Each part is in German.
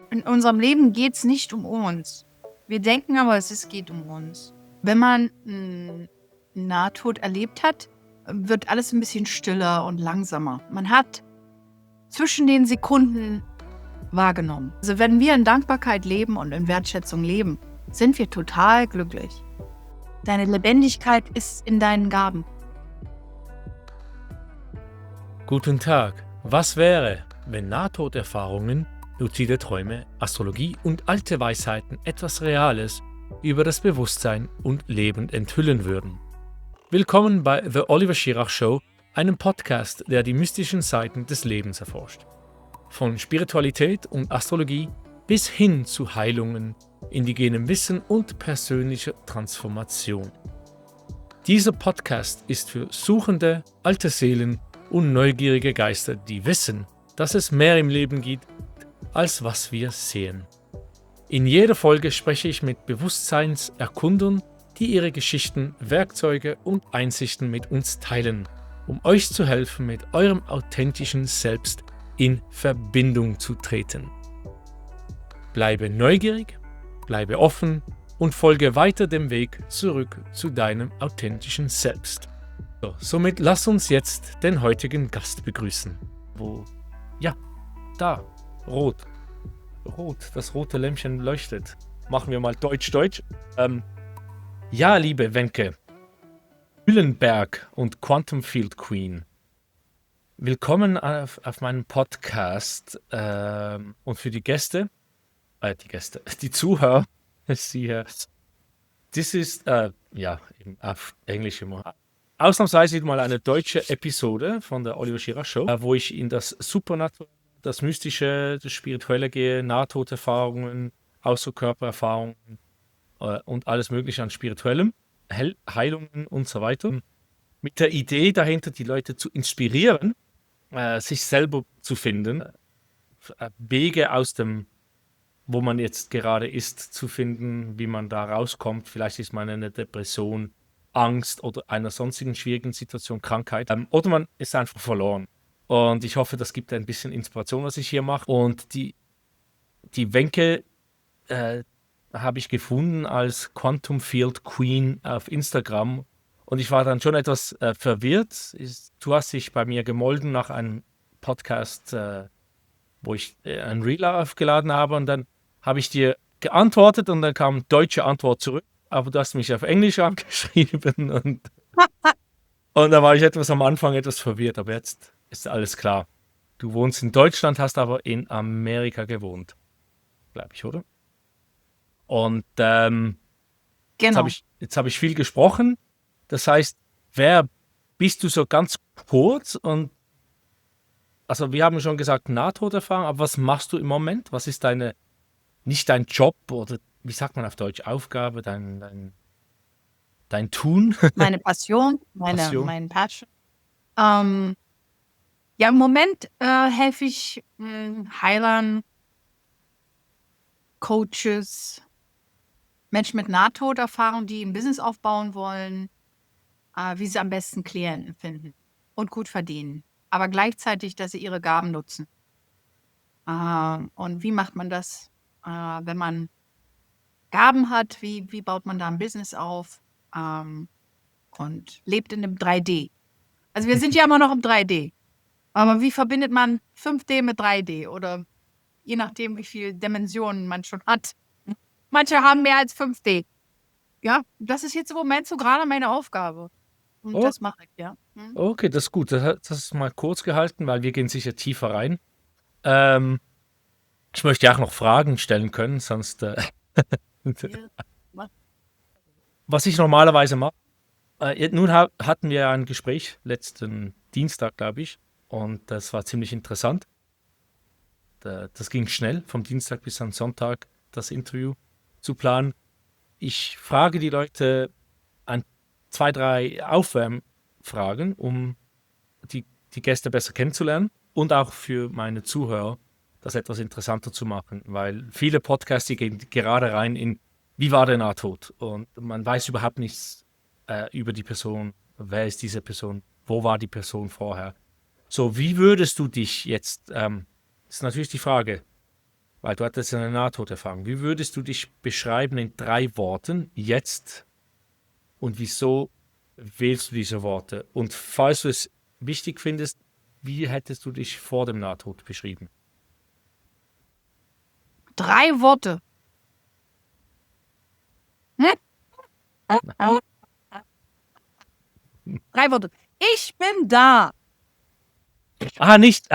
In unserem Leben geht es nicht um uns. Wir denken aber, es geht um uns. Wenn man Nahtod erlebt hat, wird alles ein bisschen stiller und langsamer. Man hat zwischen den Sekunden wahrgenommen. Also wenn wir in Dankbarkeit leben und in Wertschätzung leben, sind wir total glücklich. Deine Lebendigkeit ist in deinen Gaben. Guten Tag. Was wäre, wenn Nahtoderfahrungen, luzide Träume, Astrologie und alte Weisheiten etwas Reales über das Bewusstsein und Leben enthüllen würden? Willkommen bei The Oliver Schirach Show, einem Podcast, der die mystischen Seiten des Lebens erforscht. Von Spiritualität und Astrologie bis hin zu Heilungen, indigenem Wissen und persönlicher Transformation. Dieser Podcast ist für suchende, alte Seelen und neugierige Geister, die wissen, dass es mehr im Leben gibt, als was wir sehen. In jeder Folge spreche ich mit Bewusstseinserkundern, die ihre Geschichten, Werkzeuge und Einsichten mit uns teilen, um euch zu helfen, mit eurem authentischen Selbst in Verbindung zu treten. Bleibe neugierig, bleibe offen und folge weiter dem Weg zurück zu deinem authentischen Selbst. Somit lass uns jetzt den heutigen Gast begrüßen. Rot, das rote Lämpchen leuchtet. Machen wir mal Deutsch. Liebe Wenke, Hüllenberg und Quantum Field Queen. Willkommen auf meinem Podcast und für die Gäste, die Zuhörer, das ist eben auf Englisch immer. Ausnahmsweise mal eine deutsche Episode von der Oliver Schirach Show, wo ich in das Supernatural, das Mystische, das Spirituelle gehe, Nahtoderfahrungen, Außerkörpererfahrungen und alles Mögliche an Spirituellem, Heilungen und so weiter. Mit der Idee dahinter, die Leute zu inspirieren, sich selber zu finden, Wege aus dem, wo man jetzt gerade ist, zu finden, wie man da rauskommt. Vielleicht ist man in einer Depression, Angst oder einer sonstigen schwierigen Situation, Krankheit. Oder man ist einfach verloren. Und ich hoffe, das gibt ein bisschen Inspiration, was ich hier mache. Und die Wenke habe ich gefunden als Quantum Field Queen auf Instagram. Und ich war dann schon etwas verwirrt. Du hast dich bei mir gemolden nach einem Podcast, wo ich ein Reel aufgeladen habe. Und dann habe ich dir geantwortet und dann kam deutsche Antwort zurück. Aber du hast mich auf Englisch angeschrieben und da war ich am Anfang etwas verwirrt, aber jetzt ist alles klar. Du wohnst in Deutschland, hast aber in Amerika gewohnt, glaube ich, oder? Und Genau. jetzt hab ich viel gesprochen. Das heißt, wer bist du so ganz kurz? Und also wir haben schon gesagt Nahtoderfahrung, aber was machst du im Moment? Was ist nicht dein Job oder wie sagt man auf Deutsch, Aufgabe, dein Tun? Meine Passion, mein Passion. Im Moment helfe ich Heilern, Coaches, Menschen mit Nahtoderfahrung, die ein Business aufbauen wollen, wie sie am besten Klienten finden und gut verdienen. Aber gleichzeitig, dass sie ihre Gaben nutzen. Und wie macht man das, wenn man Gaben hat? Wie baut man da ein Business auf und lebt in einem 3D? Also wir sind ja immer noch im 3D. Aber wie verbindet man 5D mit 3D? Oder je nachdem, wie viele Dimensionen man schon hat. Manche haben mehr als 5D. Ja, das ist jetzt im Moment so gerade meine Aufgabe. Und das mache ich, ja. Okay, das ist gut. Das ist mal kurz gehalten, weil wir gehen sicher tiefer rein. Ich möchte ja auch noch Fragen stellen können, sonst was ich normalerweise mache. Nun hatten wir ein Gespräch letzten Dienstag, glaube ich, und das war ziemlich interessant. Das ging schnell, vom Dienstag bis am Sonntag das Interview zu planen. Ich frage die Leute an 2, 3 Aufwärmfragen, um die Gäste besser kennenzulernen und auch für meine Zuhörer das etwas interessanter zu machen, weil viele Podcasts, die gehen gerade rein in, wie war der Nahtod? Und man weiß überhaupt nichts über die Person, wer ist diese Person, wo war die Person vorher. So, wie würdest du dich jetzt, ist natürlich die Frage, weil du hattest ja eine Nahtoderfahrung. Wie würdest du dich beschreiben in 3 Worten jetzt und wieso wählst du diese Worte? Und falls du es wichtig findest, wie hättest du dich vor dem Nahtod beschrieben? 3 Worte. Hm? 3 Worte. Ich bin da. Ah, nicht.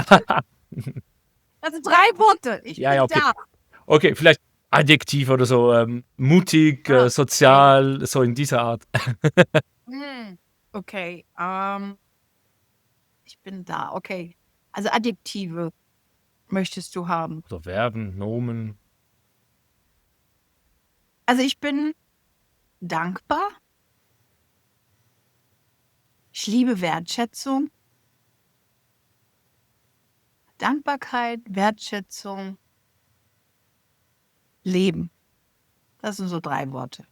Das sind 3 Worte. Ich Ja, bin ja, okay. da. Okay, vielleicht Adjektiv oder so, mutig, Ah, okay. sozial, so in dieser Art. Okay. Ich bin da. Okay. Also Adjektive möchtest du haben. Oder Verben, Nomen. Also ich bin dankbar. Ich liebe Wertschätzung. Dankbarkeit, Wertschätzung, Leben. Das sind so 3 Worte.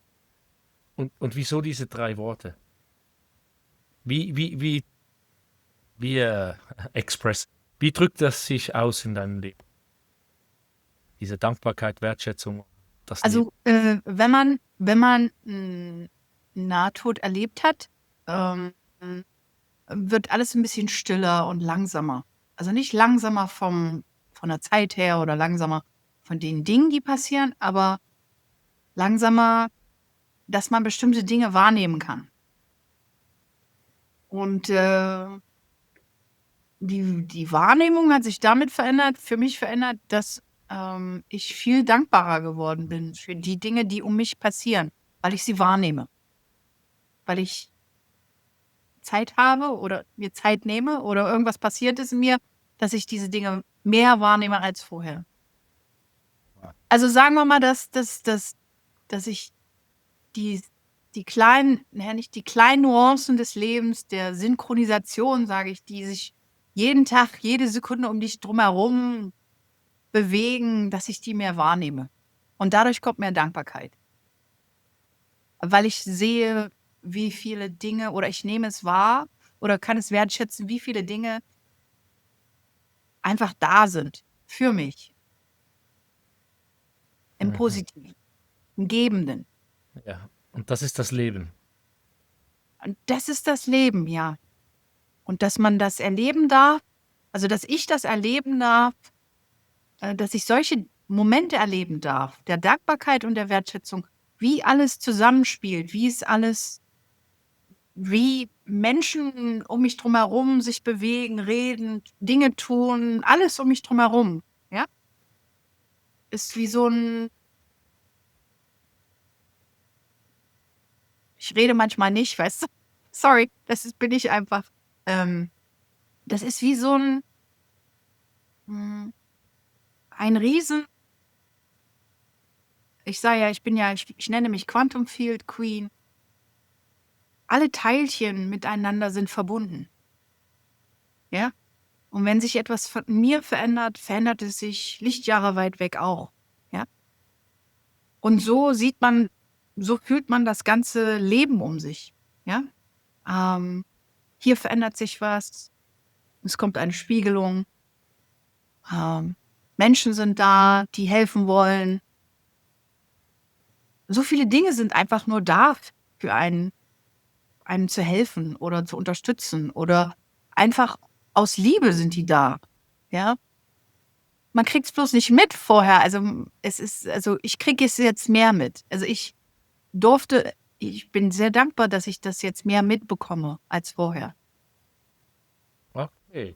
Und wieso diese 3 Worte? Wie Express, wie drückt das sich aus in deinem Leben? Diese Dankbarkeit, Wertschätzung, das Leben. Also, wenn man Nahtod erlebt hat, ähm, wird alles ein bisschen stiller und langsamer. Also nicht langsamer von der Zeit her oder langsamer von den Dingen, die passieren, aber langsamer, dass man bestimmte Dinge wahrnehmen kann. Und die Wahrnehmung hat sich damit für mich verändert, dass ich viel dankbarer geworden bin für die Dinge, die um mich passieren, weil ich sie wahrnehme, weil ich Zeit habe oder mir Zeit nehme oder irgendwas passiert ist in mir, dass ich diese Dinge mehr wahrnehme als vorher. Also sagen wir mal, dass ich die kleinen, nicht die kleinen Nuancen des Lebens, der Synchronisation, sage ich, die sich jeden Tag, jede Sekunde um dich drumherum bewegen, dass ich die mehr wahrnehme. Und dadurch kommt mehr Dankbarkeit. Weil ich sehe, wie viele Dinge, oder ich nehme es wahr oder kann es wertschätzen, wie viele Dinge einfach da sind für mich, im Mhm. Positiven, im Gebenden. Ja, und das ist das Leben. Und das ist das Leben, ja. Und dass man das erleben darf, also dass ich das erleben darf, dass ich solche Momente erleben darf, der Dankbarkeit und der Wertschätzung, wie alles zusammenspielt, wie Menschen um mich drumherum sich bewegen, reden, Dinge tun, alles um mich drumherum, ja, ist wie so ein, ich rede manchmal nicht, weißt du, sorry, bin ich einfach, das ist wie so mm, ein Riesen, ich sage ja, ich nenne mich Quantum Field Queen. Alle Teilchen miteinander sind verbunden. Ja? Und wenn sich etwas von mir verändert, verändert es sich Lichtjahre weit weg auch. Ja? Und so fühlt man das ganze Leben um sich. Ja? Hier verändert sich was. Es kommt eine Spiegelung. Menschen sind da, die helfen wollen. So viele Dinge sind einfach nur da für einen zu helfen oder zu unterstützen oder einfach aus Liebe sind die da. Ja? Man kriegt es bloß nicht mit vorher. Also ich kriege es jetzt mehr mit. Also ich bin sehr dankbar, dass ich das jetzt mehr mitbekomme als vorher. Okay,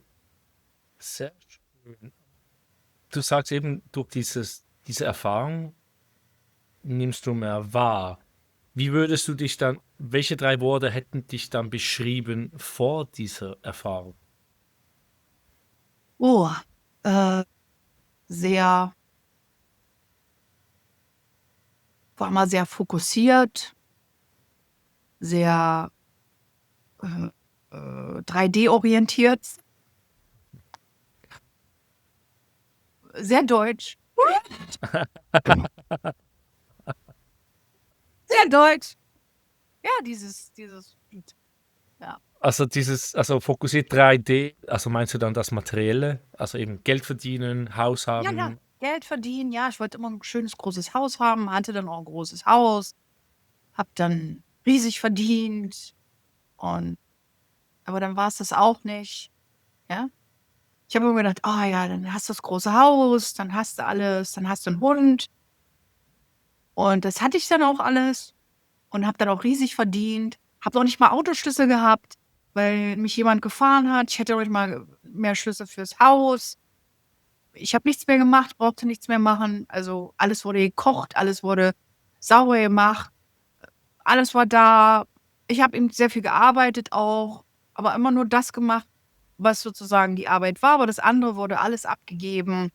sehr schön. Du sagst eben, durch diese Erfahrung nimmst du mehr wahr. Wie würdest du dich dann, welche 3 Worte hätten dich dann beschrieben vor dieser Erfahrung? Oh, äh, sehr, war mal sehr fokussiert, sehr 3D-orientiert, sehr deutsch. Sehr deutsch. Ja, dieses Lied. Ja. Also fokussiert 3D, also meinst du dann das Materielle, also eben Geld verdienen, Haus Ja, ja. haben? Geld verdienen. Ja, ich wollte immer ein schönes, großes Haus haben, hatte dann auch ein großes Haus, habe dann riesig verdient und aber dann war es das auch nicht, ja? Ich habe immer gedacht: „Oh ja, dann hast du das große Haus, dann hast du alles, dann hast du 'n Hund.“ Und das hatte ich dann auch alles und habe dann auch riesig verdient, habe noch nicht mal Autoschlüssel gehabt, weil mich jemand gefahren hat. Ich hatte noch nicht mal mehr Schlüssel fürs Haus. Ich habe nichts mehr gemacht, brauchte nichts mehr machen. Also, alles wurde gekocht, alles wurde sauber gemacht, alles war da. Ich habe eben sehr viel gearbeitet auch, aber immer nur das gemacht, was sozusagen die Arbeit war, aber das andere wurde alles abgegeben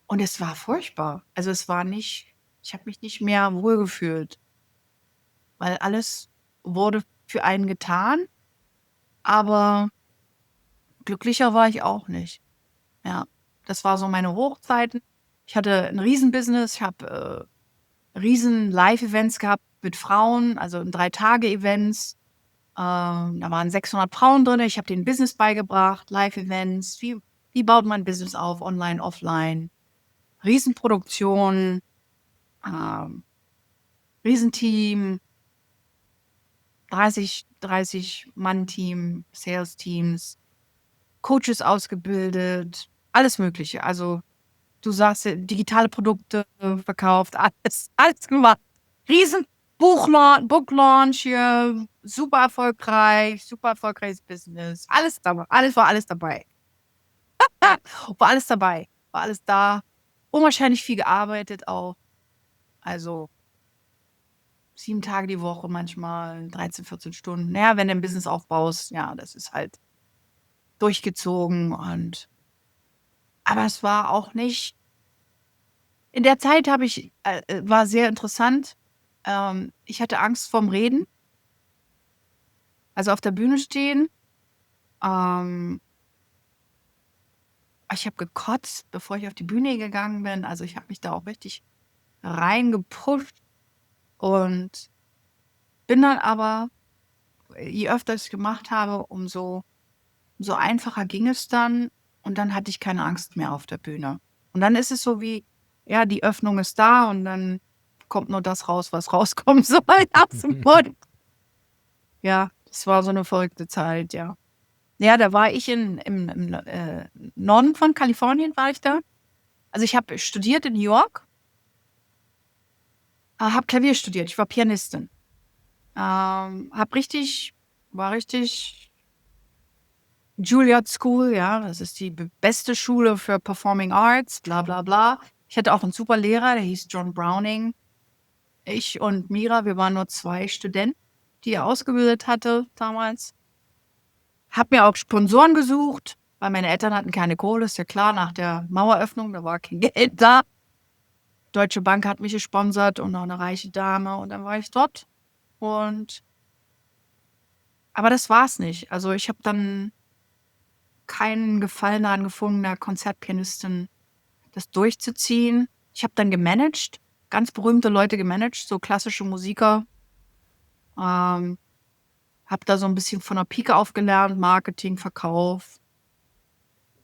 und es war furchtbar. Also, es war nicht ich habe mich nicht mehr wohlgefühlt, weil alles wurde für einen getan, aber glücklicher war ich auch nicht. Ja, das war so meine Hochzeiten. Ich hatte 'n Riesenbusiness. Ich habe, riesen Live-Events gehabt mit Frauen, also 3-Tage-Events. Da waren 600 Frauen drin. Ich habe denen Business beigebracht, Live-Events. Wie baut man Business auf, online, offline? Riesenproduktion, ähm, Riesenteam, 30 Mann-Team, Sales-Teams, Coaches ausgebildet, alles Mögliche. Also, du sagst ja, digitale Produkte verkauft, alles gemacht. Riesen Book Launch hier, super erfolgreiches Business. Alles dabei. War alles dabei, war alles da. Unwahrscheinlich viel gearbeitet auch. Also 7 Tage die Woche manchmal, 13, 14 Stunden. Na ja, wenn du 'n Business aufbaust, ja, das ist halt durchgezogen und aber es war auch nicht in der Zeit habe ich war sehr interessant. Ich hatte Angst vorm Reden, also auf der Bühne stehen. Ähm, Ich habe gekotzt, bevor ich auf die Bühne gegangen bin. Also, ich habe mich da auch richtig reingepusht und bin dann aber je öfter ich's gemacht habe, umso einfacher ging es dann und dann hatte ich keine Angst mehr auf der Bühne. Und dann ist es so wie, ja, die Öffnung ist da und dann kommt nur das raus, was rauskommen soll aus dem Mund. Ja, das war so 'ne verrückte Zeit, ja. Ja, da war ich im Norden von Kalifornien war ich da. Also, ich habe studiert in New York, habe Klavier studiert. Ich war Pianistin. Habe richtig war richtig Juilliard School, ja, das ist die beste Schule für Performing Arts, bla bla bla. Ich hatte auch 'n super Lehrer, der hieß John Browning. Ich und Mira, wir waren nur 2 Studenten, die er ausgebildet hatte damals. Habe mir auch Sponsoren gesucht, weil meine Eltern hatten keine Kohle, ist ja klar, nach der Maueröffnung, da war kein Geld da. Deutsche Bank hat mich gesponsert und noch 'ne reiche Dame und dann war ich dort und aber das war's nicht. Also, ich habe dann keinen Gefallen daran gefunden, 'ner Konzertpianistin das durchzuziehen. Ich habe dann gemanagt, ganz berühmte Leute gemanagt, so klassische Musiker. Ähm, Habe da so 'n bisschen von der Pike auf gelernt, Marketing, Verkauf.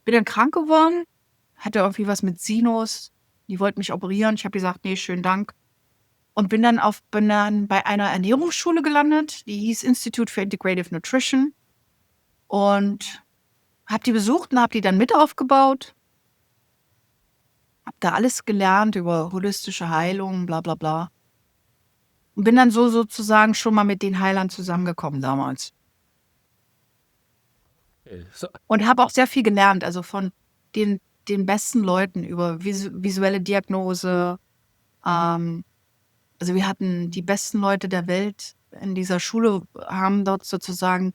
Bin dann krank geworden, hatte irgendwie was mit Sinus. Die wollten mich operieren. Ich habe gesagt: „Ne, schönen Dank.“ Und bin dann bei einer Ernährungsschule gelandet, die hieß Institute for Integrative Nutrition und habe die besucht und habe die dann mit aufgebaut. Habe da alles gelernt über holistische Heilung, bla bla bla. Und bin dann so sozusagen schon mal mit den Heilern zusammengekommen damals. So, Und habe auch sehr viel gelernt, also von den den besten Leuten über visuelle Diagnose. Ähm, also wir hatten die besten Leute der Welt in dieser Schule, haben dort sozusagen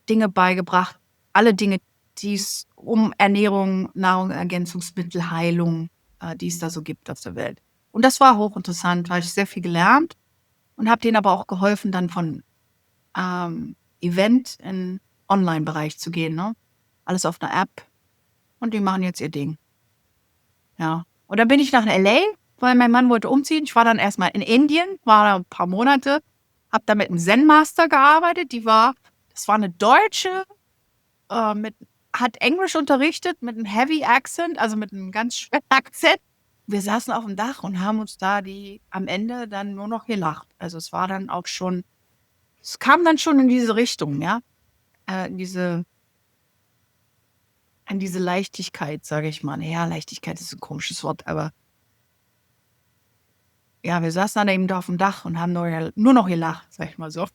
Dinge beigebracht, alle Dinge, die es um Ernährung, Nahrungsergänzungsmittel, Heilung, die es da so gibt auf der Welt. Und das war hochinteressant, da habe ich sehr viel gelernt und habe denen aber auch geholfen, dann von, Event in Online-Bereich zu gehen, ne? Alles auf 'ner App und die machen jetzt ihr Ding, ja. Und dann bin ich nach LA, weil mein Mann wollte umziehen. Ich war dann erst mal in Indien, war da 'n paar Monate, habe da mit 'nem Zen Master gearbeitet. Das war 'ne Deutsche, mit hat Englisch unterrichtet mit einem Heavy Accent, also mit einem ganz schweren Akzent. Wir saßen auf dem Dach und haben uns da am Ende dann nur noch gelacht. Also es war dann auch schon, es kam dann schon in diese Richtung, ja. In diese Leichtigkeit, sage ich mal. Ja, Leichtigkeit ist ein komisches Wort, aber ja, wir saßen dann eben da auf dem Dach und haben nur noch gelacht, sag ich mal so.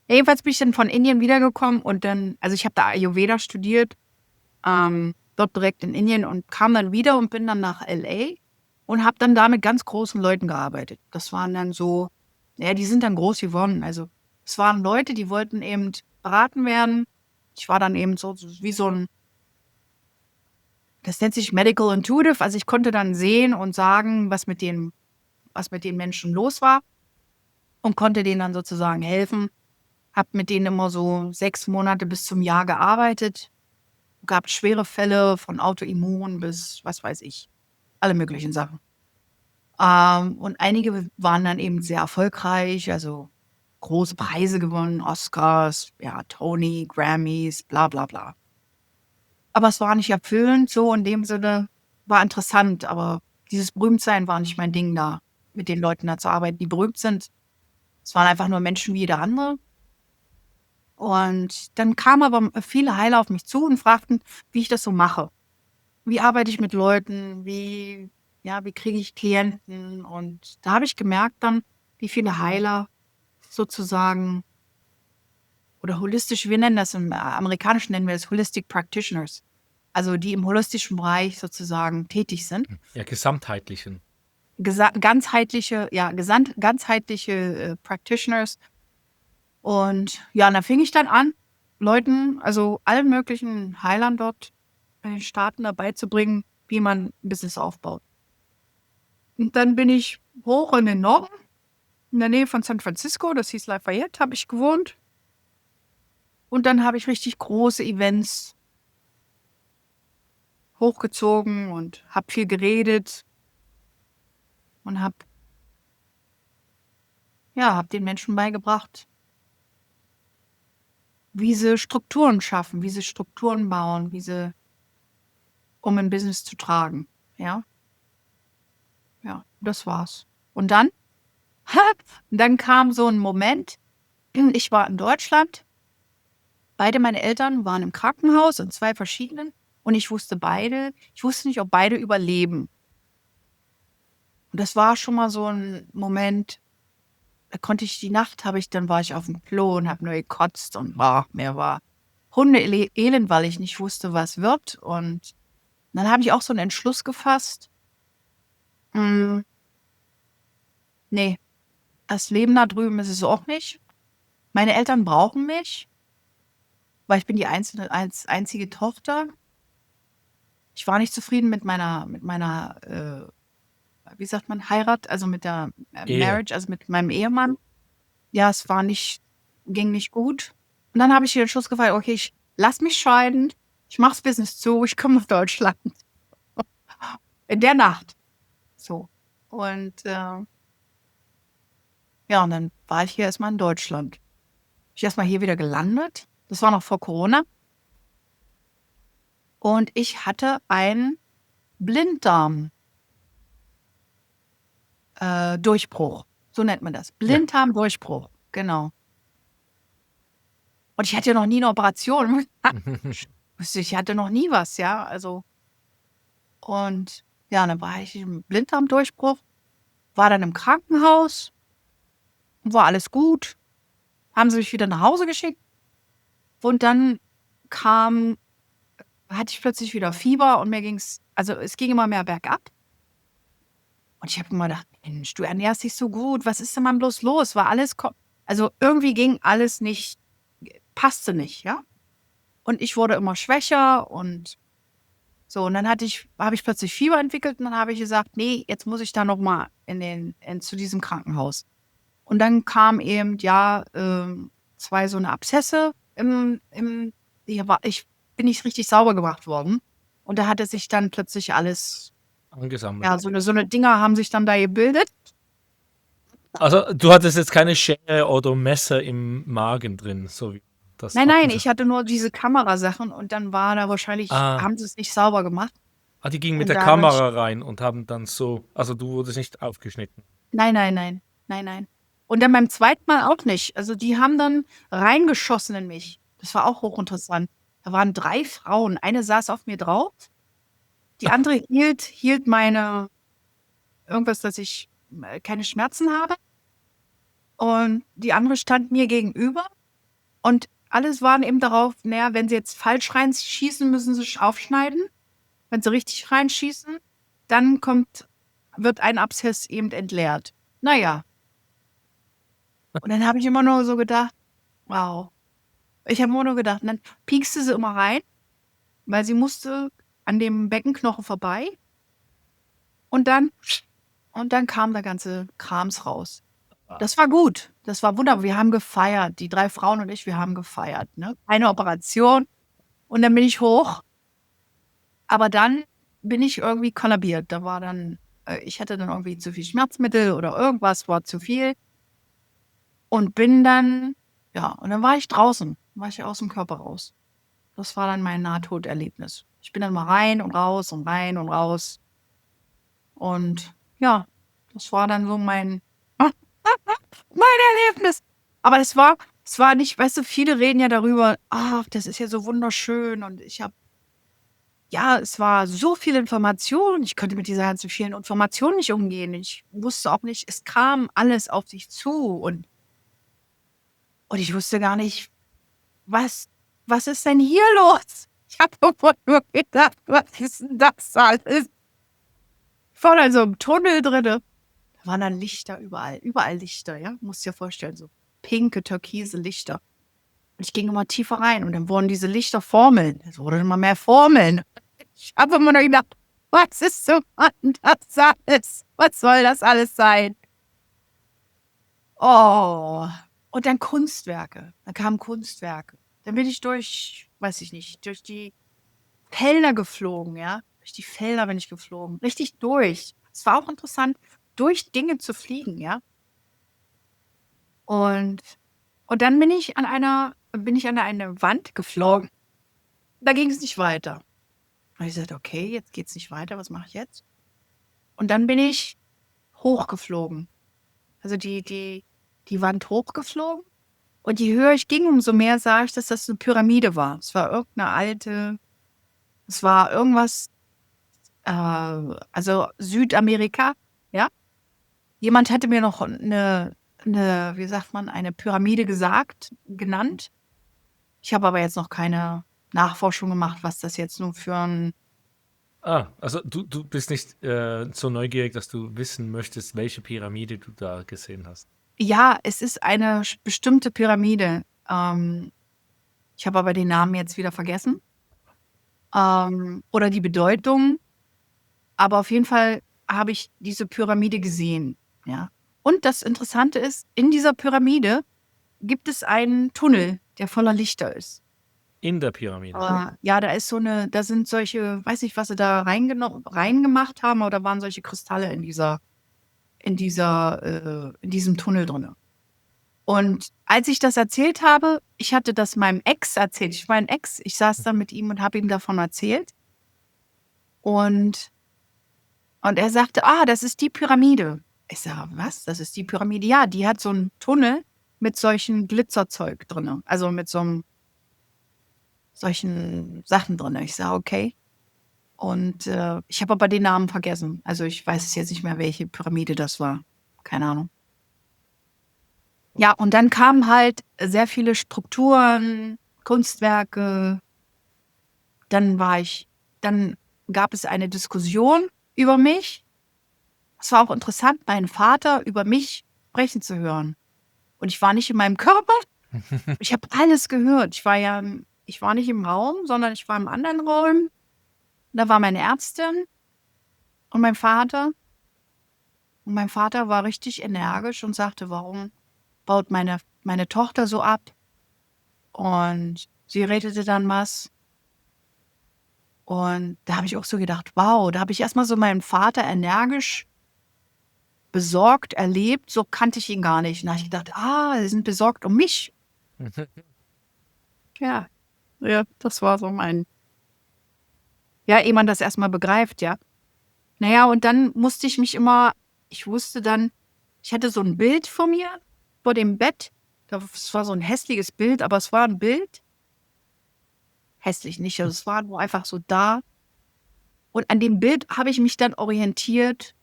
Jedenfalls bin ich dann von Indien wiedergekommen und dann, also ich habe da Ayurveda studiert, dort direkt in Indien und kam dann wieder und bin dann nach LA und habe dann da mit ganz großen Leuten gearbeitet. Das waren dann so, ja, die sind dann groß geworden. Also es waren Leute, die wollten eben beraten werden. Ich war dann eben so wie so ein, das nennt sich Medical Intuitive. Also ich konnte dann sehen und sagen, was mit den Menschen los war und konnte denen dann sozusagen helfen. Hab mit denen immer so 6 Monate bis zum Jahr gearbeitet. Gab schwere Fälle von Autoimmun bis, was weiß ich, alle möglichen Sachen. Und einige waren dann eben sehr erfolgreich, also große Preise gewonnen, Oscars, ja, Tony, Grammys, bla bla bla. Aber es war nicht erfüllend, so in dem Sinne, war interessant, aber dieses Berühmtsein war nicht mein Ding da, mit den Leuten da zu arbeiten, die berühmt sind. Es waren einfach nur Menschen wie jeder andere. Und dann kamen aber viele Heiler auf mich zu und fragten, wie ich das so mache. Wie arbeite ich mit Leuten? Wie kriege ich Klienten? Und da habe ich gemerkt dann, wie viele Heiler sozusagen oder holistisch, wir nennen das im Amerikanischen, nennen wir das Holistic Practitioners. Also die im holistischen Bereich sozusagen tätig sind. Ja, gesamtheitlichen. Ganzheitliche Practitioners. Und ja, und da fing ich dann an, Leuten, also allen möglichen Heilern dort in den Staaten dabei zu bringen, wie man ein Business aufbaut. Und dann bin ich hoch in den Norden, in der Nähe von San Francisco, das hieß Lafayette, habe ich gewohnt. Und dann habe ich richtig große Events hochgezogen und habe viel geredet und habe den Menschen beigebracht, wie sie Strukturen schaffen, wie sie Strukturen bauen, um ein Business zu tragen. Ja, das war's. Und dann kam so ein Moment, ich war in Deutschland, beide meine Eltern waren im Krankenhaus, in 2 verschiedenen, und ich wusste nicht, ob beide überleben. Und das war schon mal so ein Moment, da war ich auf dem Klo und habe nur gekotzt und mir war Hundeelend, weil ich nicht wusste, was wird. Und dann habe ich auch so einen Entschluss gefasst. Nee, das Leben da drüben ist es auch nicht. Meine Eltern brauchen mich, weil ich bin die einzige Tochter. Ich war nicht zufrieden mit meiner wie sagt man, Heirat, also mit der Ehe. Marriage, also mit meinem Ehemann. Ja, es ging nicht gut. Und dann habe ich den Entschluss gefasst, okay, ich lass mich scheiden, ich mach's Business zu, ich komme nach Deutschland. In der Nacht. So. Und und dann war ich hier erstmal in Deutschland. Ich erstmal hier wieder gelandet. Das war noch vor Corona. Und ich hatte einen Blinddarm Durchbruch. So nennt man das. Blinddarmdurchbruch. Genau. Und ich hatte ja noch nie eine Operation. Ich hatte noch nie was, ja. Also, und ja, dann war ich im Blinddarmdurchbruch, war dann im Krankenhaus, war alles gut, haben sie mich wieder nach Hause geschickt. Und dann hatte ich plötzlich wieder Fieber und es ging immer mehr bergab. Und ich habe immer gedacht, Mensch, du ernährst dich so gut, was ist denn mal bloß los? Also irgendwie ging alles nicht, passte nicht, ja. Und ich wurde immer schwächer und so. Und dann habe ich plötzlich Fieber entwickelt und dann habe ich gesagt, nee, jetzt muss ich da noch mal zu diesem Krankenhaus. Und dann kam eben, 2 so eine Abszesse bin nicht richtig sauber gemacht worden. Und da hatte sich dann plötzlich alles, Angesammelt. so eine Dinger haben sich dann da gebildet. Also du hattest jetzt keine Schere oder Messer im Magen drin, so wie Das Nein, nein, hatten sie. ich hatte nur diese Kamerasachen und dann war da wahrscheinlich, Ah, haben sie es nicht sauber gemacht. die gingen mit Und der dadurch, Kamera rein und haben dann so, also du wurdest nicht aufgeschnitten. nein, nein, nein, nein, nein. Und dann beim zweiten Mal auch nicht. Also die haben dann reingeschossen in mich. Das war auch hochinteressant. Da waren 3 Frauen. Eine saß auf mir drauf, die andere hielt meine, irgendwas, dass ich keine Schmerzen habe. Und die andere stand mir gegenüber. Und alles waren eben darauf, naja, wenn sie jetzt falsch reinschießen, müssen sie aufschneiden. Wenn sie richtig reinschießen, dann wird ein Abszess eben entleert. Naja, und dann habe ich immer nur so gedacht, wow. Ich habe immer nur gedacht, und dann piekste sie immer rein, weil sie musste an dem Beckenknochen vorbei und dann kam der ganze Krams raus. Das war gut. Das war wunderbar. Wir haben gefeiert. Die 3 Frauen und ich, wir haben gefeiert, ne? Eine Operation und dann bin ich hoch, aber dann bin ich irgendwie kollabiert. Da war dann ich hatte dann irgendwie zu viel Schmerzmittel oder irgendwas war zu viel und bin dann und dann war ich draußen, war ich aus'm Körper raus. Das war dann mein Nahtoderlebnis. Ich bin dann mal rein und raus und rein und raus und ja, das war dann so mein Erlebnis. Aber es war nicht, weißt du, viele reden ja darüber: „Ach, das ist ja so wunderschön“ und es war so viel Information. Ich konnte mit dieser ganzen vielen Informationen nicht umgehen. Ich wusste auch nicht, es kam alles auf dich zu und ich wusste gar nicht, was ist denn hier los? Ich habe nur gedacht: „Was ist 'n das alles?“ Ich war dann so im Tunnel drinne. Da waren dann Lichter überall Lichter, ja? Musst dir vorstellen, so pinke, türkise Lichter. Und ich ging immer tiefer rein und dann wurden diese Lichter Formeln. Es wurden immer mehr Formeln. Ich habe immer nur gedacht: „Was ist zum Mann das alles? Was soll das alles sein?“ Oh, und dann Kunstwerke. Da kamen Kunstwerke. Dann bin ich durch, weiß ich nicht, durch die Felder geflogen, ja? Durch die Felder bin ich geflogen, richtig durch. Es war auch interessant, durch Dinge zu fliegen, ja? Und dann bin ich an eine Wand geflogen. Da ging's nicht weiter. Habe ich gesagt: „Okay, jetzt geht's nicht weiter. Was mache ich jetzt?“ Und dann bin ich hochgeflogen. Also die Wand hochgeflogen und je höher ich ging, umso mehr sah ich, dass das 'ne Pyramide war. Es war irgendwas, also Südamerika, ja? Jemand hatte mir noch 'ne, wie sagt man, eine Pyramide genannt. Ich habe aber jetzt noch keine Nachforschung gemacht, was das jetzt nun für 'n Also du bist nicht so neugierig, dass du wissen möchtest, welche Pyramide du da gesehen hast. ja, es ist eine bestimmte Pyramide. Ich habe aber den Namen jetzt wieder vergessen, oder die Bedeutung, aber auf jeden Fall habe ich diese Pyramide gesehen, ja? Und das Interessante ist, in dieser Pyramide gibt es einen Tunnel, der voller Lichter ist. In der Pyramide. Ja, da sind solche, weiß nicht, was sie da reingemacht haben, aber da waren solche Kristalle in diesem Tunnel drinne. Und als ich das erzählt habe, ich hatte das meinem Ex erzählt. Ich saß dann mit ihm und habe ihm davon erzählt. Und er sagte: „Ah, das ist die Pyramide.“ Ich sage: „Was? Das ist die Pyramide?“ „Ja, die hat so 'n Tunnel mit solchen Glitzerzeug drinne, also mit solchen Sachen drinne.“ Ich sage: „Okay.“ Und, ich habe aber den Namen vergessen. Also, ich weiß es jetzt nicht mehr, welche Pyramide das war. Keine Ahnung. Ja, und dann kamen halt sehr viele Strukturen, Kunstwerke. Dann dann gab es eine Diskussion über mich. Es war auch interessant, meinen Vater über mich sprechen zu hören. Und ich war nicht in meinem Körper. Ich habe alles gehört. Ich war nicht im Raum, sondern ich war im anderen Raum. Da war meine Ärztin und mein Vater. Und mein Vater war richtig energisch und sagte: „Warum baut meine Tochter so ab?“ Und sie redete dann was. Und da habe ich auch so gedacht: „Wow“, da habe ich erst mal so meinen Vater energisch, besorgt erlebt, so kannte ich ihn gar nicht. Und da habe ich gedacht: „Ah, sie sind besorgt um mich.“ Ja. Ja, das war so ehe man das erst mal begreift, ja. Na ja, und dann musste ich mich immer ich wusste dann ich hatte so 'n Bild vor mir, vor dem Bett. Das war so 'n hässliches Bild, aber es war 'n Bild. Hässlich nicht, also es war nur einfach so da. Und an dem Bild habe ich mich dann orientiert,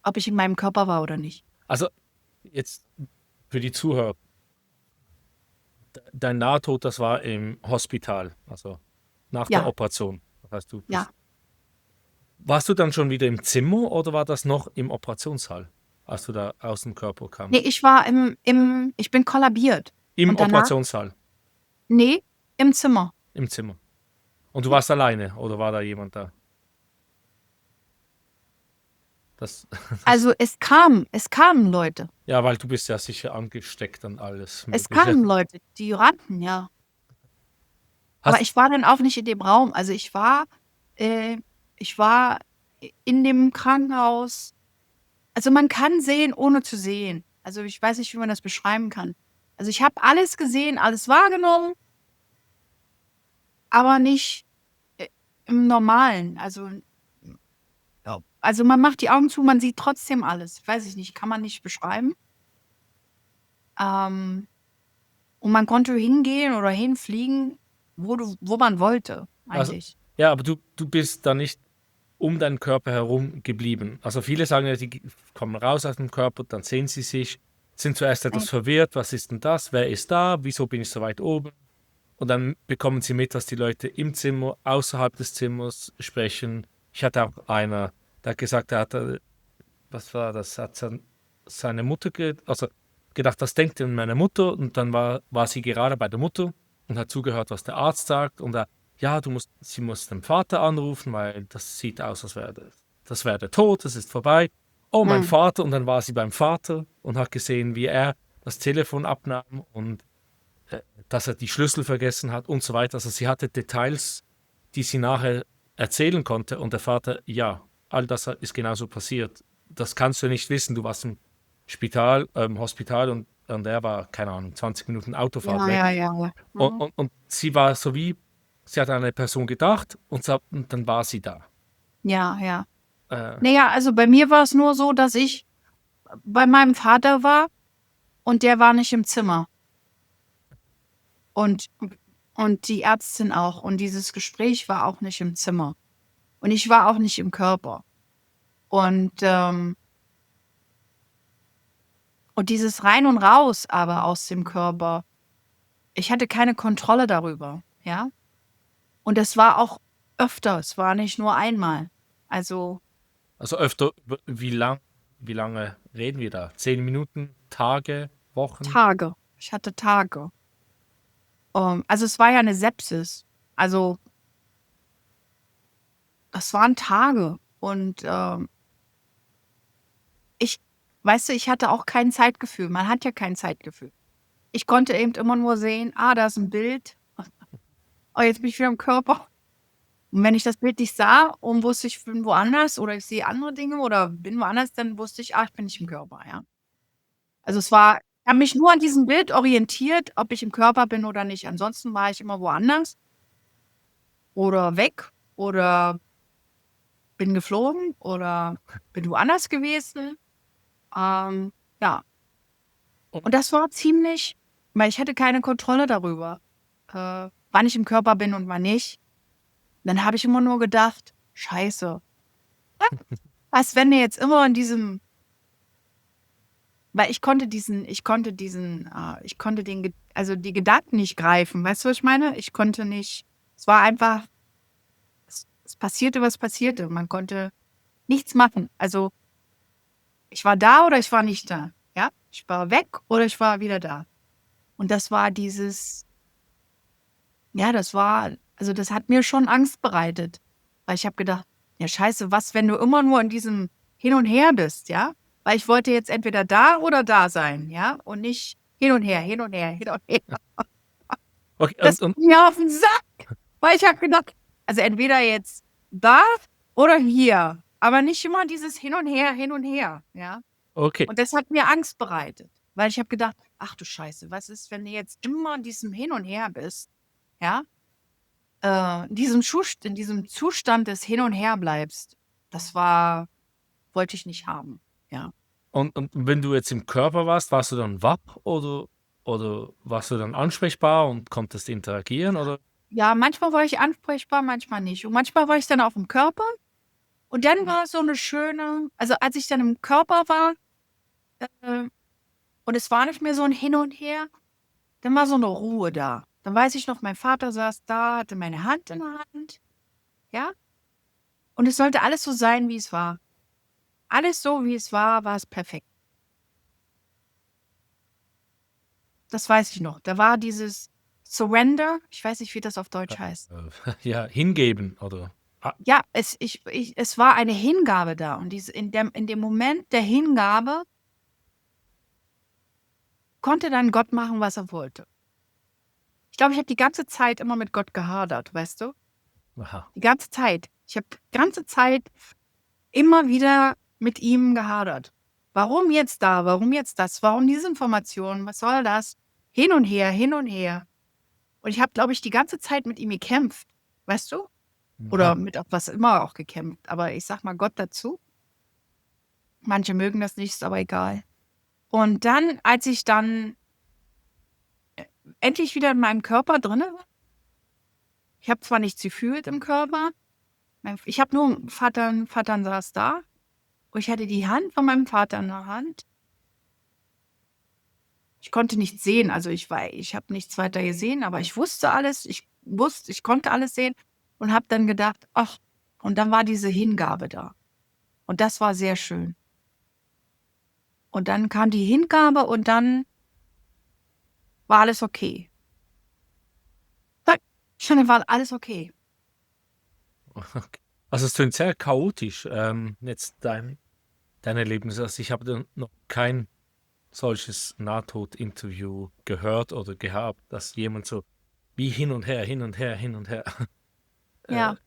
ob ich in meinem Körper war oder nicht. Also jetzt für die Zuhörer, dein Nahtod, das war im Hospital, also nach der Ja, Operation. Das heißt, du ja. bist warst du dann schon wieder im Zimmer oder war das noch im Operationssaal, als du da aus dem Körper Ne, kamst? ich war ich bin kollabiert. Im Und danach Operationssaal, ne, im Zimmer. im Zimmer. Und du Ja. warst alleine oder war da jemand da? Das das Also, es kamen Leute. ja, weil du bist ja sicher angesteckt an alles Es Mögliche. kamen Leute, die rannten, ja. Aber Hast ich war dann auch nicht in dem Raum. Also, äh ich war in dem Krankenhaus. Also, man kann sehen, ohne zu sehen. Also, ich weiß nicht, wie man das beschreiben kann. Also, ich habe alles gesehen, alles wahrgenommen, aber nicht, äh, im Normalen. Also, ja. Also, man macht die Augen zu, man sieht trotzdem alles. Weiß ich nicht, kann man nicht beschreiben. Ähm, und man konnte hingehen oder hinfliegen, wo man wollte also eigentlich. ja, aber du bist da nicht um deinen Körper herum geblieben. Also viele sagen ja, die kommen raus aus dem Körper, dann sehen sie sich, sind zuerst etwas verwirrt, was ist denn das, wer ist da, wieso bin ich so weit oben? Und dann bekommen sie mit, was die Leute im Zimmer, außerhalb des Zimmers sprechen. Ich hatte auch einer, der hat gesagt, er hatte, was war das, hat seine Mutter also gedacht, was denkt denn meine Mutter? Und dann war sie gerade bei der Mutter und hat zugehört, was der Arzt sagt. Und er, ja, sie muss den Vater anrufen, weil das sieht aus, als wäre das wäre der Tod, das ist vorbei. Oh, mein Mhm. Vater. Und dann war sie beim Vater und hat gesehen, wie er das Telefon abnahm und dass er die Schlüssel vergessen hat und so weiter. Also sie hatte Details, die sie nachher erzählen konnte. Und der Vater, ja, all das ist genauso passiert. Das kannst du nicht wissen. Du warst im Hospital und er war, keine Ahnung, 20 Minuten Autofahrt Ja, ja, weg. ja, ja. Und, Mhm. und, und sie war so wie, sie hat an eine Person gedacht und dann war sie da. Ja, ja. Äh, Na ja, also, bei mir war's nur so, dass ich bei meinem Vater war und der war nicht im Zimmer und und die Ärztin auch und dieses Gespräch war auch nicht im Zimmer und ich war auch nicht im Körper und, dieses Rein und Raus aber aus dem Körper, ich hatte keine Kontrolle darüber, ja? Und es war auch öfter, es war nicht nur einmal. Also, also öfter, wie lange reden wir da? 10 Minuten, Tage, Wochen? Tage. Ich hatte Tage. Also, es war ja 'ne Sepsis. Also, das waren Tage und, ich weißt du, ich hatte auch kein Zeitgefühl. Man hat ja kein Zeitgefühl. Ich konnte eben immer nur sehen: „Ah, da ist 'n Bild. Oh, jetzt bin ich wieder im Körper.“ Und wenn ich das Bild nicht sah und wusste, ich bin woanders oder ich sehe andere Dinge oder bin woanders, dann wusste ich: „Ah, ich bin nicht im Körper“, ja. Also, ich habe mich nur an diesem Bild orientiert, ob ich im Körper bin oder nicht. Ansonsten war ich immer woanders oder weg oder bin geflogen oder bin woanders gewesen. Ja. Und das war ziemlich weil ich hatte keine Kontrolle darüber, wann ich im Körper bin und wann nicht. Dann habe ich immer nur gedacht: „Scheiße, was, wenn der jetzt immer in diesem“ weil ich konnte den Ge also, die Gedanken nicht greifen. Weißt du, was ich meine? Ich konnte nicht es war einfach es passierte, was passierte. Man konnte nichts machen. Also, ich war da oder ich war nicht da, ja? Ich war weg oder ich war wieder da. Und das war dieses ja, das hat mir schon Angst bereitet, weil ich habe gedacht: „Ja, scheiße, was, wenn du immer nur in diesem Hin und Her bist“, ja? Weil ich wollte jetzt entweder da oder da sein, ja? Und nicht hin und her, hin und her, hin und her. Okay, Das ging mir auf 'n Sack, weil ich habe gedacht also, entweder jetzt da oder hier, aber nicht immer dieses hin und her, ja? okay. Und das hat mir Angst bereitet. weil ich habe gedacht, ach du Scheiße, was ist, wenn du jetzt immer in diesem Hin und Her bist, ja? In diesem Zustand des Hin und Her bleibst. Wollte ich nicht haben, ja. Und wenn du jetzt im Körper warst du dann wach oder warst du dann ansprechbar und konntest interagieren oder? Ja, manchmal war ich ansprechbar, manchmal nicht. Und manchmal war ich dann auch im Körper. Und dann war es so eine schöne, also als ich dann im Körper war, äh, und es war nicht mehr so ein Hin und Her, dann war so eine Ruhe da. Dann weiß ich noch, mein Vater saß da, hatte meine Hand in der Hand, ja? Und es sollte alles so sein, wie es war. Alles so, wie es war es perfekt. Das weiß ich noch. Da war dieses Surrender, ich weiß nicht, wie das auf Deutsch heißt. Ja, hingeben oder? Ja, es war eine Hingabe da. Und in dem Moment der Hingabe konnte dann Gott machen, was er wollte. Ich glaube, ich habe die ganze Zeit immer mit Gott gehadert, weißt du? Aha. Die ganze Zeit. Ich habe die ganze Zeit immer wieder mit ihm gehadert. Warum jetzt da? Warum jetzt das? Warum diese Information? Was soll das? Hin und her, hin und her. Und ich habe, glaube ich, die ganze Zeit mit ihm gekämpft, weißt du? Oder Aha. mit was immer auch gekämpft. Aber ich sag mal Gott dazu. Manche mögen das nicht, ist aber egal. Und dann, als ich dann endlich wieder in meinem Körper drinne war, ich habe zwar nichts gefühlt im Körper, ich habe nur Vater saß da und ich hatte die Hand von meinem Vater in der Hand. Ich konnte nichts sehen, also ich habe nichts weiter gesehen, aber ich wusste alles, ich konnte alles sehen und habe dann gedacht, ach, und dann war diese Hingabe da. Und das war sehr schön. Und dann kam die Hingabe und dann war alles okay. Dann war alles okay. Okay. Also es klingt sehr chaotisch, jetzt dein Erlebnis. Also ich habe da noch kein solches Nahtod-Interview gehört oder gehabt, dass jemand so wie hin und her, hin und her, hin und her. Ja,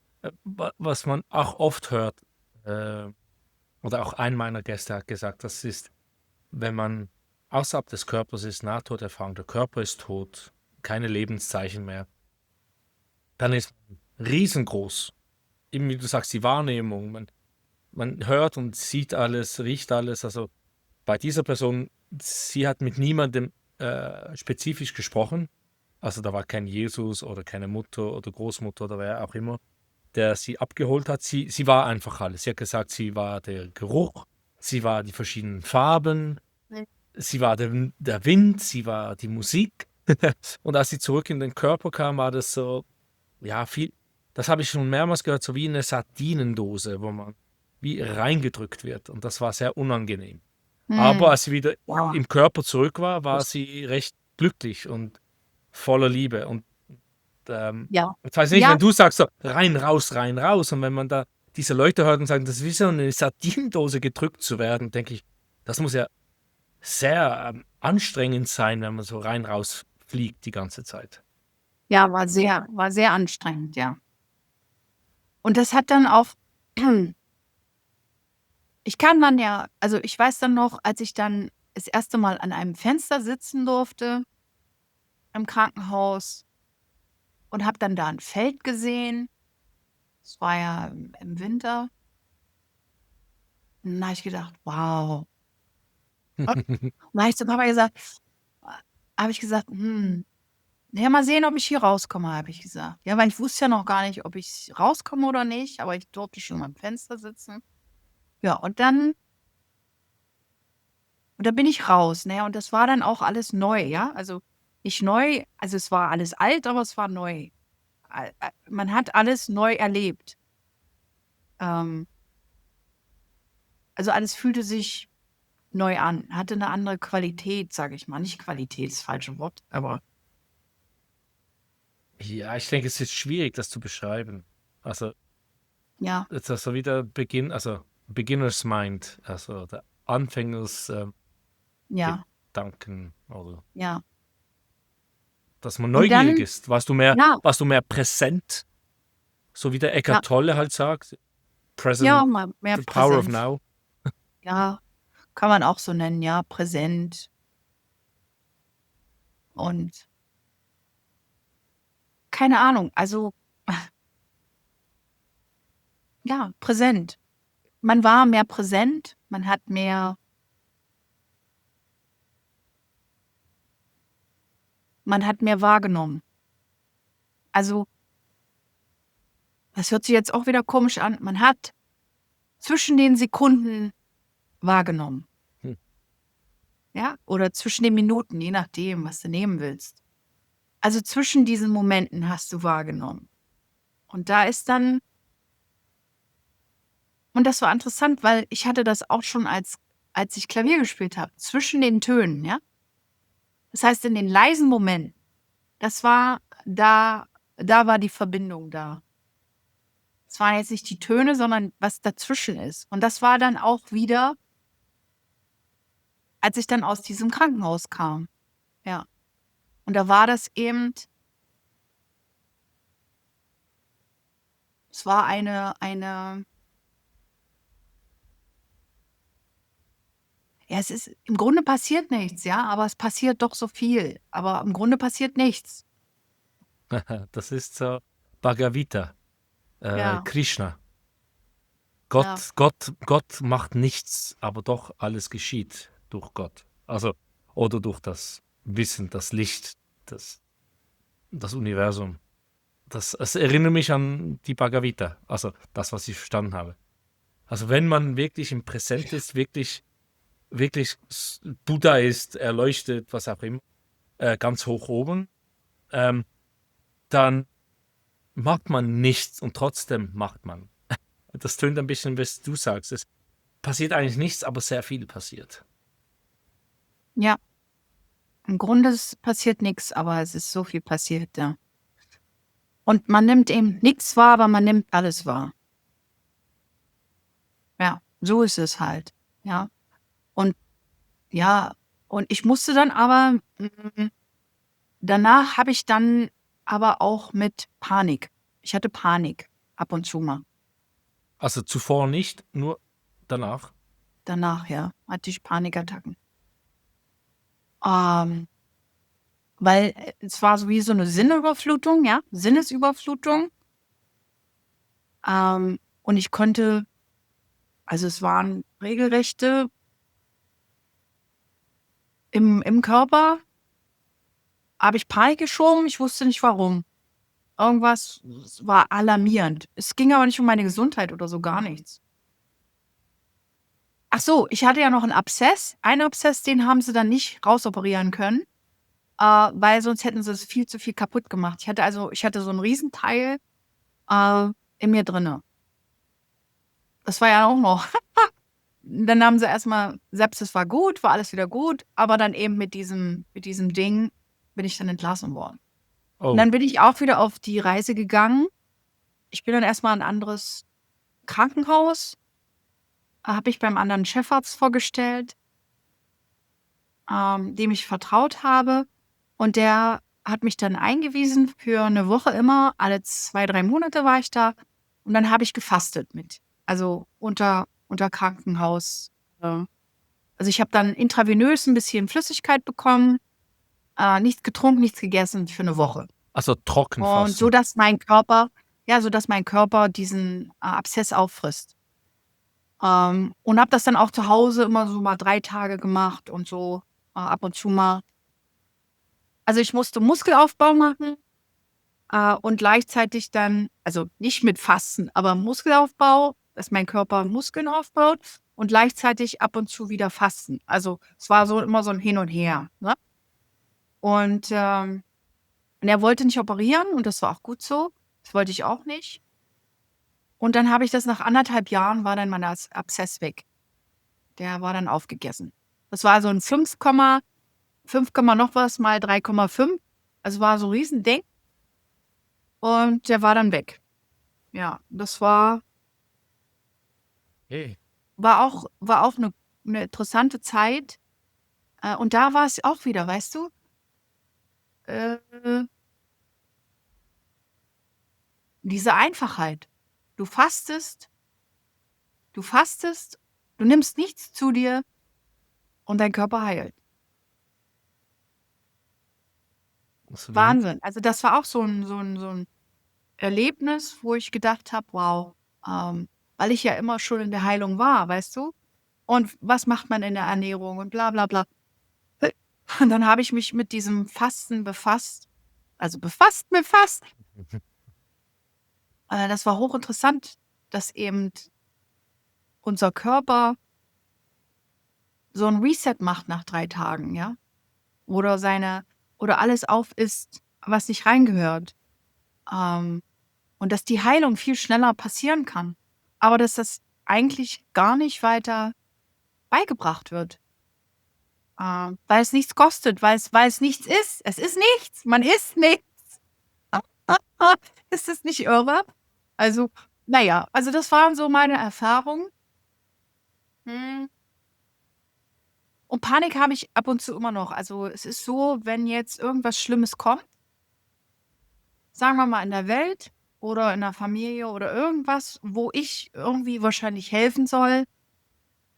Was man auch oft hört, oder auch ein meiner Gäste hat gesagt, das ist, wenn man außerhalb des Körpers ist, Nahtoderfahrung, der Körper ist tot, keine Lebenszeichen mehr, dann ist man riesengroß. Eben wie du sagst, die Wahrnehmung, man hört und sieht alles, riecht alles. Also bei dieser Person, sie hat mit niemandem spezifisch gesprochen. Also da war kein Jesus oder keine Mutter oder Großmutter oder wer auch immer, der sie abgeholt hat. Sie war einfach alles. Sie hat gesagt, sie war der Geruch, sie war die verschiedenen Farben, Mhm. sie war der Wind, sie war die Musik. Und als sie zurück in den Körper kam, war das so, ja, das habe ich schon mehrmals gehört, so wie eine Sardinendose, wo man wie reingedrückt wird. Und das war sehr unangenehm. Aber als sie wieder Wow. im Körper zurück war, war sie recht glücklich und voller Liebe. Und Ja, ich weiß nicht, ja, wenn du sagst so rein, raus, und wenn man da diese Leute hört und sagt, das ist wie so eine Sardinendose gedrückt zu werden, denke ich, das muss ja sehr anstrengend sein, wenn man so rein, raus fliegt die ganze Zeit. ja, war sehr anstrengend, ja. Und das hat dann auch, ich kann dann ja, also ich weiß dann noch, als ich dann das erste Mal an einem Fenster sitzen durfte im Krankenhaus und habe dann da ein Feld gesehen. Es war ja im Winter. Und dann habe ich gedacht, wow. Und dann habe ich zu Papa gesagt, ja, mal sehen, ob ich hier rauskomme, habe ich gesagt. Ja, weil ich wusste ja noch gar nicht, ob ich rauskomme oder nicht, aber ich durfte schon am Fenster sitzen. Ja, und dann bin ich raus, ne? Und das war dann auch alles neu, ja? Also nicht neu, also es war alles alt, aber es war neu. Man hat alles neu erlebt. Ähm, also alles fühlte sich neu an, hatte eine andere Qualität, sage ich mal. Nicht Qualität, ist das falsche Wort, aber Ja, ich denke, es ist schwierig, das zu beschreiben. Also, ja, jetzt ist so wieder Beginner's Mind, also der Anfängers ja, Gedanken, oder ja. dass man Und neugierig dann, ist. Warst du ja, mehr präsent, so wie der ja, Eckhart Tolle halt sagt, ja, present, mal mehr the power of Präsenz. now. Ja, kann man auch so nennen, ja, präsent. Und keine Ahnung, also ja, präsent. Man war mehr präsent, man hat mehr wahrgenommen. Also, das hört sich jetzt auch wieder komisch an, man hat zwischen den Sekunden wahrgenommen, Hm. ja, oder zwischen den Minuten, je nachdem, was du nehmen willst. Also, zwischen diesen Momenten hast du wahrgenommen. Und da ist dann und das war interessant, weil ich hatte das auch schon als ich Klavier gespielt habe, zwischen den Tönen, ja? Das heißt, in den leisen Momenten, das war da war die Verbindung da. Es waren jetzt nicht die Töne, sondern was dazwischen ist. Und das war dann auch wieder, als ich dann aus diesem Krankenhaus kam, ja. Und da war das eben es war eine ja, es ist im Grunde passiert nichts, ja, aber es passiert doch so viel. Aber im Grunde passiert nichts. Das ist so Bhagavata, Ja, Krishna. ja, Gott macht nichts, aber doch alles geschieht durch Gott. Also, oder durch das Wissen, das Licht, das Universum. Es erinnert mich an die Bhagavata, also das, was ich verstanden habe. Also wenn man wirklich im Präsent ist, wirklich Buddha ist, erleuchtet, was auch immer, ganz hoch oben, ähm, dann macht man nichts und trotzdem macht man. Das tönt ein bisschen, was du sagst. Es passiert eigentlich nichts, aber sehr viel passiert. ja. Im Grunde passiert nichts, aber es ist so viel passiert, ja. Und man nimmt eben nichts wahr, aber man nimmt alles wahr. Ja, so ist es halt, ja. Und ja, und ich musste dann aber danach habe ich dann aber auch mit Panik. Ich hatte Panik ab und zu mal. Also zuvor nicht, nur danach. Danach, ja, hatte ich Panikattacken. Ähm, weil es war so wie so eine Sinnüberflutung, ja, Sinnesüberflutung. Und ich konnte also, es waren regelrechte im Körper habe ich Panik geschoben, ich wusste nicht warum. Irgendwas s war alarmierend. Es ging aber nicht um meine Gesundheit oder so, gar nichts. Ach so, ich hatte ja noch 'n Abszess. Einen Abszess, den haben sie dann nicht rausoperieren können, weil sonst hätten sie es viel zu viel kaputt gemacht. Ich hatte so 'n Riesenteil, äh, in mir drinne. Das war ja auch noch dann haben sie erst mal Sepsis war gut, war alles wieder gut, aber dann eben mit diesem Ding bin ich dann entlassen worden. Und Oh, dann bin ich auch wieder auf die Reise gegangen. Ich bin dann erst mal in 'n anderes Krankenhaus, habe mich beim anderen Chefarzt vorgestellt, dem ich vertraut habe. Und der hat mich dann eingewiesen für 'ne Woche immer. Alle 2, 3 Monate war ich da. Und dann habe ich gefastet also unter Krankenhaus also, ich habe dann intravenös 'n bisschen Flüssigkeit bekommen, nichts getrunken, nichts gegessen für 'ne Woche. also trocken Und fasten. sodass mein Körper diesen, Abszess auffrisst. Und habe das dann auch zu Hause immer so mal 3 Tage gemacht und so, ab und zu mal. Also, ich musste Muskelaufbau machen, und gleichzeitig dann also, nicht mit Fasten, aber Muskelaufbau, dass mein Körper Muskeln aufbaut und gleichzeitig ab und zu wieder Fasten. Also, es war so immer so 'n Hin und Her, ne? Und, und er wollte nicht operieren und das war auch gut so. Das wollte ich auch nicht. Und dann habe ich das nach 1,5 Jahren war dann mein Abszess weg. Der war dann aufgegessen. Das war so 'n 5, noch was mal 3,5. Also, war so 'n Riesending und der war dann weg. Ja, das Hey. war auch 'ne interessante Zeit. Und da war es auch wieder, weißt du, äh, diese Einfachheit. Du fastest du fastest, du nimmst nichts zu dir und dein Körper heilt. Also wie? Wahnsinn. Also das war auch so ein Erlebnis, wo ich gedacht habe, wow, weil ich ja immer schon in der Heilung war, weißt du? Und was macht man in der Ernährung und bla bla bla. Und dann habe ich mich mit diesem Fasten befasst. Also befasst. Das war hochinteressant, dass eben unser Körper so ein Reset macht nach 3 Tagen, ja? Oder oder alles aufisst, was nicht reingehört. Ähm, und dass die Heilung viel schneller passieren kann. Aber dass das eigentlich gar nicht weiter beigebracht wird, weil es nichts kostet, weil es nichts ist. Es ist nichts. Man isst nichts. Ist das nicht irre? Also, na ja, also das waren so meine Erfahrungen. Hm, und Panik habe ich ab und zu immer noch. Also, es ist so, wenn jetzt irgendwas Schlimmes kommt, sagen wir mal in der Welt oder in der Familie oder irgendwas, wo ich irgendwie wahrscheinlich helfen soll,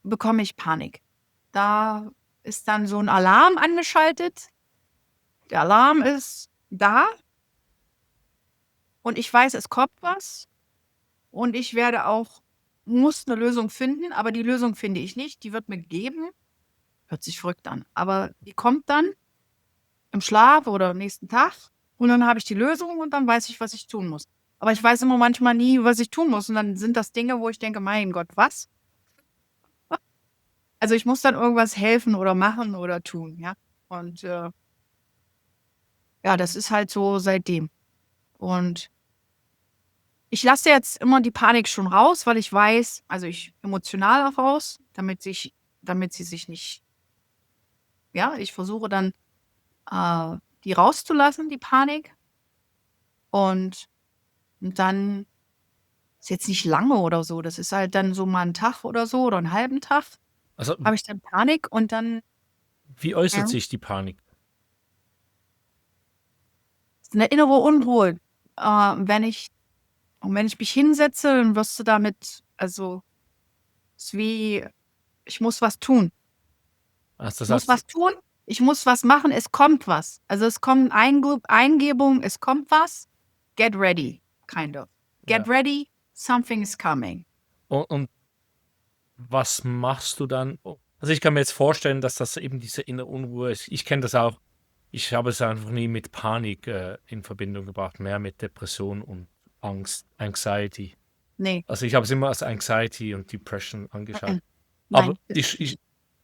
bekomme ich Panik. Da ist dann so 'n Alarm angeschaltet. Der Alarm ist da und ich weiß, es kommt was und ich werde auch muss 'ne Lösung finden, aber die Lösung finde ich nicht. Die wird mir gegeben. Hört sich verrückt an, aber die kommt dann im Schlaf oder am nächsten Tag und dann habe ich die Lösung und dann weiß ich, was ich tun muss. Aber ich weiß immer manchmal nie, was ich tun muss und dann sind das Dinge, wo ich denke: „Mein Gott, was?“ Also, ich muss dann irgendwas helfen oder machen oder tun, ja? Und, ja, das ist halt so seitdem. Und ich lasse jetzt immer die Panik schon raus, weil ich weiß also, ich emotional auch raus, damit sie sich nicht ja, ich versuche dann, die rauszulassen, die Panik. Und dann ist jetzt nicht lange oder so. Das ist halt dann so mal 'n Tag oder so oder 'n halben Tag Also, habe ich dann Panik und dann wie äußert ja, sich die Panik? ist 'ne innere Unruhe. Wenn ich mich hinsetze, dann wirst du damit also, ist wie ich muss was tun. Also, Ich das muss heißt, was tun, ich muss was machen, es kommt was. Also, es kommen Eingebungen, es kommt was. Get ready, kind of. Get ja. ready, something is coming. Und was machst du dann? Also, ich kann mir jetzt vorstellen, dass das eben diese innere Unruhe ist. Ich kenne das auch. Ich habe es einfach nie mit Panik, in Verbindung gebracht, mehr mit Depression und Angst, Anxiety. Ne, Also, ich habe es immer als Anxiety und Depression angeschaut. Aber nein, ist es nicht.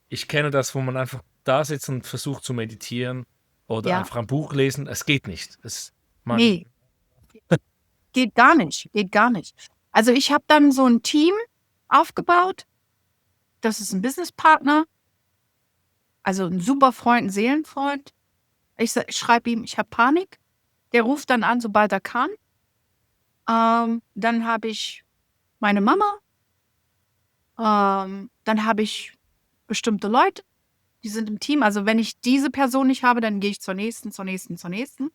ich kenne das, wo man einfach da sitzt und versucht zu meditieren oder Ja, einfach ein Buch lesen. Es geht nicht. Man ne. Geht gar nicht, geht gar nicht. Also, ich habe dann so 'n Team aufgebaut. Das ist 'n Businesspartner, also 'n super Freund, 'n Seelenfreund. Ich schreibe ihm: „Ich habe Panik.“ Der ruft dann an, sobald er kann. Dann habe ich meine Mama, dann habe ich bestimmte Leute, die sind im Team. Also, wenn ich diese Person nicht habe, dann gehe ich zur nächsten, zur nächsten, zur nächsten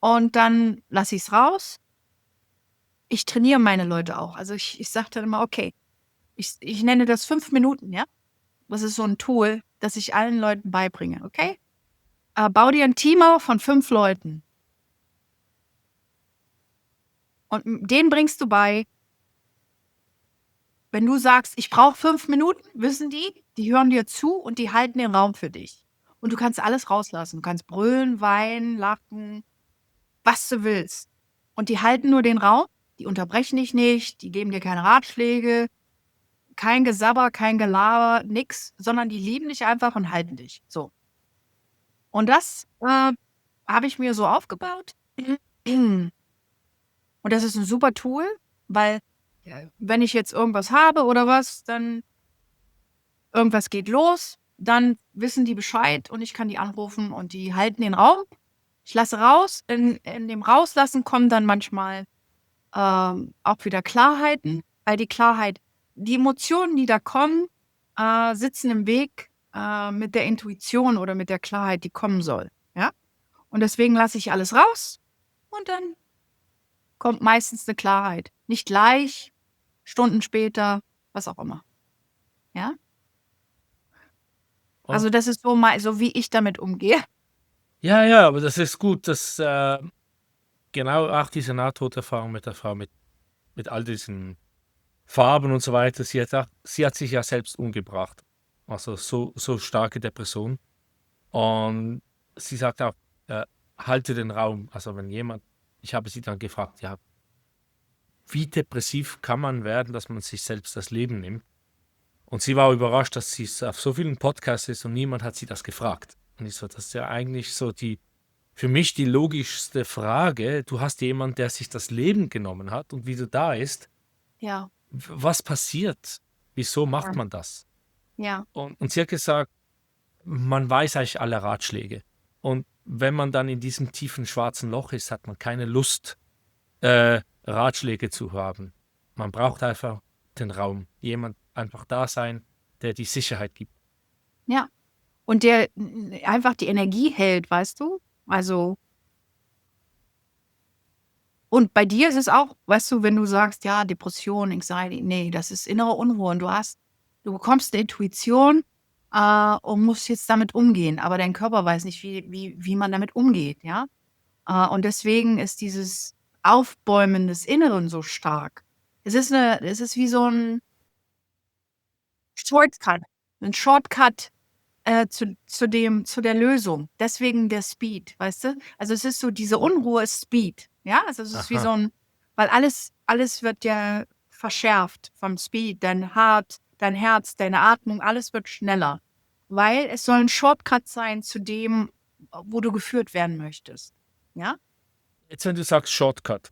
und dann lasse ich's raus. Ich trainiere meine Leute auch. Also, ich sage dann immer: „Okay, ich nenne das 5 Minuten, ja? Das ist so 'n Tool, das ich allen Leuten beibringe, okay? Bau dir 'n Team auf von 5 Leuten und denen bringst du bei, wenn du sagst: „Ich brauche 5 Minuten“, wissen die hören dir zu und die halten den Raum für dich. Und du kannst alles rauslassen. Du kannst brüllen, weinen, lachen, was du willst. Und die halten nur den Raum, die unterbrechen dich nicht, die geben dir keine Ratschläge, kein Gesabber, kein Gelaber, nix, sondern die lieben dich einfach und halten dich, so. Und das, habe ich mir so aufgebaut. Und das ist 'n super Tool, weil, wenn ich jetzt irgendwas habe oder was, dann irgendwas geht los, dann wissen die Bescheid und ich kann die anrufen und die halten den Raum. Ich lasse raus. In dem Rauslassen kommen dann manchmal, auch wieder Klarheiten, weil die Emotionen, die da kommen, sitzen im Weg, mit der Intuition oder mit der Klarheit, die kommen soll, ja? Und deswegen lasse ich alles raus und dann kommt meistens 'ne Klarheit. Nicht gleich, Stunden später, was auch immer, ja? und Also, das ist so wie ich damit umgehe. Ja, ja, aber das ist gut, dass genau auch diese Nahtoderfahrung mit der Frau, mit all diesen Farben und so weiter, sie hat sich ja selbst umgebracht. Also so starke Depression. Und sie sagt auch, halte den Raum. Also wenn jemand, ich habe sie dann gefragt, ja, wie depressiv kann man werden, dass man sich selbst das Leben nimmt? Und sie war überrascht, dass sie auf so vielen Podcasts ist und niemand hat sie das gefragt. Und ich so, das ist ja eigentlich so für mich die logischste Frage. Du hast jemanden, der sich das Leben genommen hat und wie du da ist, Ja, was passiert? Wieso macht ja, man das? ja, Und sie hat gesagt, man weiß eigentlich alle Ratschläge. Und wenn man dann in diesem tiefen schwarzen Loch ist, hat man keine Lust, Ratschläge zu haben. Man braucht einfach den Raum. Jemand einfach da sein, der die Sicherheit gibt. ja. Und der einfach die Energie hält, weißt du? Also, und bei dir ist es auch, weißt du, wenn du sagst, ja, Depression, Anxiety, nee, das ist innere Unruhe und du bekommst eine Intuition und musst jetzt damit umgehen, aber dein Körper weiß nicht, wie man damit umgeht, ja? Und deswegen ist dieses Aufbäumen des Inneren so stark. Es ist wie so ein Shortcut, ein Shortcut zu der Lösung. Deswegen der Speed, weißt du? Also es ist so, diese Unruhe ist Speed. Ja, also es ist wie Aha. so ein, weil alles wird ja verschärft vom Speed. Dein Herz, deine Atmung, alles wird schneller. Weil es soll ein Shortcut sein zu dem, wo du geführt werden möchtest. Ja? Jetzt, wenn du sagst Shortcut.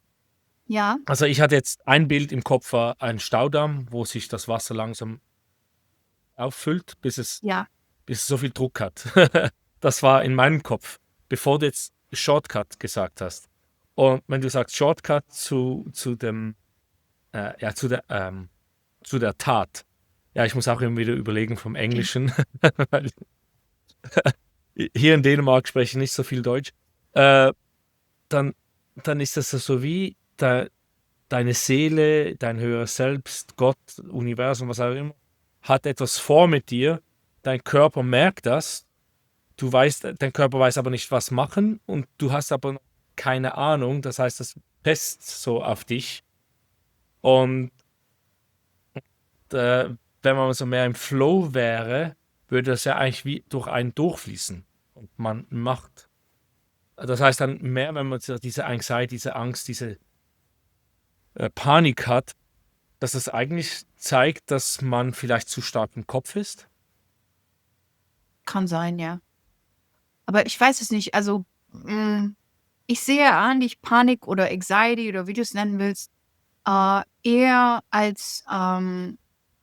Ja, Also ich hatte jetzt ein Bild im Kopf, war ein Staudamm, wo sich das Wasser langsam auffüllt, ja. bis es so viel Druck hat. Das war in meinem Kopf, bevor du jetzt Shortcut gesagt hast. Und wenn du sagst Shortcut ja, zu der Tat. Ja, ich muss auch immer wieder überlegen vom Englischen, weil hier in Dänemark spreche ich nicht so viel Deutsch. Äh, dann, dann ist das so wie deine Seele, dein höheres Selbst, Gott, Universum, was auch immer, hat etwas vor mit dir. Dein Körper merkt das. Dein Körper weiß aber nicht, was machen und du hast aber keine Ahnung. Das heißt, das presst so auf dich. Und wenn man so mehr im Flow wäre, würde das ja eigentlich wie durch einen durchfließen. Und man macht. Das heißt dann mehr, wenn man so diese Anxiety, diese Angst, diese Panik hat, dass es eigentlich zeigt, dass man vielleicht zu stark im Kopf ist. Kann sein, ja. Aber ich weiß es nicht. Also, ich sehe eigentlich Panik oder Anxiety oder wie du es nennen willst, eher als,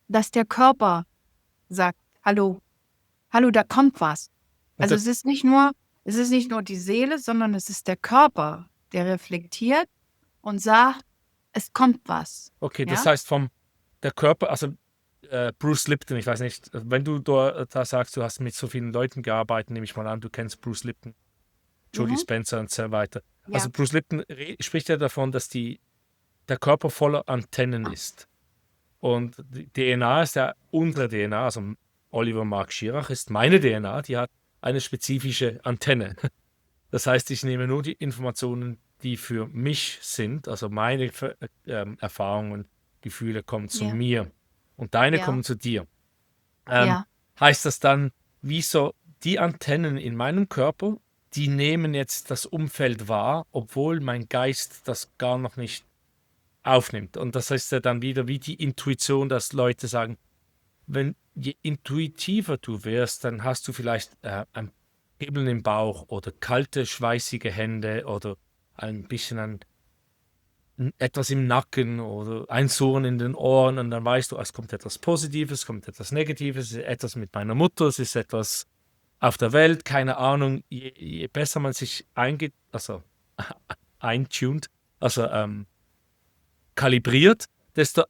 dass der Körper sagt: „Hallo, hallo, da kommt was.“ Und Also, das, es ist nicht nur die Seele, sondern es ist der Körper, der reflektiert und sagt: „Es kommt was.“ okay, das Ja? heißt der Körper, also Bruce Lipton, ich weiß nicht, wenn du da sagst, du hast mit so vielen Leuten gearbeitet, nehme ich mal an, du kennst Bruce Lipton, Jodie Mhm. Spencer und so weiter. Also Ja. Bruce Lipton spricht ja davon, dass der Körper voller Antennen ist. Und die DNA ist ja unsere DNA, also Oliver Mark Schirach ist meine DNA, die hat eine spezifische Antenne. Das heißt, ich nehme nur die Informationen, die für mich sind, also meine Erfahrungen, Gefühle kommen zu Ja. mir und deine Ja. kommen zu dir. Ähm, Ja. heißt das dann, wie so die Antennen in meinem Körper, die nehmen jetzt das Umfeld wahr, obwohl mein Geist das gar noch nicht aufnimmt. Und das heißt ja dann wieder wie die Intuition, dass Leute sagen, je intuitiver du wirst, dann hast du vielleicht ein Kribbeln im Bauch oder kalte, schweißige Hände oder ein bisschen etwas im Nacken oder ein Surren in den Ohren und dann weißt du, es kommt etwas Positives, es kommt etwas Negatives, es ist etwas mit meiner Mutter, es ist etwas auf der Welt, keine Ahnung. Je besser man sich also eintuned, also kalibriert, desto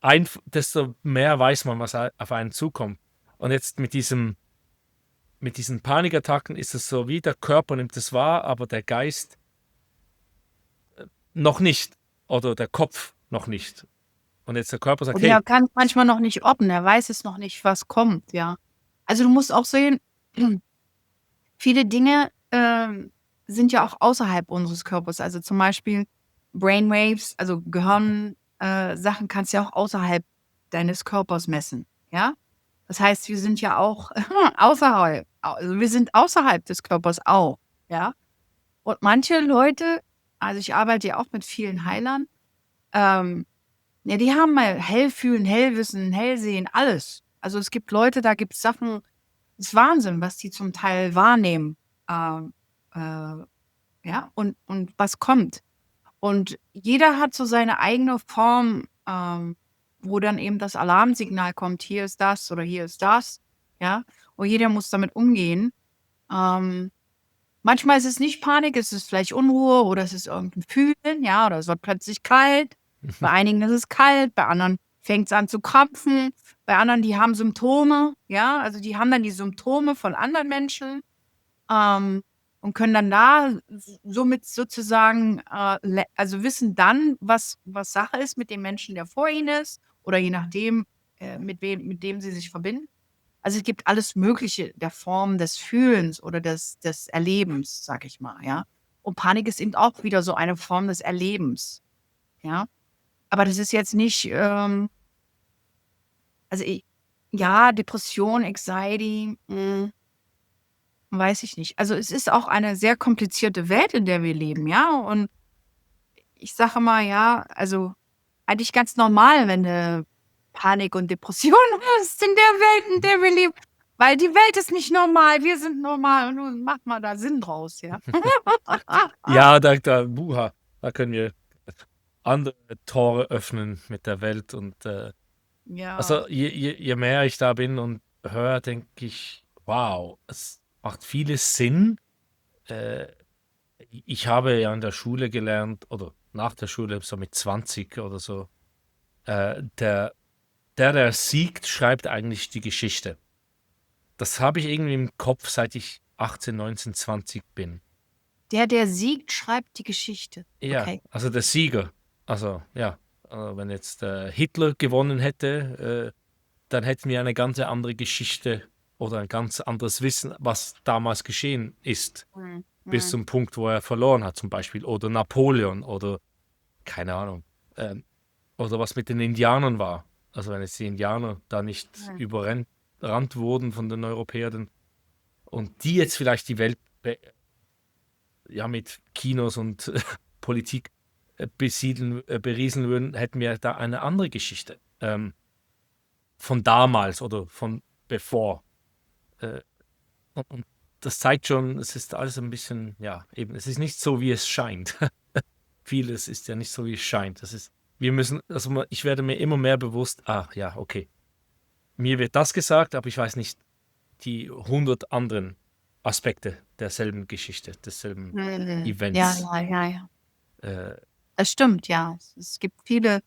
mehr weiß man, was auf einen zukommt. Und jetzt mit diesen Panikattacken ist es so, wie der Körper nimmt es wahr, aber der Geist noch nicht oder der Kopf noch nicht. Und jetzt der Körper sagt, Und er hey, kann manchmal noch nicht ordnen, er weiß es noch nicht, was kommt, ja. Also, du musst auch sehen, viele Dinge, sind ja auch außerhalb unseres Körpers. Also zum Beispiel Brainwaves, also Gehirn-Sachen kannst du ja auch außerhalb deines Körpers messen. Ja? Das heißt, wir sind ja auch außerhalb, also wir sind außerhalb des Körpers auch. Ja? Und manche Leute, also ich arbeite ja auch mit vielen Heilern, ja, die haben mal Hellfühlen, Hellwissen, Hellsehen, alles. Also es gibt Leute, da gibt es Sachen, das ist Wahnsinn, was die zum Teil wahrnehmen. Ähm, äh, ja, und was kommt. Und jeder hat so seine eigene Form, wo dann eben das Alarmsignal kommt, hier ist das oder hier ist das. Ja, und jeder muss damit umgehen. Ähm, manchmal ist es nicht Panik, es ist vielleicht Unruhe oder es ist irgendein Fühlen, ja, oder es wird plötzlich kalt. Bei einigen ist es kalt, bei anderen fängt es an zu krampfen, bei anderen, die haben Symptome, ja, also die haben dann die Symptome von anderen Menschen und können dann da somit sozusagen, also wissen dann, was Sache ist mit dem Menschen, der vor ihnen ist, oder je nachdem, mit dem sie sich verbinden. Also es gibt alles Mögliche der Form des Fühlens oder des Erlebens, sag ich mal, ja. Und Panik ist eben auch wieder so eine Form des Erlebens, ja. Aber das ist jetzt nicht, also ja, Depression, Anxiety, weiß ich nicht. Also es ist auch eine sehr komplizierte Welt, in der wir leben, ja. Und ich sage mal, ja, also eigentlich ganz normal, wenn du Panik und Depression hast in der Welt, in der wir leben. Weil die Welt ist nicht normal, wir sind normal und nun macht mal da Sinn draus, ja. Ja, da können wir andere Tore öffnen mit der Welt. Und Ja. also je mehr ich da bin und höre, denke ich, wow, es macht vieles Sinn. Ich habe ja in der Schule gelernt, oder nach der Schule, so mit 20 oder so, der siegt, schreibt eigentlich die Geschichte. Das habe ich irgendwie im Kopf, seit ich 18, 19, 20 bin. Der siegt, schreibt die Geschichte. Ja, Okay. also der Sieger. Also ja, wenn jetzt Hitler gewonnen hätte, dann hätten wir eine ganz andere Geschichte oder ein ganz anderes Wissen, was damals geschehen ist, bis zum Punkt, wo er verloren hat zum Beispiel. Oder Napoleon oder keine Ahnung. Oder was mit den Indianern war. Also wenn jetzt die Indianer da nicht überrannt wurden von den Europäern und die jetzt vielleicht die Welt ja, mit Kinos und Politik berieseln würden, hätten wir da eine andere Geschichte. Von damals oder von bevor. Und das zeigt schon, es ist alles ein bisschen, ja, eben, es ist nicht so, wie es scheint. Vieles ist ja nicht so, wie es scheint. Ich werde mir immer mehr bewusst, ja, okay. Mir wird das gesagt, aber ich weiß nicht die 100 anderen Aspekte derselben Geschichte, desselben Events. Ja. Äh, Das stimmt, ja. Es gibt ja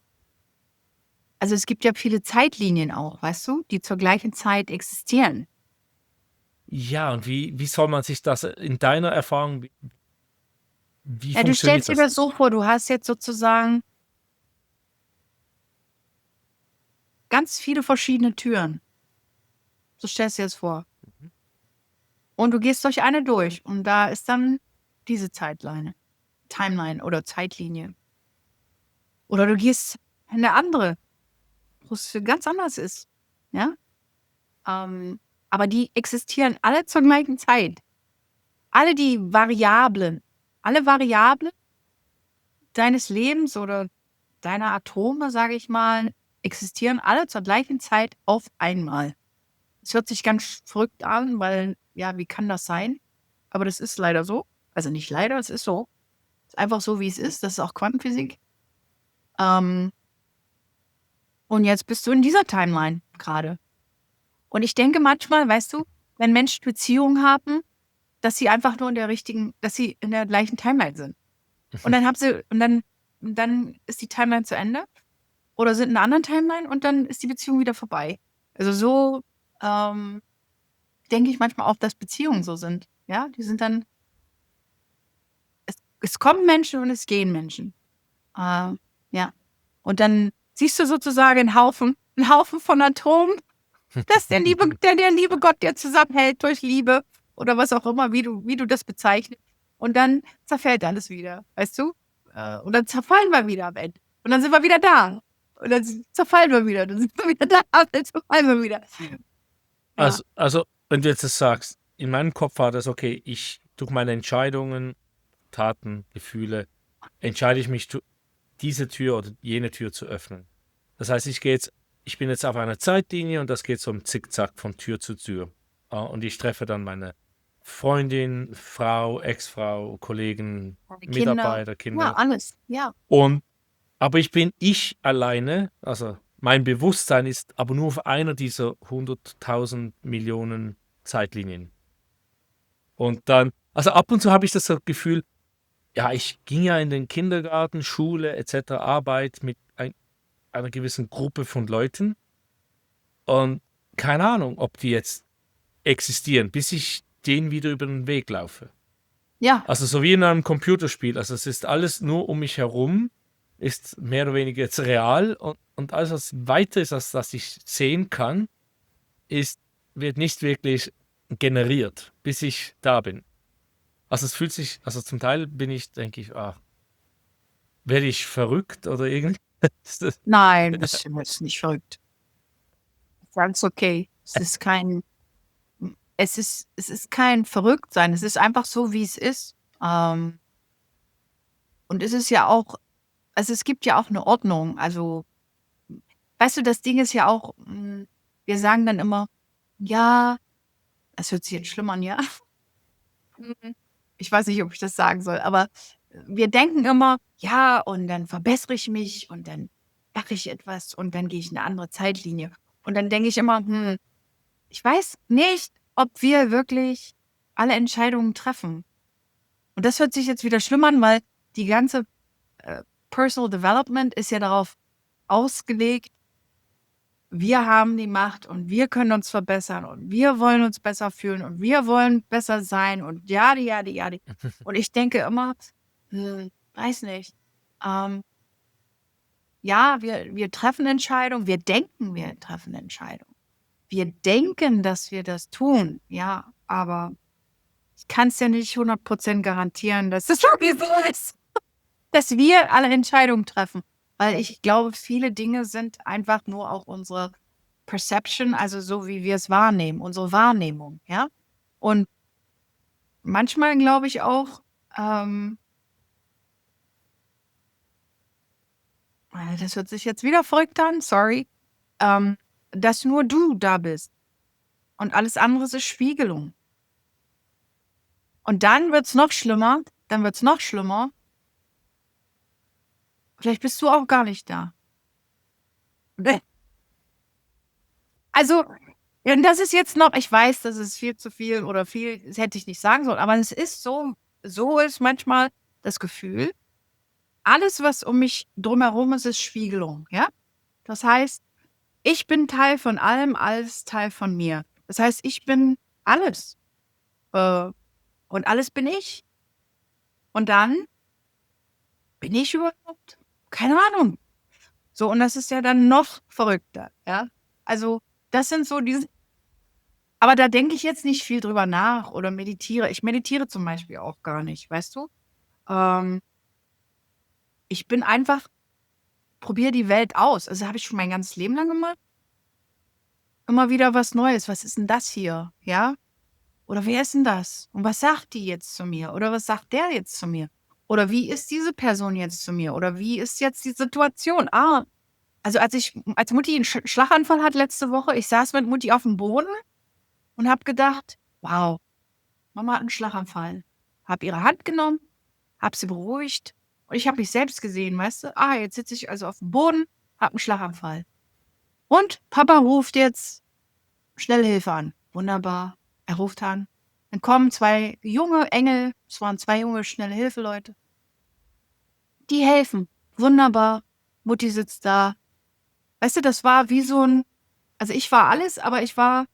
viele Zeitlinien auch, weißt du, die zur gleichen Zeit existieren. ja, und wie soll man sich das in deiner Erfahrung, wie Ja, du funktioniert stellst dir das? das so vor, du hast jetzt sozusagen ganz viele verschiedene Türen. So stellst du dir das vor. Und du gehst durch eine durch und da ist dann diese Timeline oder Zeitlinie. Oder du gehst in eine andere, wo es ganz anders ist. Ja? Aber die existieren alle zur gleichen Zeit. Alle Variablen deines Lebens oder deiner Atome, sage ich mal, existieren alle zur gleichen Zeit auf einmal. Es hört sich ganz verrückt an, weil, ja, wie kann das sein? Aber das ist leider so. Also nicht leider, es ist so. Es ist einfach so, wie es ist. Das ist auch Quantenphysik. Und jetzt bist du in dieser Timeline gerade. Und ich denke manchmal, weißt du, wenn Menschen Beziehungen haben, dass sie einfach nur dass sie in der gleichen Timeline sind. Und dann ist die Timeline zu Ende oder sind in einer anderen Timeline und dann ist die Beziehung wieder vorbei. Also so denke ich manchmal auch, dass Beziehungen so sind. Ja, die sind dann, es kommen Menschen und es gehen Menschen. Ja. Und dann siehst du sozusagen einen Haufen von Atomen, dass der liebe Gott dir zusammenhält durch Liebe oder was auch immer, wie du das bezeichnest. und dann zerfällt alles wieder, weißt du? Und dann zerfallen wir wieder am Ende. Und dann sind wir wieder da. Und dann zerfallen wir wieder. Dann sind wir wieder da. Und dann zerfallen wir wieder. Ja. Also, wenn du jetzt das sagst, in meinem Kopf war das, okay, ich durch meine Entscheidungen, Taten, Gefühle, entscheide ich mich, diese Tür oder jene Tür zu öffnen. Das heißt, ich bin jetzt auf einer Zeitlinie und das geht so im Zickzack von Tür zu Tür. Und ich treffe dann meine Freundin, Frau, Ex-Frau, Kollegen, Die Kinder. Mitarbeiter, Ja, Kinder. alles. Ja. Aber ich bin ich alleine, also mein Bewusstsein ist aber nur auf einer dieser 100.000 Millionen Zeitlinien. Und dann, also ab und zu habe ich das so Gefühl, ja, ich ging ja in den Kindergarten, Schule etc., Arbeit mit einer gewissen Gruppe von Leuten und keine Ahnung, ob die jetzt existieren, bis ich denen wieder über den Weg laufe. Ja. Also so wie in einem Computerspiel, also es ist alles nur um mich herum, ist mehr oder weniger jetzt real und alles, was weiter ist, als das ich sehen kann, wird nicht wirklich generiert, bis ich da bin. Also es fühlt sich, also zum Teil denke ich, werde ich verrückt oder irgendwie? Ist das- Nein, das ist nicht verrückt. Ganz okay. Es ist kein Verrücktsein. Es ist einfach so, wie es ist. Und es ist ja auch, also es gibt ja auch eine Ordnung. Also, weißt du, das Ding ist ja auch, wir sagen dann immer, ja, das hört sich jetzt schlimm an, ja. Mhm. Ich weiß nicht, ob ich das sagen soll, aber wir denken immer, ja, und dann verbessere ich mich und dann mache ich etwas und dann gehe ich in eine andere Zeitlinie. Und dann denke ich immer, ich weiß nicht, ob wir wirklich alle Entscheidungen treffen. Und das hört sich jetzt wieder schlimm an, weil die ganze Personal Development ist ja darauf ausgelegt, wir haben die Macht und wir können uns verbessern und wir wollen uns besser fühlen und wir wollen besser sein und jadi, jadi, jadi. Und ich denke immer, weiß nicht. Ähm, ja, wir treffen Entscheidungen, wir denken, wir treffen Entscheidungen. Wir denken, dass wir das tun, ja, aber ich kann es ja nicht 100% garantieren, dass es wirklich so ist, dass wir alle Entscheidungen treffen. Weil ich glaube, viele Dinge sind einfach nur auch unsere Perception, also so wie wir es wahrnehmen, unsere Wahrnehmung, ja. Und manchmal glaube ich auch, das hört sich jetzt wieder verrückt an, sorry, dass nur du da bist und alles andere ist Spiegelung. Und dann wird's noch schlimmer, Vielleicht bist du auch gar nicht da. Also, ja, und das ist jetzt noch, ich weiß, das ist viel zu viel oder viel, das hätte ich nicht sagen sollen, aber es ist so ist manchmal das Gefühl, alles, was um mich drumherum ist Spiegelung, ja? Das heißt, ich bin Teil von allem, alles Teil von mir. Das heißt, ich bin alles. Äh, und alles bin ich. Und dann bin ich überhaupt? Keine Ahnung. So, und das ist ja dann noch verrückter, ja? Also, das sind so diese, aber da denke ich jetzt nicht viel drüber nach oder meditiere. Ich meditiere zum Beispiel auch gar nicht, weißt du? Ähm, ich bin einfach, probiere die Welt aus. Also habe ich schon mein ganzes Leben lang gemacht. Immer wieder was Neues. Was ist denn das hier? Ja? Oder wer ist denn das? Und was sagt die jetzt zu mir? Oder was sagt der jetzt zu mir? Oder wie ist diese Person jetzt zu mir? Oder wie ist jetzt die Situation? Also als Mutti einen Schlaganfall hat letzte Woche, ich saß mit Mutti auf dem Boden und habe gedacht, wow, Mama hat einen Schlaganfall. Habe ihre Hand genommen, habe sie beruhigt und ich habe mich selbst gesehen, weißt du? Jetzt sitze ich also auf dem Boden, habe einen Schlaganfall. Und Papa ruft jetzt Schnellhilfe an. Wunderbar. Er ruft an. Dann kommen 2 junge Engel, es waren 2 junge Schnellhilfeleute. Die helfen. Wunderbar. Mutti sitzt da. Weißt du, das war wie so ein, also ich war alles, aber ich war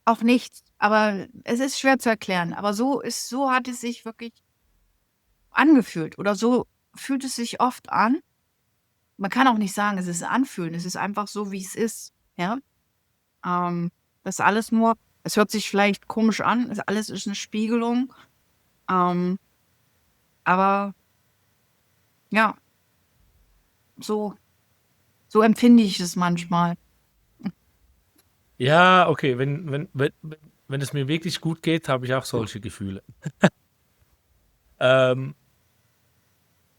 auch nichts. Aber es ist schwer zu erklären. Aber so hat es sich wirklich angefühlt. Oder so fühlt es sich oft an. Man kann auch nicht sagen, es ist anfühlen. Es ist einfach so, wie es ist. Ja. Das ist alles nur, es hört sich vielleicht komisch an, alles ist eine Spiegelung. Ähm, Aber ja, so, so empfinde ich es manchmal. Ja, okay, wenn es mir wirklich gut geht, habe ich auch solche Gefühle. Ähm,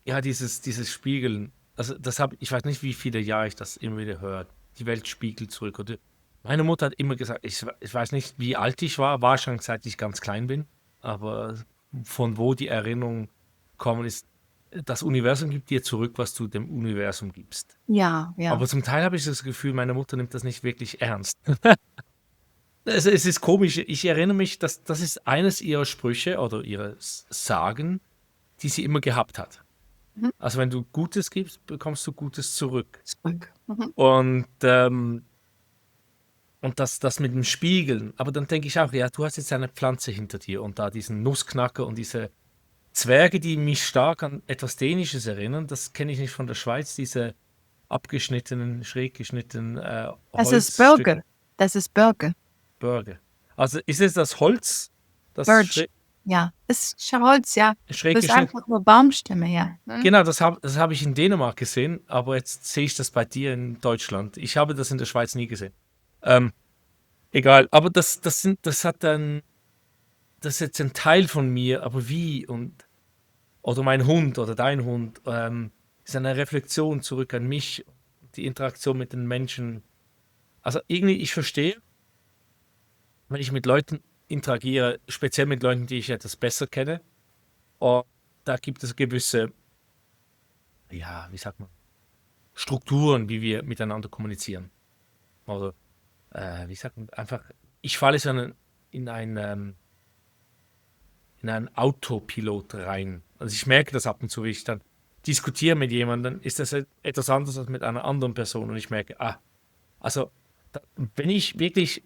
ja, dieses Spiegeln, also ich weiß nicht, wie viele Jahre ich das immer wieder höre. Die Welt spiegelt zurück. Oder meine Mutter hat immer gesagt, ich weiß nicht, wie alt ich war, wahrscheinlich seit ich ganz klein bin, aber von wo die Erinnerung kommen ist, das Universum gibt dir zurück, was du dem Universum gibst. Ja, ja. Aber zum Teil habe ich das Gefühl, meine Mutter nimmt das nicht wirklich ernst. Es ist komisch. Ich erinnere mich, dass das ist eines ihrer Sprüche oder ihrer Sagen, die sie immer gehabt hat. Mhm. Also wenn du Gutes gibst, bekommst du Gutes zurück. Zurück. Mhm. Und das mit dem Spiegeln. Aber dann denke ich auch, ja, du hast jetzt eine Pflanze hinter dir und da diesen Nussknacker und diese Zwerge, die mich stark an etwas Dänisches erinnern. Das kenne ich nicht von der Schweiz, diese abgeschnittenen, schräg geschnittenen Das ist Holzstücke. Birke. Das ist Birke. Börge. Also ist es das Holz, das Birch. Ja, ist Holz, ja. schräg Das ist geschnitten? einfach nur Baumstämme, ja. Mhm. Genau, das hab ich in Dänemark gesehen, aber jetzt sehe ich das bei dir in Deutschland. Ich habe das in der Schweiz nie gesehen. Ähm, egal, aber das ist jetzt ein Teil von mir, aber wie oder mein Hund oder dein Hund, ist eine Reflexion zurück an mich, die Interaktion mit den Menschen. Also irgendwie, ich verstehe, wenn ich mit Leuten interagiere, speziell mit Leuten, die ich etwas besser kenne, und da gibt es gewisse, ja, wie sagt man, Strukturen, wie wir miteinander kommunizieren. Oder, wie sagt man, einfach, ich falle so in ein, ähm, in einen Autopilot rein. Also ich merke das ab und zu, wie ich dann diskutiere mit jemandem, ist das etwas anderes als mit einer anderen Person und ich merke, also wenn ich wirklich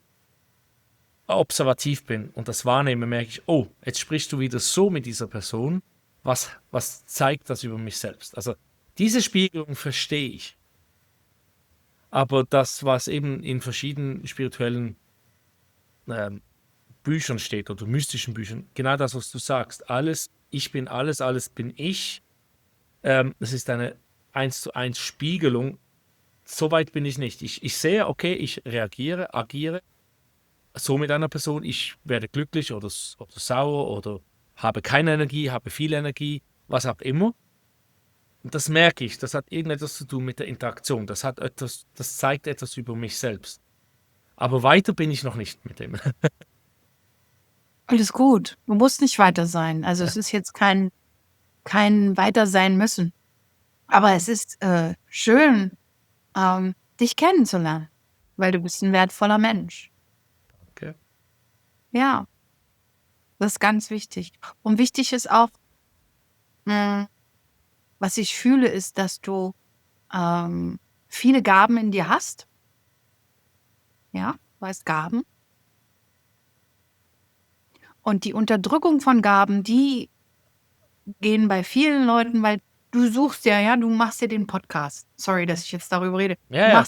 observativ bin und das wahrnehme, merke ich, oh, jetzt sprichst du wieder so mit dieser Person, was zeigt das über mich selbst? Also diese Spiegelung verstehe ich. Aber das, was eben in verschiedenen spirituellen ähm, Büchern steht oder mystischen Büchern, genau das, was du sagst, alles, ich bin alles, alles bin ich, das ist eine 1:1 Spiegelung. So weit bin ich nicht. Ich sehe, okay, ich reagiere, agiere so mit einer Person, ich werde glücklich oder sauer oder habe keine Energie, habe viel Energie, was auch immer. Und das merke ich, das hat irgendetwas zu tun mit der Interaktion. Das zeigt etwas über mich selbst. Aber weiter bin ich noch nicht mit dem. Alles gut. Du musst nicht weiter sein. Also es ist jetzt kein weiter sein müssen. Aber es ist schön, dich kennenzulernen, weil du bist ein wertvoller Mensch. Okay. Ja, das ist ganz wichtig. Und wichtig ist auch, was ich fühle, ist, dass du viele Gaben in dir hast. Ja, du hast Gaben. Und die Unterdrückung von Gaben, die gehen bei vielen Leuten, weil du suchst ja, du machst ja den Podcast. Sorry, dass ich jetzt darüber rede. Ja, ja.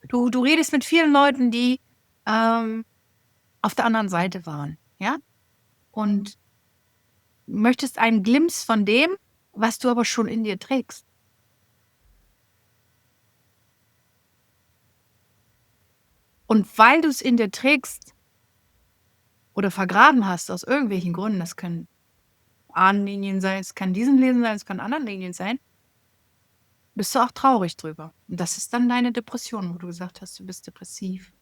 Du redest mit vielen Leuten, die auf der anderen Seite waren, ja? Und möchtest einen Glimpse von dem, was du aber schon in dir trägst. Und weil du es in dir trägst oder vergraben hast, aus irgendwelchen Gründen, das können Ahnenlinien sein, es kann diesen Linien sein, es kann anderen Linien sein, bist du auch traurig drüber. Und das ist dann deine Depression, wo du gesagt hast, du bist depressiv.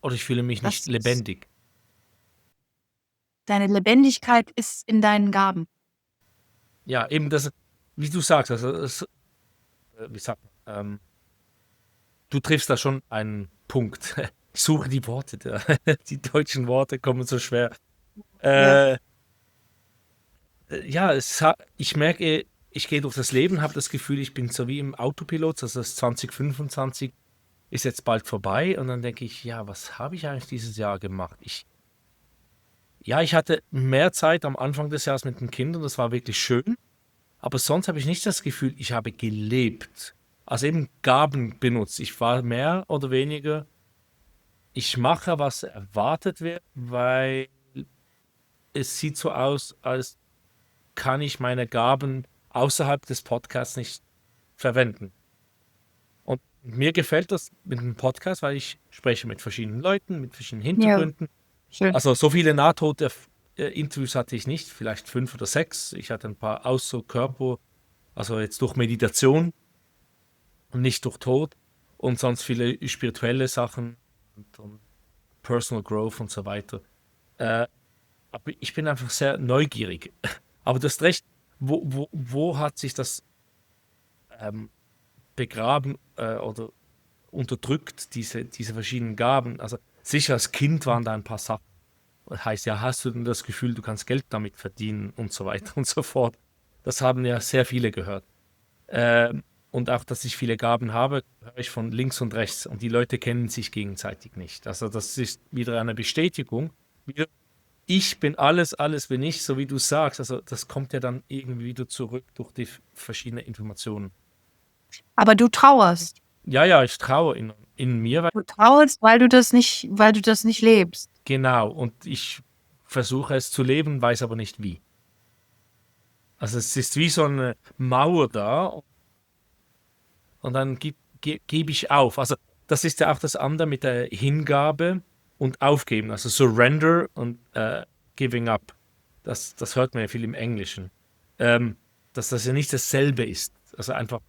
Oder ich fühle mich nicht Das ist, lebendig. deine Lebendigkeit ist in deinen Gaben. Ja, eben das, wie du sagst, wie sagt man, du triffst da schon einen Punkt. Ich suche die Worte, die deutschen Worte kommen so schwer. Ja. Äh, ja, ich merke, ich gehe durch das Leben, habe das Gefühl, ich bin so wie im Autopilot, also das 2025 ist jetzt bald vorbei und dann denke ich, ja, was habe ich eigentlich dieses Jahr gemacht? Ich hatte mehr Zeit am Anfang des Jahres mit den Kindern, das war wirklich schön, aber sonst habe ich nicht das Gefühl, ich habe gelebt. Also eben Gaben benutzt. Ich war mehr oder weniger, ich mache, was erwartet wird, weil es sieht so aus, als kann ich meine Gaben außerhalb des Podcasts nicht verwenden. Und mir gefällt das mit dem Podcast, weil ich spreche mit verschiedenen Leuten, mit verschiedenen Ja, Hintergründen. schön. Also so viele Nahtoderlebnisse-Interviews hatte ich nicht, vielleicht 5 oder 6. Ich hatte ein paar außer Körper, also jetzt durch Meditation und nicht durch Tod und sonst viele spirituelle Sachen und Personal Growth und so weiter. Äh, aber ich bin einfach sehr neugierig. Aber du hast recht, wo hat sich das ähm, begraben oder unterdrückt, diese verschiedenen Gaben? Also sicher als Kind waren da ein paar Sachen. Das heißt ja, hast du denn das Gefühl, du kannst Geld damit verdienen und so weiter und so fort. Das haben ja sehr viele gehört. Und auch, dass ich viele Gaben habe, höre ich von links und rechts. Und die Leute kennen sich gegenseitig nicht. Also das ist wieder eine Bestätigung. Wieder, ich bin alles, alles bin ich, so wie du sagst. Also das kommt ja dann irgendwie wieder zurück durch die verschiedenen Informationen. Aber du trauerst. Ja, ja, ich traue in mir, weil Du trauerst, weil du das nicht lebst. genau. Und ich versuche es zu leben, weiß aber nicht wie. Also es ist wie so eine Mauer da und dann gebe ich auf. Also das ist ja auch das andere mit der Hingabe und Aufgeben. Also Surrender und Giving up. Das hört man ja viel im Englischen. Dass das ja nicht dasselbe ist. Also einfach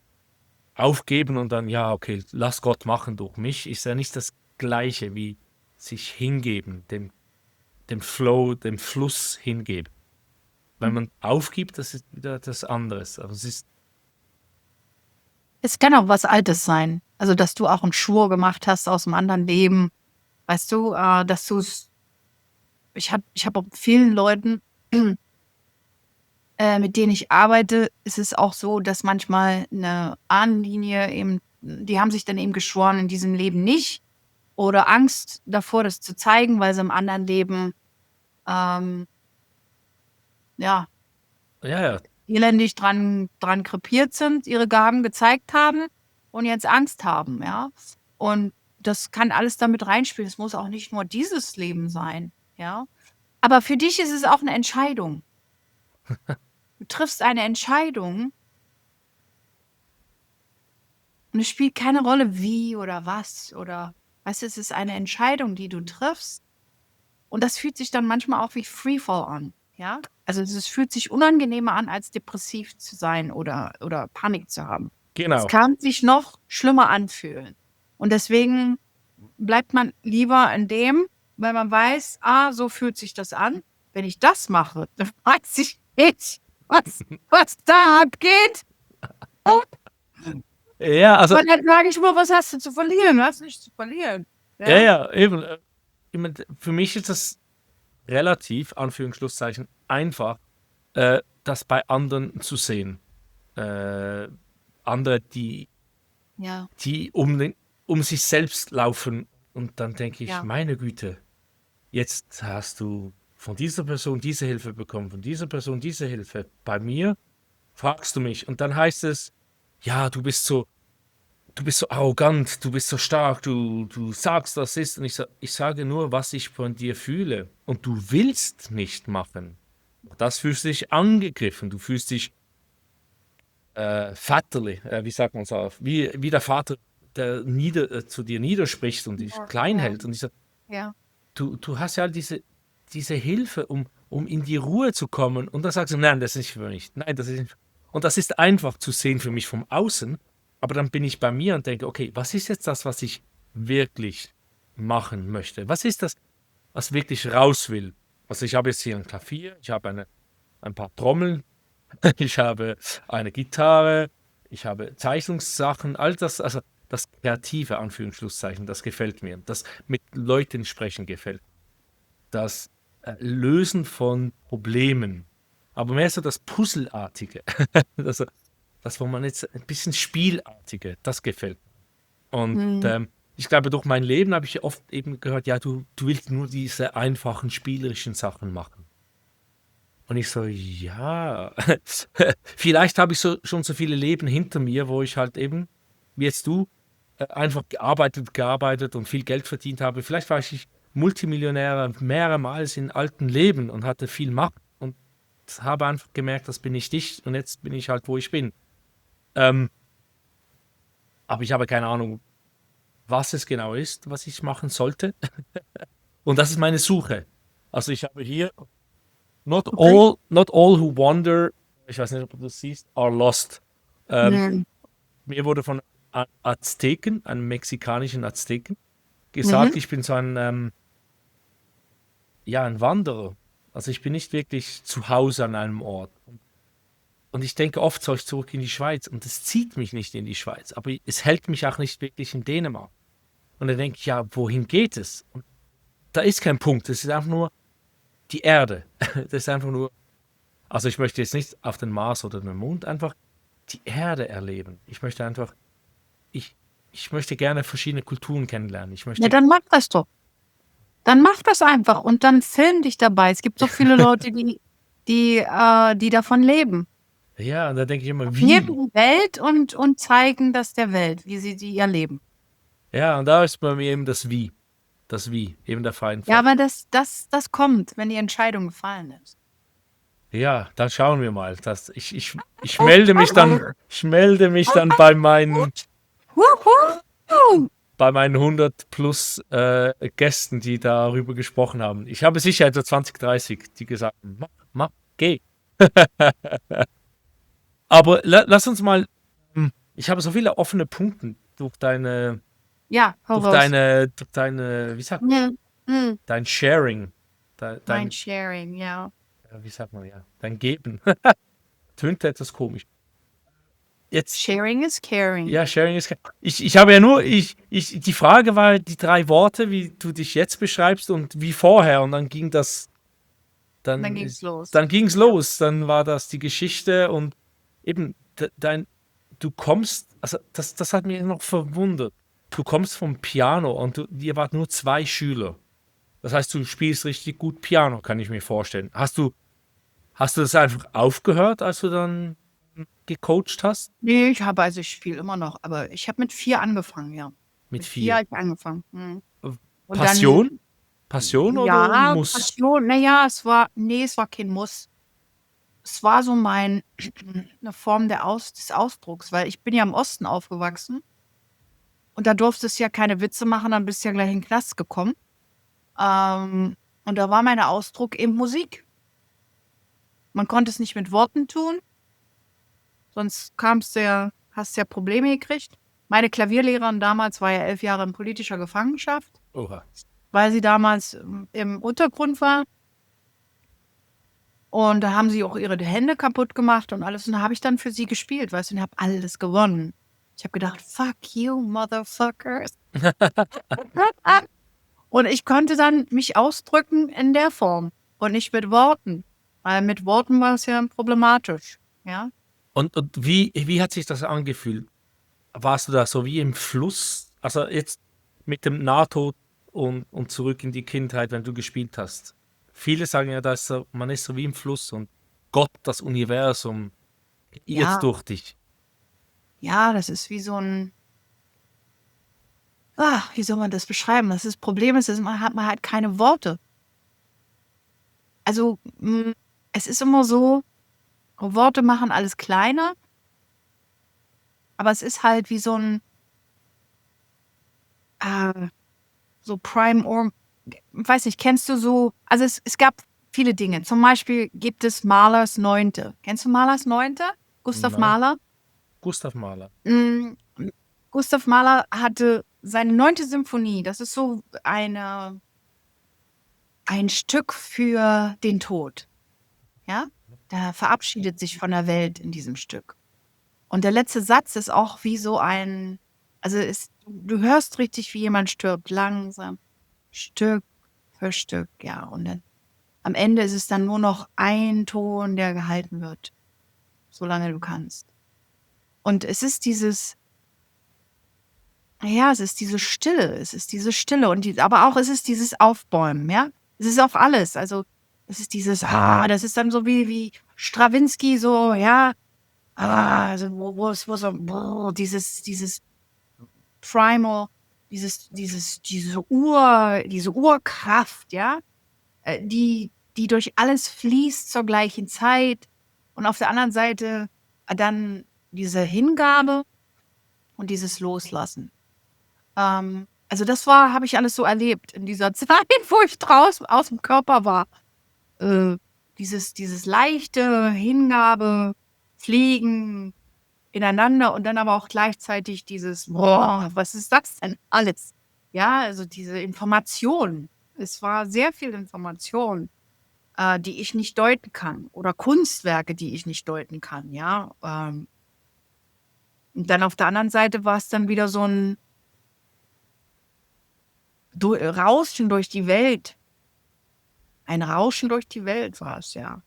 aufgeben und dann, ja, okay, lass Gott machen durch mich, ist ja nicht das Gleiche wie sich hingeben, dem Flow, dem Fluss hingeben. Wenn man aufgibt, das ist wieder das anderes. Aber es ist, Es kann auch was Altes sein. Also, dass du auch einen Schwur gemacht hast aus einem anderen Leben. Weißt du, dass du's ich habe auch mit vielen Leuten, mit denen ich arbeite, ist es auch so, dass manchmal eine Ahnenlinie eben die haben sich dann eben geschworen, in diesem Leben nicht oder Angst davor, das zu zeigen, weil sie im anderen Leben, ähm, ja, ja, ja, elendig dran krepiert sind, ihre Gaben gezeigt haben und jetzt Angst haben, ja? Und das kann alles damit reinspielen. Es muss auch nicht nur dieses Leben sein, ja? Aber für dich ist es auch eine Entscheidung. Du triffst eine Entscheidung und es spielt keine Rolle, wie oder was oder weißt du, es ist eine Entscheidung, die du triffst und das fühlt sich dann manchmal auch wie Freefall an, ja? Also, es fühlt sich unangenehmer an, als depressiv zu sein oder Panik zu haben. Es genau. kann sich noch schlimmer anfühlen. Und deswegen bleibt man lieber in dem, weil man weiß, so fühlt sich das an. Wenn ich das mache, dann weiß ich nicht, was da abgeht. Ja, also, Und dann sage ich immer, was hast du zu verlieren? Du hast nichts zu verlieren. ja, Ja? ja, eben. Ich meine, für mich ist das relativ, Anführungsschlusszeichen, einfach, das bei anderen zu sehen. Andere, Ja, die um sich selbst laufen. Und dann denke ich, ja. meine Güte, jetzt hast du von dieser Person diese Hilfe bekommen, von dieser Person diese Hilfe. Bei mir fragst du mich und dann heißt es, ja, du bist so arrogant, du bist so stark, du sagst, das ist. Und ich sage nur, was ich von dir fühle. Und du willst nicht machen. Das fühlst du dich angegriffen, du fühlst dich väterlich, wie sagt man so, wie der Vater, der zu dir niederspricht und dich Ja, klein ja, hält. Und ich sage, ja. du hast ja diese Hilfe, um in die Ruhe zu kommen. Und dann sagst du, nein, das ist nicht für mich. Nein, das ist nicht. Und das ist einfach zu sehen für mich vom Außen. Aber dann bin ich bei mir und denke, okay, was ist jetzt das, was ich wirklich machen möchte? Was ist das, was wirklich raus will? Also ich habe jetzt hier ein Klavier, ich habe ein paar Trommeln, ich habe eine Gitarre, ich habe Zeichnungssachen, all das, also das kreative Anführungsschlusszeichen, das gefällt mir. Das mit Leuten sprechen gefällt. Das Lösen von Problemen. Aber mehr so das Puzzelartige. Also, das, wo man jetzt ein bisschen Spielartige, das gefällt mir. Und Hm. ich glaube, durch mein Leben habe ich oft eben gehört, ja, du willst nur diese einfachen spielerischen Sachen machen. Und ich so, ja, vielleicht habe ich schon so viele Leben hinter mir, wo ich halt eben, wie jetzt du, einfach gearbeitet und viel Geld verdient habe. Vielleicht war ich Multimillionär mehrmals in alten Leben und hatte viel Macht. Und habe einfach gemerkt, das bin nicht ich und jetzt bin ich halt, wo ich bin. Ähm, aber ich habe keine Ahnung, was es genau ist, was ich machen sollte. Und das ist meine Suche. Also ich habe hier Okay. not all who wander, ich weiß nicht, ob du das siehst, are lost. Ähm, Mhm. Mir wurde von Azteken, einem mexikanischen Azteken, gesagt, Mhm. ich bin so ein Wanderer. Also ich bin nicht wirklich zu Hause an einem Ort. Und ich denke oft, soll ich zurück in die Schweiz? Und es zieht mich nicht in die Schweiz, aber es hält mich auch nicht wirklich in Dänemark. Und dann denke ich, ja, wohin geht es? Und da ist kein Punkt, es ist einfach nur die Erde. Das ist einfach nur, also ich möchte jetzt nicht auf den Mars oder den Mond, einfach die Erde erleben. Ich, ich möchte gerne verschiedene Kulturen kennenlernen. Ich Ja, möchte, dann mach das doch. Dann mach das einfach und dann film dich dabei. Es gibt so viele Leute, die davon leben. ja, und da denke ich immer, wie? Leben die Welt und zeigen das der Welt, wie sie ihr Leben. Ja, und da ist bei mir eben das Wie. Das Wie, eben der freien Ja, Fall. aber das kommt, wenn die Entscheidung gefallen ist. Ja, dann schauen wir mal. Ich melde mich dann Wuhu! bei meinen 100 plus Gästen, die darüber gesprochen haben. Ich habe sicher etwa 20, 30, die gesagt haben, mach, geh. Aber lass uns mal, ich habe so viele offene Punkte Ja, hau raus. durch deine, wie sagt man, Ja, dein Sharing, Mind sharing, ja. wie sagt man, ja, dein Geben. Tönt etwas komisch. Jetzt, Sharing is caring. ja, Sharing ist, ich habe ja nur, die Frage war die 3 Worte, wie du dich jetzt beschreibst und wie vorher und dann Dann ging's los. dann ging's Ja. los, dann war das die Geschichte und eben du kommst, also das hat mich noch verwundert. Du kommst vom Piano und ihr wart nur 2 Schüler. Das heißt, du spielst richtig gut Piano, kann ich mir vorstellen. Hast du das einfach aufgehört, als du dann gecoacht hast? Ne, ich spiele immer noch, aber ich habe mit 4 angefangen, ja. Mit Mit 4 4. habe ich angefangen. Mhm. Und dann Passion? Passion oder ja, Muss? Passion, na ja, es war kein Muss. Es war so 'ne Form des Ausdrucks, weil ich bin ja im Osten aufgewachsen und da durftest du ja keine Witze machen, dann bist du ja gleich in 'n Knast gekommen. Und da war mein Ausdruck eben Musik. Man konnte es nicht mit Worten tun, sonst hast du ja Probleme gekriegt. Meine Klavierlehrerin damals war ja 11 Jahre in politischer Gefangenschaft, Oha. weil sie damals, im Untergrund war. Und da haben sie auch ihre Hände kaputt gemacht und alles. Und da habe ich dann für sie gespielt, weißt du, und habe alles gewonnen. Ich habe gedacht: „Fuck you, motherfuckers.“ Und ich konnte dann mich ausdrücken in der Form und nicht mit Worten, weil mit Worten war es ja problematisch, ja? Und wie hat sich das angefühlt? Warst du da so wie im Fluss? Also jetzt mit dem Nahtod und zurück in die Kindheit, wenn du gespielt hast. Viele sagen ja, man ist so wie im Fluss und Gott, das Universum, irrt Ja, durch dich. ja, das ist wie so 'n wie soll man das beschreiben? Das Problem ist, dass man hat keine Worte. Also, es ist immer so, Worte machen alles kleiner, aber es ist halt wie so 'n, äh so Prime or weiß nicht, kennst du so, also, es gab viele Dinge. Zum Beispiel gibt es Mahlers 9. Kennst du Mahlers 9.? Gustav Nein, Mahler? Gustav Mahler. Hm, Gustav Mahler hatte seine 9. Symphonie. Das ist so ein Stück für den Tod, ja? Der verabschiedet sich von der Welt in diesem Stück. Und der letzte Satz ist auch wie so ein, also, du hörst richtig, wie jemand stirbt, langsam, Stück für Stück, ja. Und dann am Ende ist es dann nur noch ein Ton, der gehalten wird, solange du kannst. Und es ist es ist diese Stille. Es ist diese Stille und aber auch es ist dieses Aufbäumen, ja? Es ist auf alles. Also, es ist das ist dann so wie Strawinsky so, ja, also, wo so dieses Primal, diese Urkraft, ja, die die durch alles fließt zur gleichen Zeit. Und auf der anderen Seite dann diese Hingabe und dieses Loslassen. Also das habe ich alles so erlebt in dieser Zeit, wo ich draußen aus dem Körper war. Äh, dieses leichte Hingabe, Fliegen ineinander und dann aber auch gleichzeitig dieses, boah, was ist das denn alles? Ja, also diese Information. Es war sehr viel Information, die ich nicht deuten kann oder Kunstwerke, die ich nicht deuten kann, ja. Und dann auf der anderen Seite war es dann wieder so ein Rauschen durch die Welt. Ein Rauschen durch die Welt war es, ja.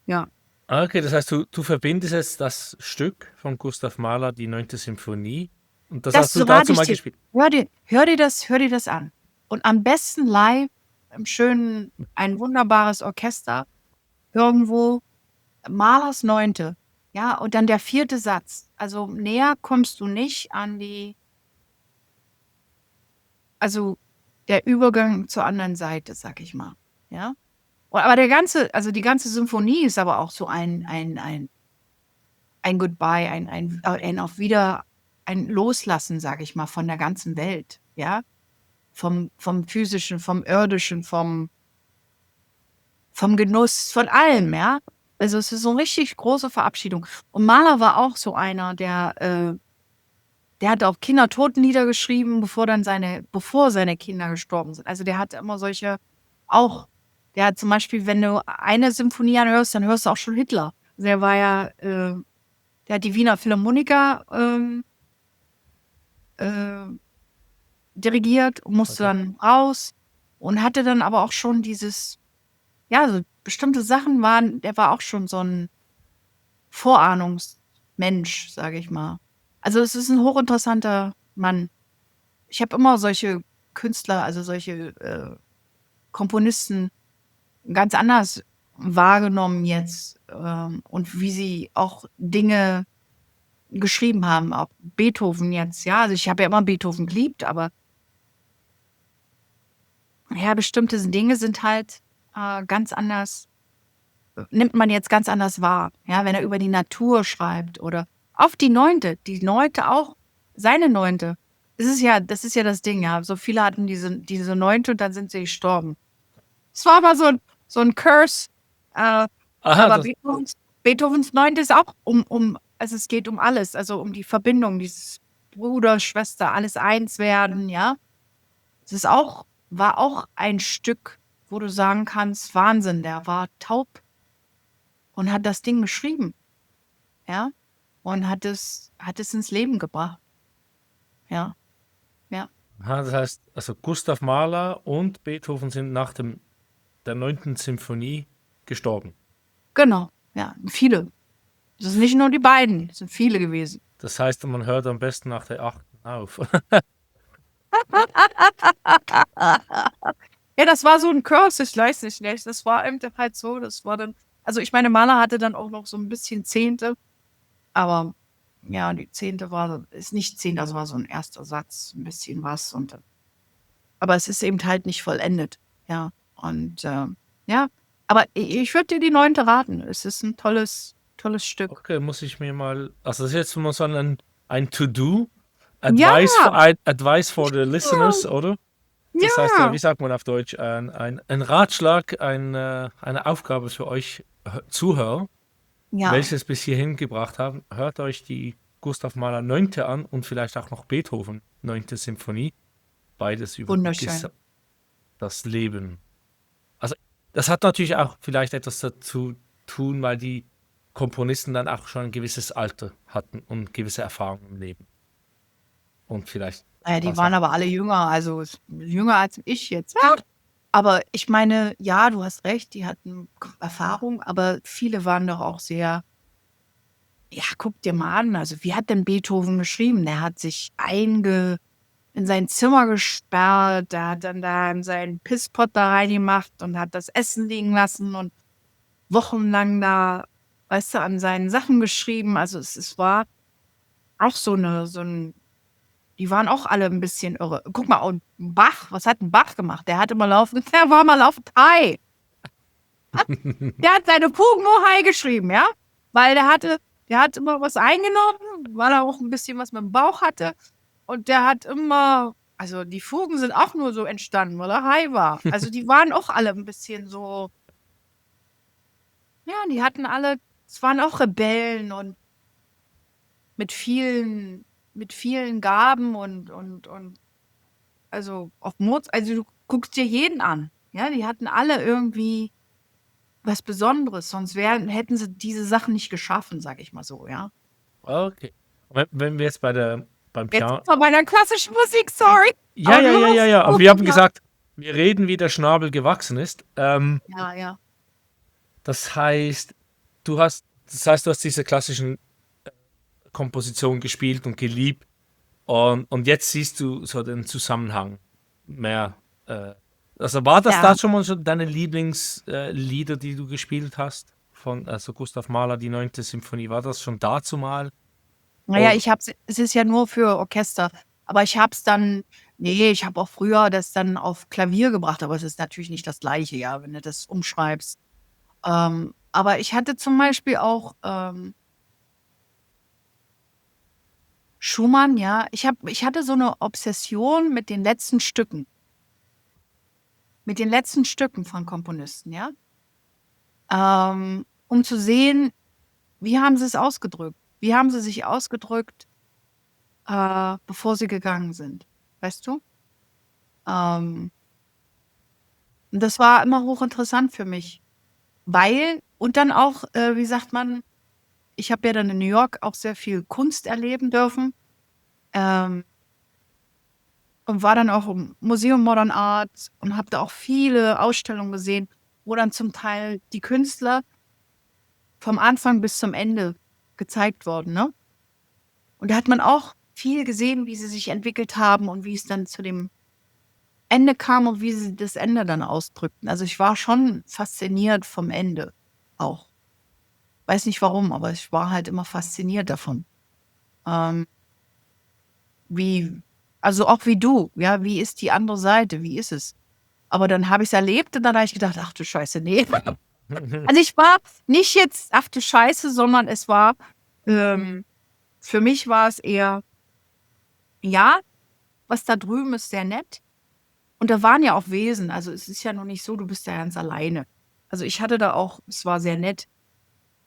Ja. Okay, das heißt, du verbindest jetzt das Stück von Gustav Mahler, die 9. Symphonie, und das hast Das du rate dazu ich mal dir. gespielt. Hör dir das an. Und am besten live im schönen, ein wunderbares Orchester, irgendwo, Mahlers 9. Ja, und dann der 4. Satz. Also näher kommst du nicht an also der Übergang zur anderen Seite, sag ich mal. Ja. Aber die ganze Symphonie ist aber auch so ein Goodbye, ein auf wieder, ein Loslassen, sag ich mal, von der ganzen Welt. Ja. Vom Physischen, vom Irdischen, vom Genuss, von allem, ja. Also es ist so eine richtig große Verabschiedung. Und Mahler war auch so einer, der hat auch Kindertotenlieder geschrieben, bevor seine Kinder gestorben sind. Also der hat immer auch, der hat zum Beispiel, wenn du eine Symphonie anhörst, dann hörst du auch schon Hitler. Also der war ja, der hat die Wiener Philharmoniker äh, dirigiert und musste Okay. dann raus und hatte dann aber auch schon ja, so bestimmte Sachen der war auch schon so ein Vorahnungsmensch, sage ich mal. Also es ist ein hochinteressanter Mann. Ich habe immer solche Künstler, also solche Komponisten ganz anders wahrgenommen jetzt und wie sie auch Dinge geschrieben haben. Auch Beethoven jetzt, ja. Also ich habe ja immer Beethoven geliebt, aber ja, bestimmte Dinge sind halt ganz anders, nimmt man jetzt ganz anders wahr. Ja, wenn er über die Natur schreibt oder auf die 9. Die 9. auch, seine 9. Das ist ja das Ding, ja. So viele hatten diese 9. und dann sind sie gestorben. Es war aber so ein Curse. Aha, Aber Beethovens 9. ist auch also es geht um alles, also um die Verbindung, dieses Bruder, Schwester, alles eins werden, ja. War auch ein Stück, wo du sagen kannst, Wahnsinn, der war taub und hat das Ding geschrieben, ja. Und hat es ins Leben gebracht, ja. Ja, aha, das heißt, also Gustav Mahler und Beethoven sind nach der 9. Symphonie gestorben. genau, ja, viele. Das sind nicht nur die beiden, es sind viele gewesen. Das heißt, man hört am besten nach der 8. auf. Ja, das war so ein Curse, ich weiß nicht. Das war eben halt so, das war dann, also ich meine, Mahler hatte dann auch noch so ein bisschen 10. Aber ja, die 10. ist nicht 10, also war so ein erster Satz, ein bisschen was aber es ist eben halt nicht vollendet, ja. Und ja, aber ich würde dir die 9. raten. Es ist ein tolles Stück. Okay, muss ich mir mal, also das ist jetzt mal so ein To-Do, Ja, Advice for the listeners, oder? Das heißt, ja, wie sagt man auf Deutsch, ein Ratschlag, eine Aufgabe für euch Zuhörer, ja, welches bis hierhin gebracht haben. Hört euch die Gustav Mahler 9. an und vielleicht auch noch Beethoven 9. Symphonie. Beides über wunderschön. das Leben. Also das hat natürlich auch vielleicht etwas dazu tun, weil die Komponisten dann auch schon ein gewisses Alter hatten und gewisse Erfahrungen im Leben. Und vielleicht Naja, die was waren auch. aber alle jünger, also jünger als ich jetzt. Ja. Aber ich meine, ja, du hast recht, die hatten Erfahrung, aber viele waren doch auch sehr, ja, guck dir mal an, also wie hat denn Beethoven geschrieben? Der hat sich in sein Zimmer gesperrt, der hat dann da in seinen Pisspot da reingemacht und hat das Essen liegen lassen und wochenlang da, weißt du, an seinen Sachen geschrieben. Also es war auch die waren auch alle ein bisschen irre. Guck mal, und Bach, was hat 'n Bach gemacht? Der war mal laufend high. Der hat seine Fugen nur Hai geschrieben, ja? Weil der hat immer was eingenommen, weil er auch ein bisschen was mit dem Bauch hatte. Und der hat immer, also die Fugen sind auch nur so entstanden, weil er Hai war. Also die waren auch alle ein bisschen so, ja, die hatten alle, es waren auch Rebellen und mit mit vielen Gaben und also auf Mord, also du guckst dir jeden an. Ja, die hatten alle irgendwie was Besonderes, sonst hätten sie diese Sachen nicht geschaffen, sag ich mal so, ja. Okay. Wenn wir jetzt beim Jetzt Piano. sind wir bei der klassischen Musik, sorry. Ja, Aber ja, du ja, ja, hast ja. Aber gut wir haben gemacht. gesagt, wir reden, wie der Schnabel gewachsen ist. Ja, ja. Das heißt, du hast diese klassischen Kompositionen gespielt und geliebt. Und jetzt siehst du so den Zusammenhang mehr. Also war das Ja. da schon mal so deine Lieblingslieder, die du gespielt hast? Von also Gustav Mahler, die neunte Symphonie, war das schon dazu mal? Naja, Oder? es ist ja nur für Orchester, aber ich hab's dann, nee, ich habe auch früher das dann auf Klavier gebracht, aber es ist natürlich nicht das Gleiche, ja, wenn du das umschreibst. Aber ich hatte zum Beispiel auch Schumann, ja. Ich hatte so eine Obsession mit den letzten Stücken von Komponisten, ja. Um zu sehen, wie haben sie es ausgedrückt? Wie haben sie sich ausgedrückt, bevor sie gegangen sind? Weißt du? Ähm, und das war immer hochinteressant für mich, weil, und dann auch, wie sagt man, ich habe ja dann in New York auch sehr viel Kunst erleben dürfen. Ähm, Und war dann auch im Museum Modern Art und habe da auch viele Ausstellungen gesehen, wo dann zum Teil die Künstler vom Anfang bis zum Ende gezeigt wurden, ne? Und da hat man auch viel gesehen, wie sie sich entwickelt haben und wie es dann zu dem Ende kam und wie sie das Ende dann ausdrückten. Also, ich war schon fasziniert vom Ende auch. Weiß nicht warum, aber ich war halt immer fasziniert davon. Ähm, wie also, auch wie du, ja, wie ist die andere Seite? Wie ist es? Aber dann habe ich's erlebt und dann habe ich gedacht: „Ach du Scheiße, ne." Also, ich war nicht jetzt: „Ach du Scheiße", sondern es war, für mich war es eher: „Ja, was da drüben ist sehr nett." Und da waren ja auch Wesen. Also, es ist ja noch nicht so, du bist ja ganz alleine. Also, ich hatte da auch es war sehr nett.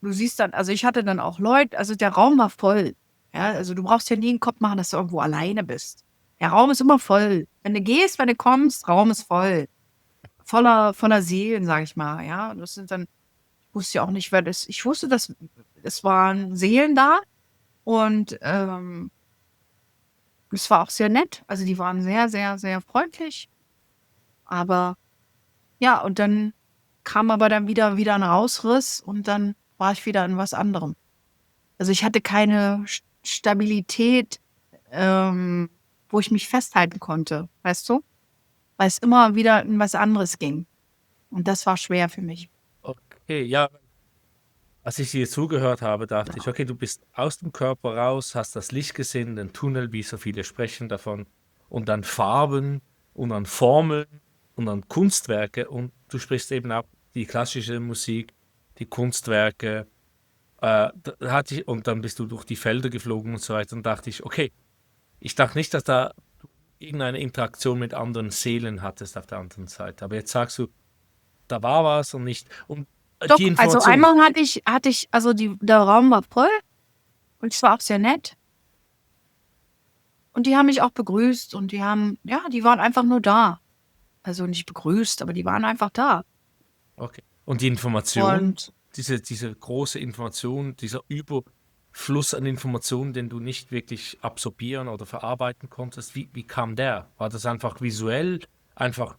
Du siehst dann also, ich hatte dann auch Leute also, der Raum war voll. Ja, also, du brauchst dir nie 'n Kopf machen, dass du irgendwo alleine bist. Der Raum ist immer voll. Wenn du gehst, wenn du kommst, Raum ist voll. Voller Seelen, sage ich mal, ja. Das sind dann ich wusste ja auch nicht, wer das ich wusste, dass es waren Seelen da und, es war auch sehr nett. Also, die waren sehr, sehr, sehr freundlich, aber ja, und dann kam aber dann wieder 'n Rausriss und dann war ich wieder in was anderem. Also, ich hatte keine Stabilität, wo ich mich festhalten konnte, weißt du? Weil es immer wieder in was anderes ging und das war schwer für mich. Okay, ja, als ich dir zugehört habe, dachte ich, okay, du bist aus dem Körper raus, hast das Licht gesehen, den Tunnel, wie so viele sprechen davon, und dann Farben und dann Formeln und dann Kunstwerke und du sprichst eben auch die klassische Musik, die Kunstwerke, da hatte ich, und dann bist du durch die Felder geflogen und so weiter und dachte ich, okay, ich dachte nicht, dass da du irgendeine Interaktion mit anderen Seelen hattest auf der anderen Seite, aber jetzt sagst du, da war was und nicht, und Doch, die also Information. einmal hatte ich also der Raum war voll und es war auch sehr nett und die haben mich auch begrüßt und die haben ja, die waren einfach nur da. Also nicht begrüßt, aber die waren einfach da. Okay. Und die Information, Und diese große Information, dieser Überfluss an Informationen, den du nicht wirklich absorbieren oder verarbeiten konntest, wie kam der? War das einfach visuell, einfach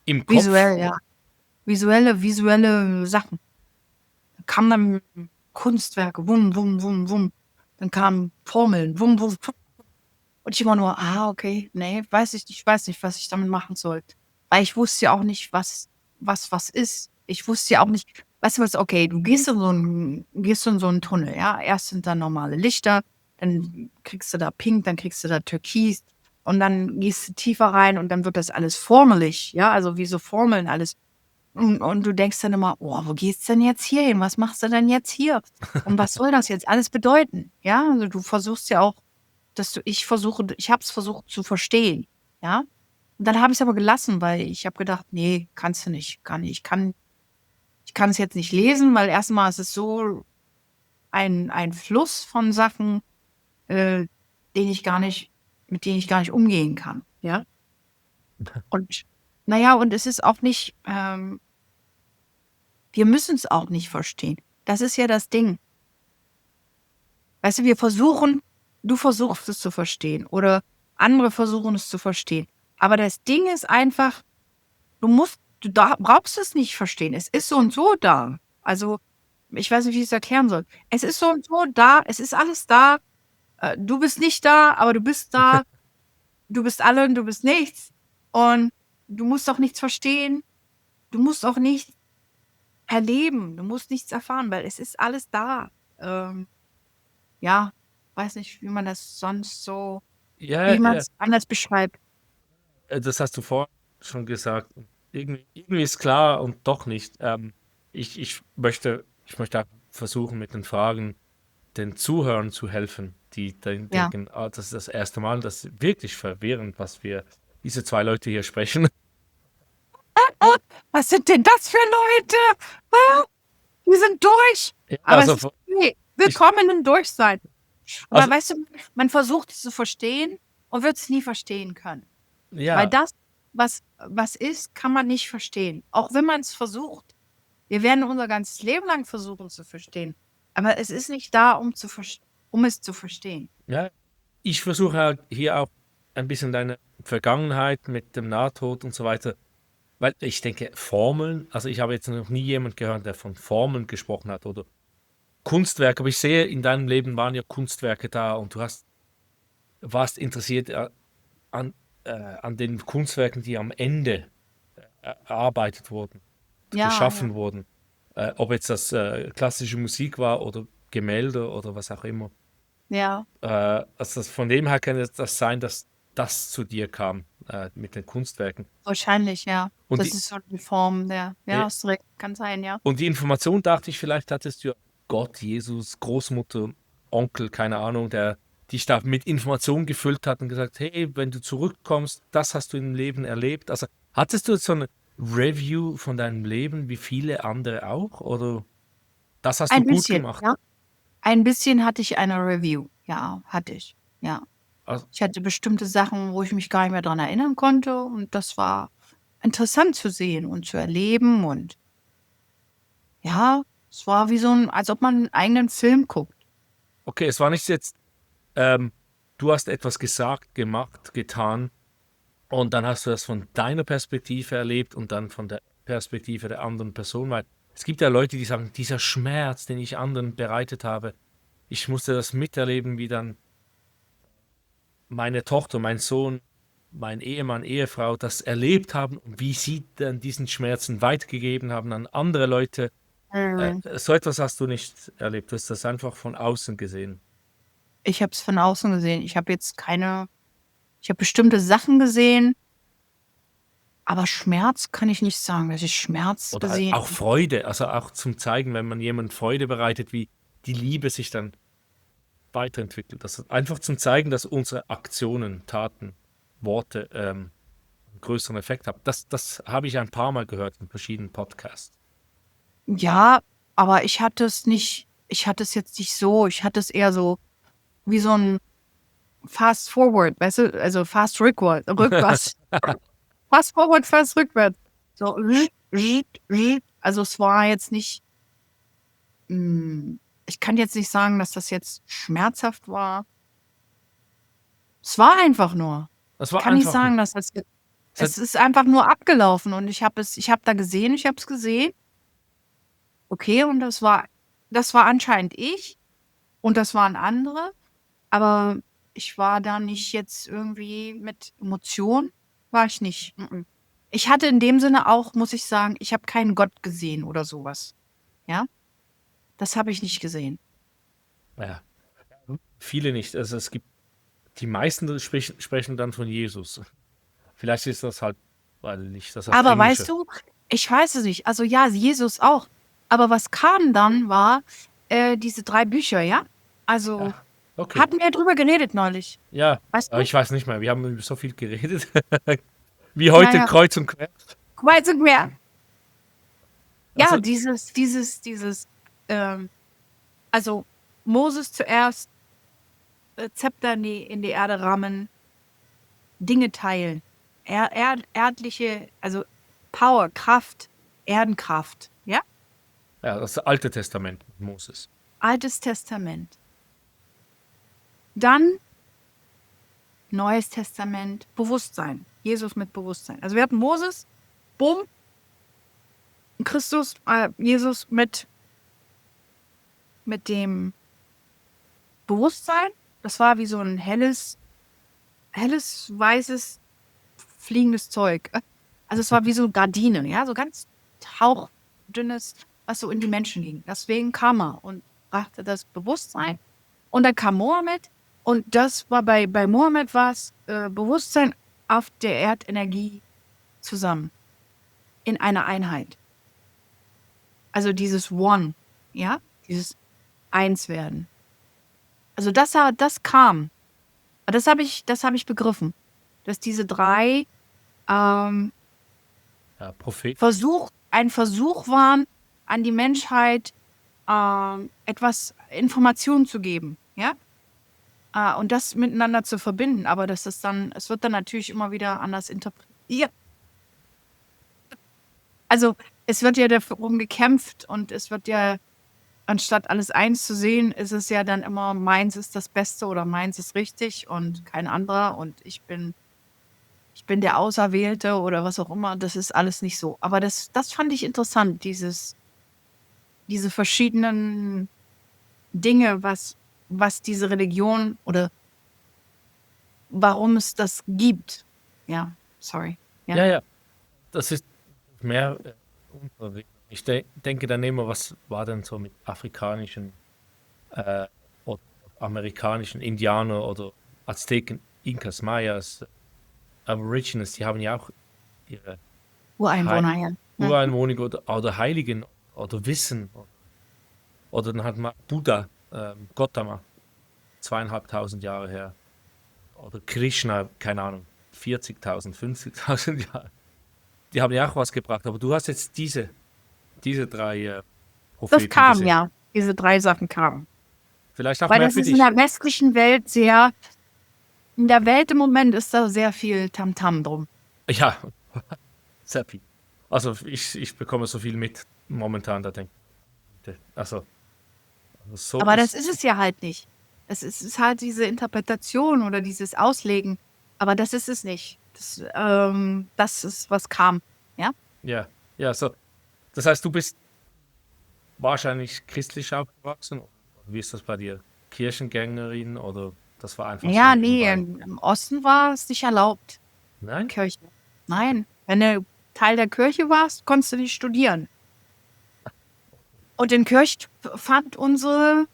im Kopf? visuell, ja. Visuelle Sachen. Dann kamen dann Kunstwerke, wum, wum, wum, wum. Dann kamen Formeln, wum, wum, wum. Und ich immer nur: „Ah, okay, ne, weiß nicht, was ich damit machen soll." Weil ich wusste ja auch nicht, was ist. Ich wusste ja auch nicht weißt du was, okay, du gehst in so 'n Tunnel, ja? Erst sind da normale Lichter, dann kriegst du da Pink, dann kriegst du da Türkis und dann gehst du tiefer rein und dann wird das alles formelig, ja, also wie so Formeln alles. Und du denkst dann immer, oh, wo gehst du denn jetzt hier hin? Was machst du denn jetzt hier? Und was soll das jetzt alles bedeuten? Ja, also du versuchst ja auch, ich habe es versucht zu verstehen. Ja, und dann habe ich es aber gelassen, weil ich habe gedacht, nee, kannst du nicht, gar nicht. Ich kann es jetzt nicht lesen, weil erstmal ist es so ein Fluss von Sachen, äh, mit denen ich gar nicht umgehen kann. Ja. Und naja, und es ist auch nicht, wir müssen es auch nicht verstehen. Das ist ja das Ding. Weißt du, du versuchst es zu verstehen oder andere versuchen es zu verstehen. Aber das Ding ist einfach, brauchst es nicht verstehen. Es ist so und so da. Also, ich weiß nicht, wie ich es erklären soll. Es ist so und so da, es ist alles da. Du bist nicht da, aber du bist da. Du bist alle und du bist nichts. Und du musst auch nichts verstehen. Du musst auch nichts erleben. Du musst nichts erfahren, weil es ist alles da. Ja, weiß nicht, wie man das sonst so, Ja, wie man ja, es anders beschreibt. das hast du vorhin schon gesagt. Irgendwie ist klar und doch nicht. Ich möchte auch versuchen, mit den Fragen den Zuhörern zu helfen, die dann Ja. denken, das ist das erste Mal, das ist wirklich verwirrend, was diese zwei Leute hier sprechen. Was sind denn das für Leute? Ah, wir sind durch. Ja, Aber es also, ist okay. ich, Willkommen im Durchsein. Aber also, weißt du, man versucht es zu verstehen und wird es nie verstehen können. Weil ja, das, was ist, kann man nicht verstehen. Auch wenn man es versucht. Wir werden unser ganzes Leben lang versuchen zu verstehen. Aber es ist nicht da, um es zu verstehen. ja, ich versuche halt hier auch ein bisschen deine Vergangenheit mit dem Nahtod und so weiter, weil ich denke, Formeln, also ich habe jetzt noch nie jemand gehört, der von Formeln gesprochen hat oder Kunstwerke, aber ich sehe, in deinem Leben waren ja Kunstwerke da und warst interessiert an den Kunstwerken, die am Ende erarbeitet wurden, Ja, ja. geschaffen wurden. Ob jetzt das klassische Musik war oder Gemälde oder was auch immer. Ja, Also von dem her kann es das sein, dass das zu dir kam mit den Kunstwerken. wahrscheinlich, ja. Und Das die, ist so die Form ja, äh, hast recht, kann sein, ja. und die Information dachte ich, vielleicht hattest du ja Gott, Jesus, Großmutter, Onkel, keine Ahnung, der dich da mit Informationen gefüllt hat und gesagt, hey, wenn du zurückkommst, das hast du im Leben erlebt. Also hattest du jetzt so eine Review von deinem Leben, wie viele andere auch? Oder das hast du Ein gut bisschen, gemacht? ja. Ein bisschen hatte ich eine Review. Ja, hatte ich. Ja. Also, Ich hatte bestimmte Sachen, wo ich mich gar nicht mehr dran erinnern konnte und das war interessant zu sehen und zu erleben und ja, es war wie als ob man einen eigenen Film guckt. okay, es war nicht jetzt, ähm, du hast etwas gesagt, gemacht, getan und dann hast du das von deiner Perspektive erlebt und dann von der Perspektive der anderen Person, weil es gibt ja Leute, die sagen, dieser Schmerz, den ich anderen bereitet habe, ich musste das miterleben, wie dann meine Tochter, mein Sohn, mein Ehemann, Ehefrau das erlebt haben und wie sie dann diesen Schmerzen weitergegeben haben an andere Leute. Mhm. So etwas hast du nicht erlebt, du hast das einfach von außen gesehen. Ich habe es von außen gesehen. Ich habe bestimmte Sachen gesehen, aber Schmerz kann ich nicht sagen, dass ich Schmerz Oder gesehen auch habe. Freude, also auch zum Zeigen, wenn man jemandem Freude bereitet, wie die Liebe sich dann weiterentwickelt. Das ist einfach zum Zeigen, dass unsere Aktionen, Taten, Worte einen größeren Effekt haben. Das habe ich ein paar Mal gehört in verschiedenen Podcasts. Ja, aber ich hatte es jetzt nicht so, ich hatte es eher so wie so ein Fast Forward, weißt du, also Fast rückwärts. Fast Forward, Fast rückwärts. So, also es war jetzt nicht, ich kann jetzt nicht sagen, dass das jetzt schmerzhaft war. Es war einfach nur. Das Ich war kann nicht einfach, sagen, dass das jetzt, es hat, es ist einfach nur abgelaufen und ich habe da gesehen, ich habe es gesehen. Okay, und das war anscheinend ich und das waren andere, aber ich war da nicht jetzt irgendwie mit Emotionen, war ich nicht. Mm-mm. Ich hatte in dem Sinne auch, muss ich sagen, ich habe keinen Gott gesehen oder sowas. Ja, das habe ich nicht gesehen. ja, viele nicht. Also es gibt, die meisten sprechen dann von Jesus. Vielleicht ist das halt, weil nicht das auf Aber Englische. weißt du, Ich weiß es nicht. Also ja, Jesus auch. Aber was kam dann, war diese 3 Bücher, ja? Also Ja, okay. hatten wir drüber geredet neulich. Ja, Weißt aber du? ich weiß nicht mehr. Wir haben über so viel geredet. Wie Ja, heute ja. kreuz und quer. Weiß nicht mehr. Ja, Also, ähm, also Moses zuerst Zepter in die Erde rammen, Dinge teilen. Erdliche, also Power, Kraft, Erdenkraft, ja? ja, das Alte Testament mit Moses. Altes Testament. Dann Neues Testament, Bewusstsein. Jesus mit Bewusstsein. Also wir hatten Moses, bumm, Christus, Jesus mit dem Bewusstsein. Das war wie so ein helles, weißes, fliegendes Zeug. Also es war wie so Gardine, ja, so ganz hauchdünnes, was so in die Menschen ging. Deswegen kam er und brachte das Bewusstsein. Und dann kam Mohammed und das war bei Mohammed war es Bewusstsein auf der Erdenergie zusammen in einer Einheit. Also dieses One, ja, dieses Einswerden. Also das kam. Das habe ich begriffen, dass diese 3 ähm, Ja, Prophet. ein Versuch waren, an die Menschheit etwas Informationen zu geben, ja, und das miteinander zu verbinden. Aber es wird dann natürlich immer wieder anders interpretiert. Also es wird ja darum gekämpft und es wird ja, anstatt alles eins zu sehen, ist es ja dann immer, meins ist das Beste oder meins ist richtig und kein anderer und ich bin der Auserwählte oder was auch immer. Das ist alles nicht so. Aber das fand ich interessant, diese verschiedenen Dinge, was diese Religion oder warum es das gibt. Ja, sorry. Ja. Ja, ja, das ist mehr unsere Richtung. Ich denke dann immer, was war denn so mit afrikanischen oder amerikanischen Indianer oder Azteken, Inkas, Mayas, Aborigines, die haben ja auch ihre Hei Ureinwohner, ja. Ja. Ureinwohner oder Heiligen oder Wissen. Oder dann hat man Buddha, Gautama, 2500 Jahre her. Oder Krishna, keine Ahnung, 40.000, 50.000 Jahre. Die haben ja auch was gebracht. Aber du hast jetzt diese 3 Das Propheten kam, gesehen. ja. Diese 3 Sachen kamen. Vielleicht auch Weil mehr das für ist in dich. der westlichen Welt sehr, in der Welt im Moment ist da sehr viel Tamtam drum. Ja, sehr viel. Also ich bekomme so viel mit momentan, da denke ich, also so Aber das ist, ist es ja halt nicht. Es ist halt diese Interpretation oder dieses Auslegen. Aber das ist es nicht. Das ist, was kam. Ja? ja, ja, so. Das heißt, du bist wahrscheinlich christlich aufgewachsen. Oder wie ist das bei dir? Kirchengängerin oder das war einfach so Ja, nee, nebenbei? im Osten war es nicht erlaubt, Nein? Kirche. Nein, wenn du Teil der Kirche warst, konntest du nicht studieren. Und in Kirch fand unsere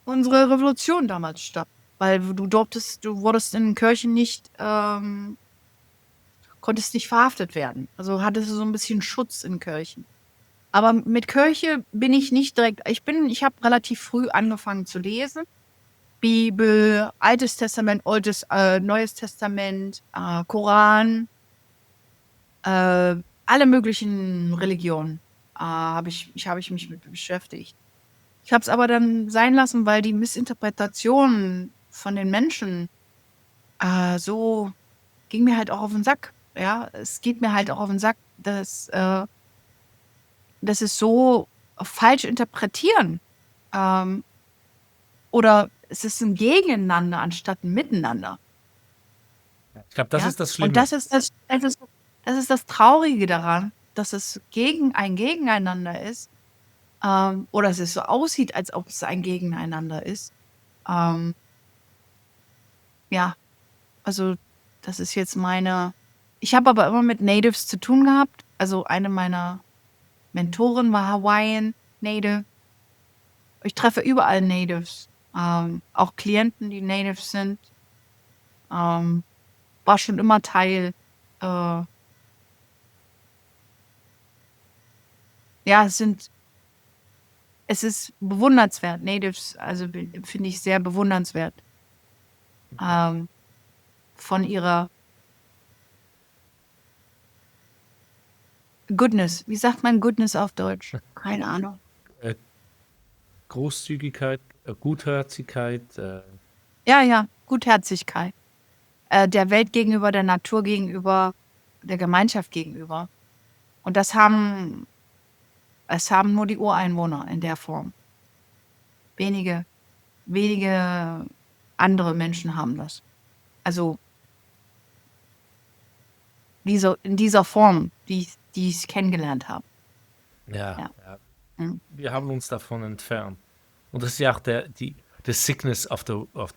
Revolution damals statt. Weil du wurdest in Kirchen nicht, konntest nicht verhaftet werden. Also hattest du so ein bisschen Schutz in Kirchen. Aber mit Kirche bin ich nicht direkt. Ich habe relativ früh angefangen zu lesen. Bibel, Altes Testament, Neues Testament, Koran, alle möglichen Religionen habe ich mich mit beschäftigt. Ich habe es aber dann sein lassen, weil die Missinterpretationen von den Menschen so ging mir halt auch auf den Sack. Ja, es geht mir halt auch auf den Sack, dass es so falsch interpretieren. Ähm, oder es ist ein Gegeneinander anstatt ein Miteinander. Ich glaube, das Ja? ist das Und Schlimme. das ist das Traurige daran, dass es ein Gegeneinander ist. Oder dass es so aussieht, als ob es ein Gegeneinander ist. Ähm, ja, also das ist jetzt ich habe aber immer mit Natives zu tun gehabt. Also eine meiner Mentoren war Hawaiian Native. Ich treffe überall Natives. Auch Klienten, die Natives sind. Ähm, war schon immer Teil äh, ja, es ist bewundernswert. Natives, also finde ich sehr bewundernswert. Ähm, von ihrer Goodness. Wie sagt man Goodness auf Deutsch? Keine Ahnung. Äh, Großzügigkeit, Gutherzigkeit, Ja, Gutherzigkeit. Der Welt gegenüber, der Natur gegenüber, der Gemeinschaft gegenüber. Und es haben nur die Ureinwohner in der Form. Wenige andere Menschen haben das. Also in dieser Form, die ich kennengelernt habe. ja, Ja. ja, Mhm. wir haben uns davon entfernt. Und das ist ja auch the sickness of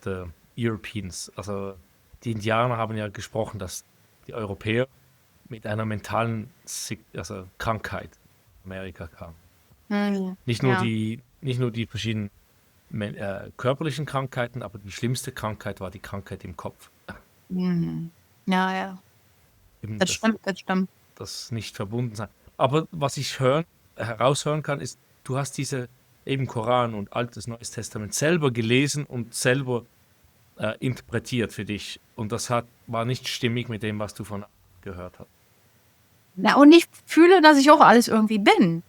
the Europeans. Also die Indianer haben ja gesprochen, dass die Europäer mit einer mentalen Krankheit in Amerika kamen. Mhm. Nicht nur die verschiedenen körperlichen Krankheiten, aber die schlimmste Krankheit war die Krankheit im Kopf. Mhm. Ja. Eben Das stimmt. das nicht verbunden sein. Aber was ich heraushören kann, ist, du hast diese eben Koran und Altes, Neues Testament selber gelesen und selber interpretiert für dich. Und das war nicht stimmig mit dem, was du von gehört hast. Na, und ich fühle, dass ich auch alles irgendwie bin.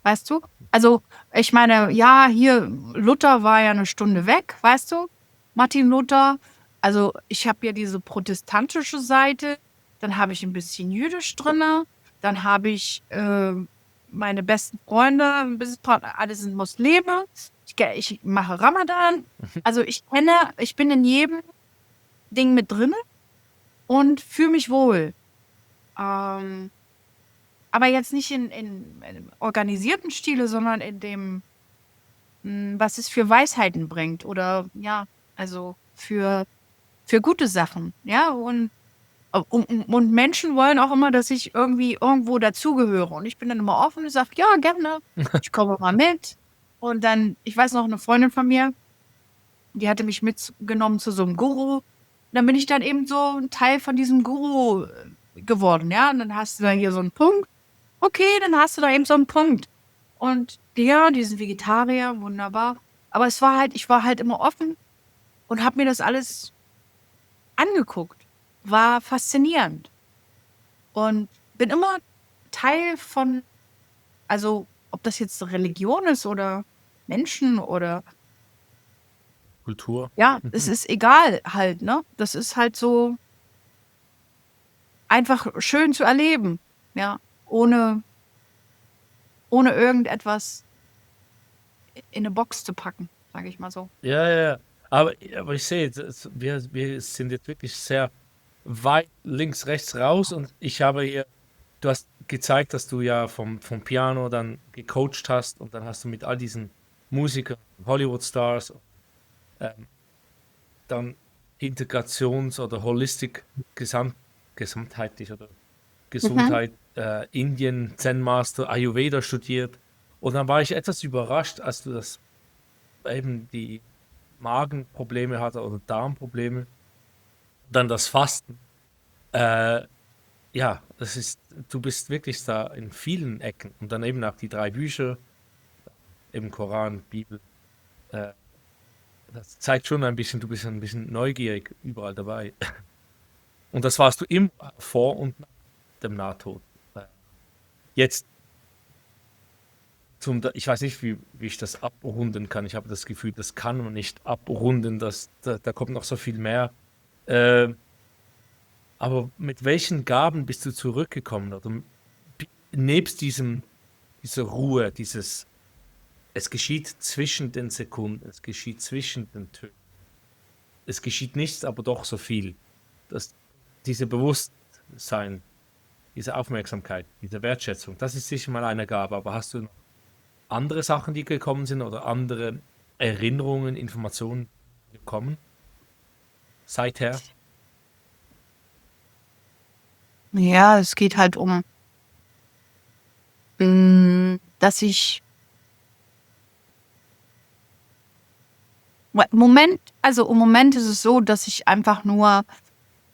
Weißt du? Also, ich meine, ja, hier, Luther war ja eine Stunde weg, weißt du? Martin Luther. Also, ich habe ja diese protestantische Seite, dann habe ich ein bisschen Jüdisch drinne, dann habe ich meine besten Freunde, ein Businesspartner, alle sind Muslime. Ich mache Ramadan. Also, ich bin in jedem Ding mit drinne und fühle mich wohl. Ähm, aber jetzt nicht in einem organisierten Stile, sondern in dem, was es für Weisheiten bringt oder ja, also für gute Sachen, ja. Und Menschen wollen auch immer, dass ich irgendwie irgendwo dazugehöre. Und ich bin dann immer offen und sage, ja, gerne, ich komme mal mit. Und dann, ich weiß noch, eine Freundin von mir, die hatte mich mitgenommen zu so einem Guru. Dann bin ich dann eben so ein Teil von diesem Guru geworden, ja. Und dann hast du da hier so einen Punkt. Okay, dann hast du da eben so einen Punkt. Und ja, die sind Vegetarier, wunderbar. Aber ich war halt immer offen und habe mir das alles angeguckt. War faszinierend. Und bin immer Teil von, also ob das jetzt Religion ist oder Menschen oder Kultur. ja, es ist egal halt, ne? Das ist halt so einfach schön zu erleben, ja, ohne irgendetwas in eine Box zu packen, sage ich mal so. Ja. Aber ich sehe, wir sind jetzt wirklich sehr weit links, rechts raus und du hast gezeigt, dass du ja vom Piano dann gecoacht hast und dann hast du mit all diesen Musikern, Hollywood-Stars, ähm, dann Integrations- oder Holistik, gesamtheitlich oder Mhm. Gesundheit, Indien, Zen Master, Ayurveda studiert. Und dann war ich etwas überrascht, als du die Magenprobleme hatte oder Darmprobleme, dann das Fasten. Äh, ja, du bist wirklich da in vielen Ecken. Und dann eben auch die 3 Bücher, eben Koran, Bibel. Äh, Das zeigt schon ein bisschen, du bist ein bisschen neugierig überall dabei. Und das warst du immer vor und nach dem Nahtod. Äh, Jetzt ich weiß nicht, wie ich das abrunden kann. Ich habe das Gefühl, das kann man nicht abrunden. Da kommt noch so viel mehr. Äh, aber mit welchen Gaben bist du zurückgekommen? Oder nebst dieser Ruhe, es geschieht zwischen den Sekunden, es geschieht zwischen den Tönen. Es geschieht nichts, aber doch so viel. Diese Bewusstsein, diese Aufmerksamkeit, diese Wertschätzung, das ist sicher mal eine Gabe. Aber hast du noch andere Sachen, die gekommen sind oder andere Erinnerungen, Informationen gekommen seither? Ja, es geht halt um, dass ich im Moment ist es so, dass ich einfach nur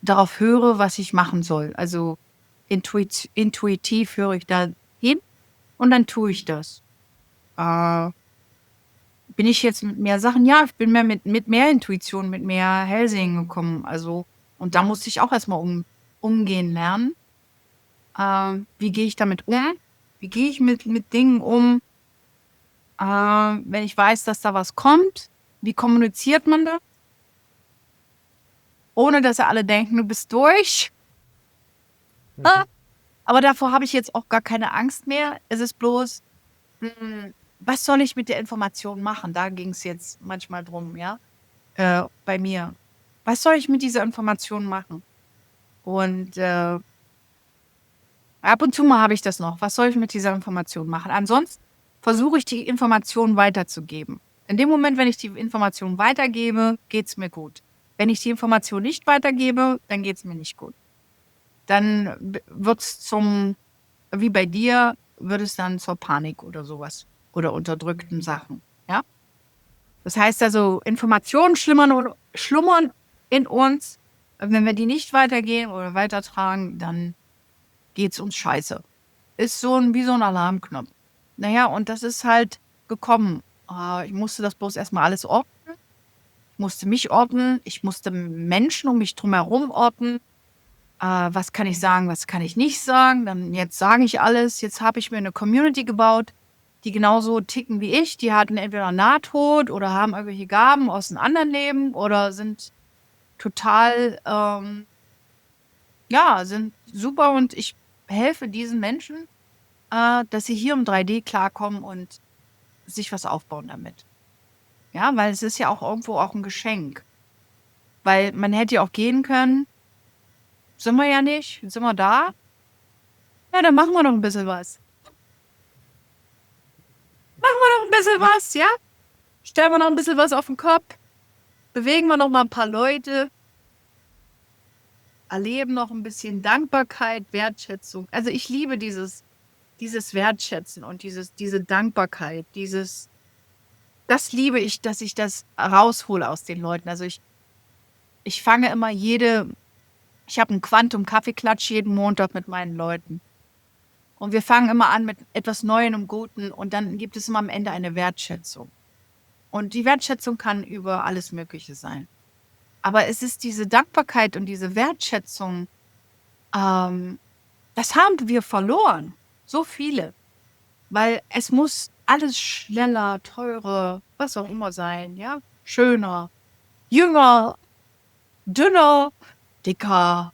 darauf höre, was ich machen soll. Also intuitiv höre ich da hin und dann tue ich das. Äh, bin ich jetzt mit mehr Sachen? Ja, ich bin mehr mit mehr Intuition, mit mehr Hellsehen gekommen. Also, und da musste ich auch erstmal umgehen lernen. Wie gehe ich damit um? Wie gehe ich mit Dingen um, wenn ich weiß, dass da was kommt? Wie kommuniziert man das? Ohne dass ja alle denken, du bist durch. Ah, aber davor habe ich jetzt auch gar keine Angst mehr. Es ist bloß, was soll ich mit der Information machen? Da ging es jetzt manchmal drum, ja, bei mir. Was soll ich mit dieser Information machen? Und ab und zu mal habe ich das noch. Was soll ich mit dieser Information machen? Ansonsten versuche ich, die Information weiterzugeben. In dem Moment, wenn ich die Information weitergebe, geht es mir gut. Wenn ich die Information nicht weitergebe, dann geht es mir nicht gut. Dann wird es wie bei dir, wird es dann zur Panik oder sowas oder unterdrückten Sachen. Ja? Das heißt also, Informationen schlummern in uns. Wenn wir die nicht weitergehen oder weitertragen, dann geht es uns scheiße. Ist wie so ein Alarmknopf. Naja, und das ist halt gekommen. Ich musste das bloß erstmal alles ordnen. Ich musste mich ordnen. Ich musste Menschen um mich drumherum ordnen. Was kann ich sagen, was kann ich nicht sagen? Dann jetzt sage ich alles. Jetzt habe ich mir eine Community gebaut, die genauso ticken wie ich. Die hatten entweder Nahtod oder haben irgendwelche Gaben aus einem anderen Leben oder sind total, sind super und ich helfe diesen Menschen, dass sie hier im 3D klarkommen und sich was aufbauen damit. Ja, weil es ist ja auch irgendwo auch ein Geschenk. Weil man hätte ja auch gehen können, sind wir ja nicht, sind wir da? Ja, dann machen wir noch ein bisschen was. Machen wir noch ein bisschen was, ja? Stellen wir noch ein bisschen was auf den Kopf, bewegen wir noch mal ein paar Leute, erleben noch ein bisschen Dankbarkeit, Wertschätzung. Also ich liebe dieses Wertschätzen und diese Dankbarkeit, das liebe ich, dass ich das raushole aus den Leuten. Also ich fange immer ich habe einen Quantum-Kaffeeklatsch jeden Montag mit meinen Leuten. Und wir fangen immer an mit etwas Neuem und Guten und dann gibt es immer am Ende eine Wertschätzung. Und die Wertschätzung kann über alles Mögliche sein. Aber es ist diese Dankbarkeit und diese Wertschätzung, das haben wir verloren. So viele. Weil es muss alles schneller, teurer, was auch immer sein, ja? Schöner, jünger, dünner, dicker,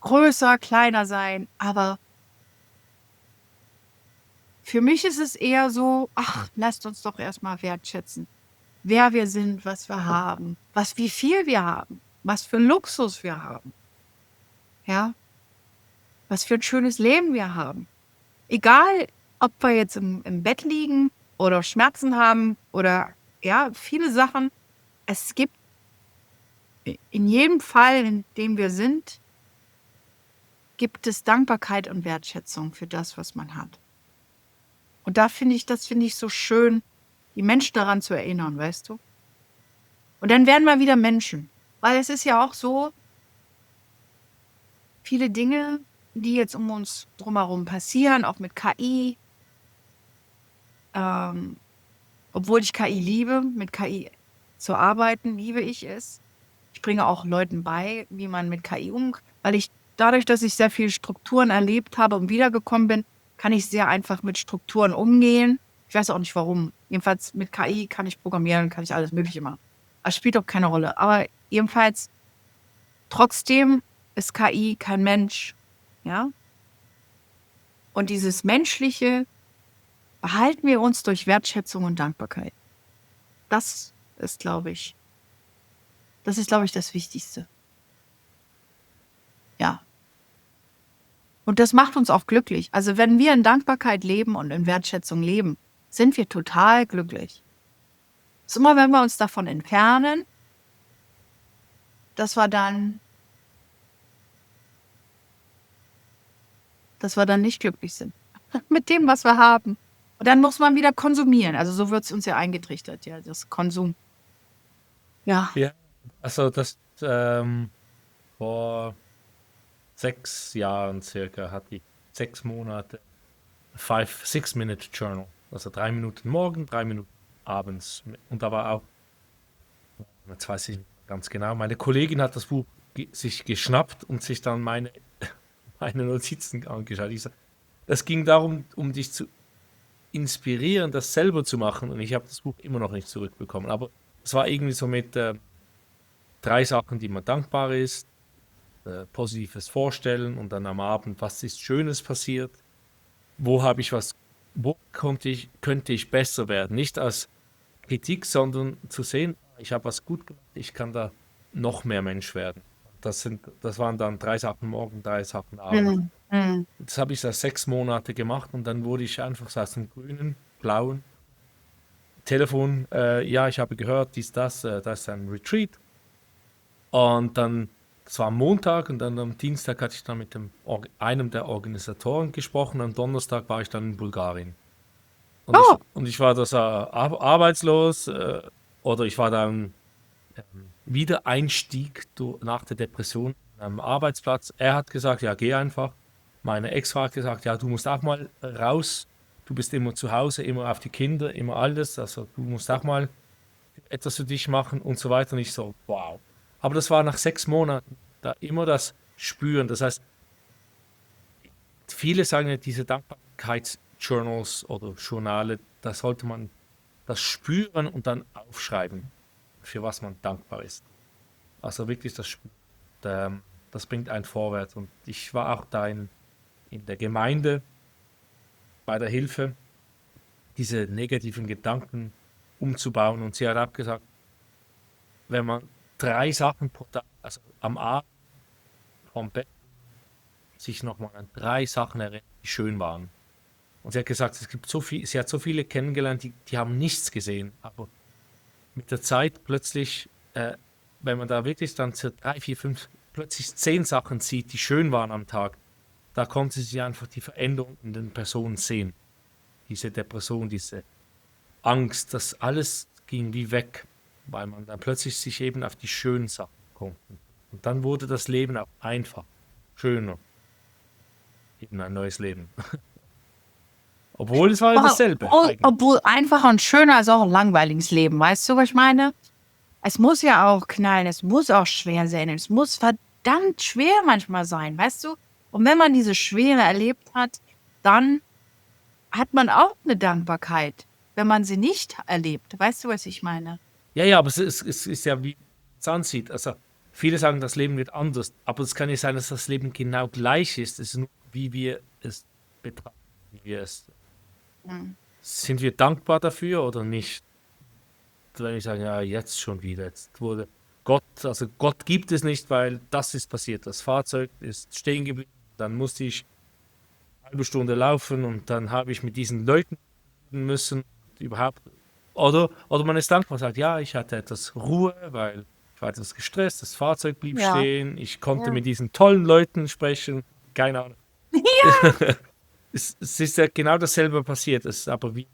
größer, kleiner sein. Aber für mich ist es eher so, ach, lasst uns doch erstmal wertschätzen, wer wir sind, was wir haben, wie viel wir haben, was für Luxus wir haben, ja, was für ein schönes Leben wir haben. Egal, ob wir jetzt im Bett liegen oder Schmerzen haben oder ja, viele Sachen. Es gibt in jedem Fall, in dem wir sind, gibt es Dankbarkeit und Wertschätzung für das, was man hat. Und das finde ich so schön, die Menschen daran zu erinnern, weißt du? Und dann werden wir wieder Menschen. Weil es ist ja auch so, viele Dinge, die jetzt um uns drumherum passieren, auch mit KI, obwohl ich KI liebe, mit KI zu arbeiten, liebe ich es. Ich bringe auch Leuten bei, wie man mit KI weil dadurch, dass ich sehr viele Strukturen erlebt habe und wiedergekommen bin, kann ich sehr einfach mit Strukturen umgehen. Ich weiß auch nicht warum. Jedenfalls mit KI kann ich programmieren, kann ich alles Mögliche machen. Das spielt auch keine Rolle. Aber jedenfalls, trotzdem ist KI kein Mensch. Ja? Und dieses Menschliche behalten wir uns durch Wertschätzung und Dankbarkeit. Das ist, glaube ich, das Wichtigste. Ja. Und das macht uns auch glücklich. Also wenn wir in Dankbarkeit leben und in Wertschätzung leben, sind wir total glücklich. Es ist immer, wenn wir uns davon entfernen, dass wir dann nicht glücklich sind. Mit dem, was wir haben. Und dann muss man wieder konsumieren. Also so wird es uns ja eingetrichtert, ja, das Konsum. Ja. Ja, also das vor 6 Jahren circa hatte ich 6 Monate 5-6 Minute Journal. Also 3 Minuten morgen, 3 Minuten abends. Und da war auch, jetzt weiß ich nicht ganz genau, meine Kollegin hat das Buch sich geschnappt und sich dann meine Notizen angeschaut. Es ging darum, um dich zu inspirieren, das selber zu machen. Und ich habe das Buch immer noch nicht zurückbekommen. Aber es war irgendwie so mit 3 Sachen, die man dankbar ist, positives Vorstellen und dann am Abend, was ist Schönes passiert, wo könnte ich besser werden. Nicht als Kritik, sondern zu sehen, ich habe was gut gemacht, ich kann da noch mehr Mensch werden. Das waren dann 3 Sachen morgen, 3 Sachen abends. Mhm. Mhm. Das habe ich da 6 Monate gemacht und dann wurde ich einfach so aus dem grünen, blauen Telefon, ja, ich habe gehört, da ist ein Retreat. Und dann, das war am Montag und dann am Dienstag hatte ich dann mit einem der Organisatoren gesprochen. Am Donnerstag war ich dann in Bulgarien. Oh, Und ich war da so arbeitslos oder ich war dann Wiedereinstieg nach der Depression am Arbeitsplatz. Er hat gesagt, ja, geh einfach. Meine Ex-Frau hat gesagt, ja, du musst auch mal raus. Du bist immer zu Hause, immer auf die Kinder, immer alles. Also du musst auch mal etwas für dich machen und so weiter. Und ich so, wow. Aber das war nach 6 Monaten da immer das Spüren. Das heißt, viele sagen ja, diese Dankbarkeitsjournals oder Journale, da sollte man das spüren und dann aufschreiben, für was man dankbar ist. Also wirklich das Spüren. Das bringt einen vorwärts. Und ich war auch da in der Gemeinde bei der Hilfe, diese negativen Gedanken umzubauen. Und sie hat auch gesagt, wenn man 3 Sachen pro Tag, also am Abend vom Bett, sich nochmal an 3 Sachen erinnert, die schön waren. Und sie hat gesagt, sie hat so viele kennengelernt, die haben nichts gesehen. Aber mit der Zeit plötzlich, wenn man da wirklich dann so 3, 4, 5, plötzlich 10 Sachen sieht, die schön waren am Tag, da konnte sie einfach die Veränderung in den Personen sehen. Diese Depression, diese Angst, das alles ging wie weg, weil man dann plötzlich sich eben auf die schönen Sachen konnte. Und dann wurde das Leben auch einfach, schöner, eben ein neues Leben. Obwohl es war ja dasselbe eigentlich. obwohl einfacher und schöner ist auch ein langweiliges Leben. Weißt du, was ich meine? Es muss ja auch knallen, es muss auch schwer sein, es muss verdammt schwer manchmal sein, weißt du? Und wenn man diese Schwere erlebt hat, dann hat man auch eine Dankbarkeit, wenn man sie nicht erlebt. Weißt du, was ich meine? Ja, ja, aber es ist ja, wie es ansieht. Also viele sagen, das Leben wird anders, aber es kann nicht sein, dass das Leben genau gleich ist. Es ist nur, wie wir es betrachten, wie wir es. Mhm. Sind wir dankbar dafür oder nicht? Wenn ich sage, ja, jetzt schon wieder, jetzt wurde also Gott gibt es nicht, weil das ist passiert. Das Fahrzeug ist stehen geblieben, dann musste ich eine halbe Stunde laufen und dann habe ich mit diesen Leuten reden müssen, überhaupt. Oder man ist dankbar, sagt, ja, ich hatte etwas Ruhe, weil ich war etwas gestresst, das Fahrzeug blieb Ja. stehen, ich konnte Ja. mit diesen tollen Leuten sprechen, keine Ahnung. Ja. Es ist ja genau dasselbe passiert, es ist aber wie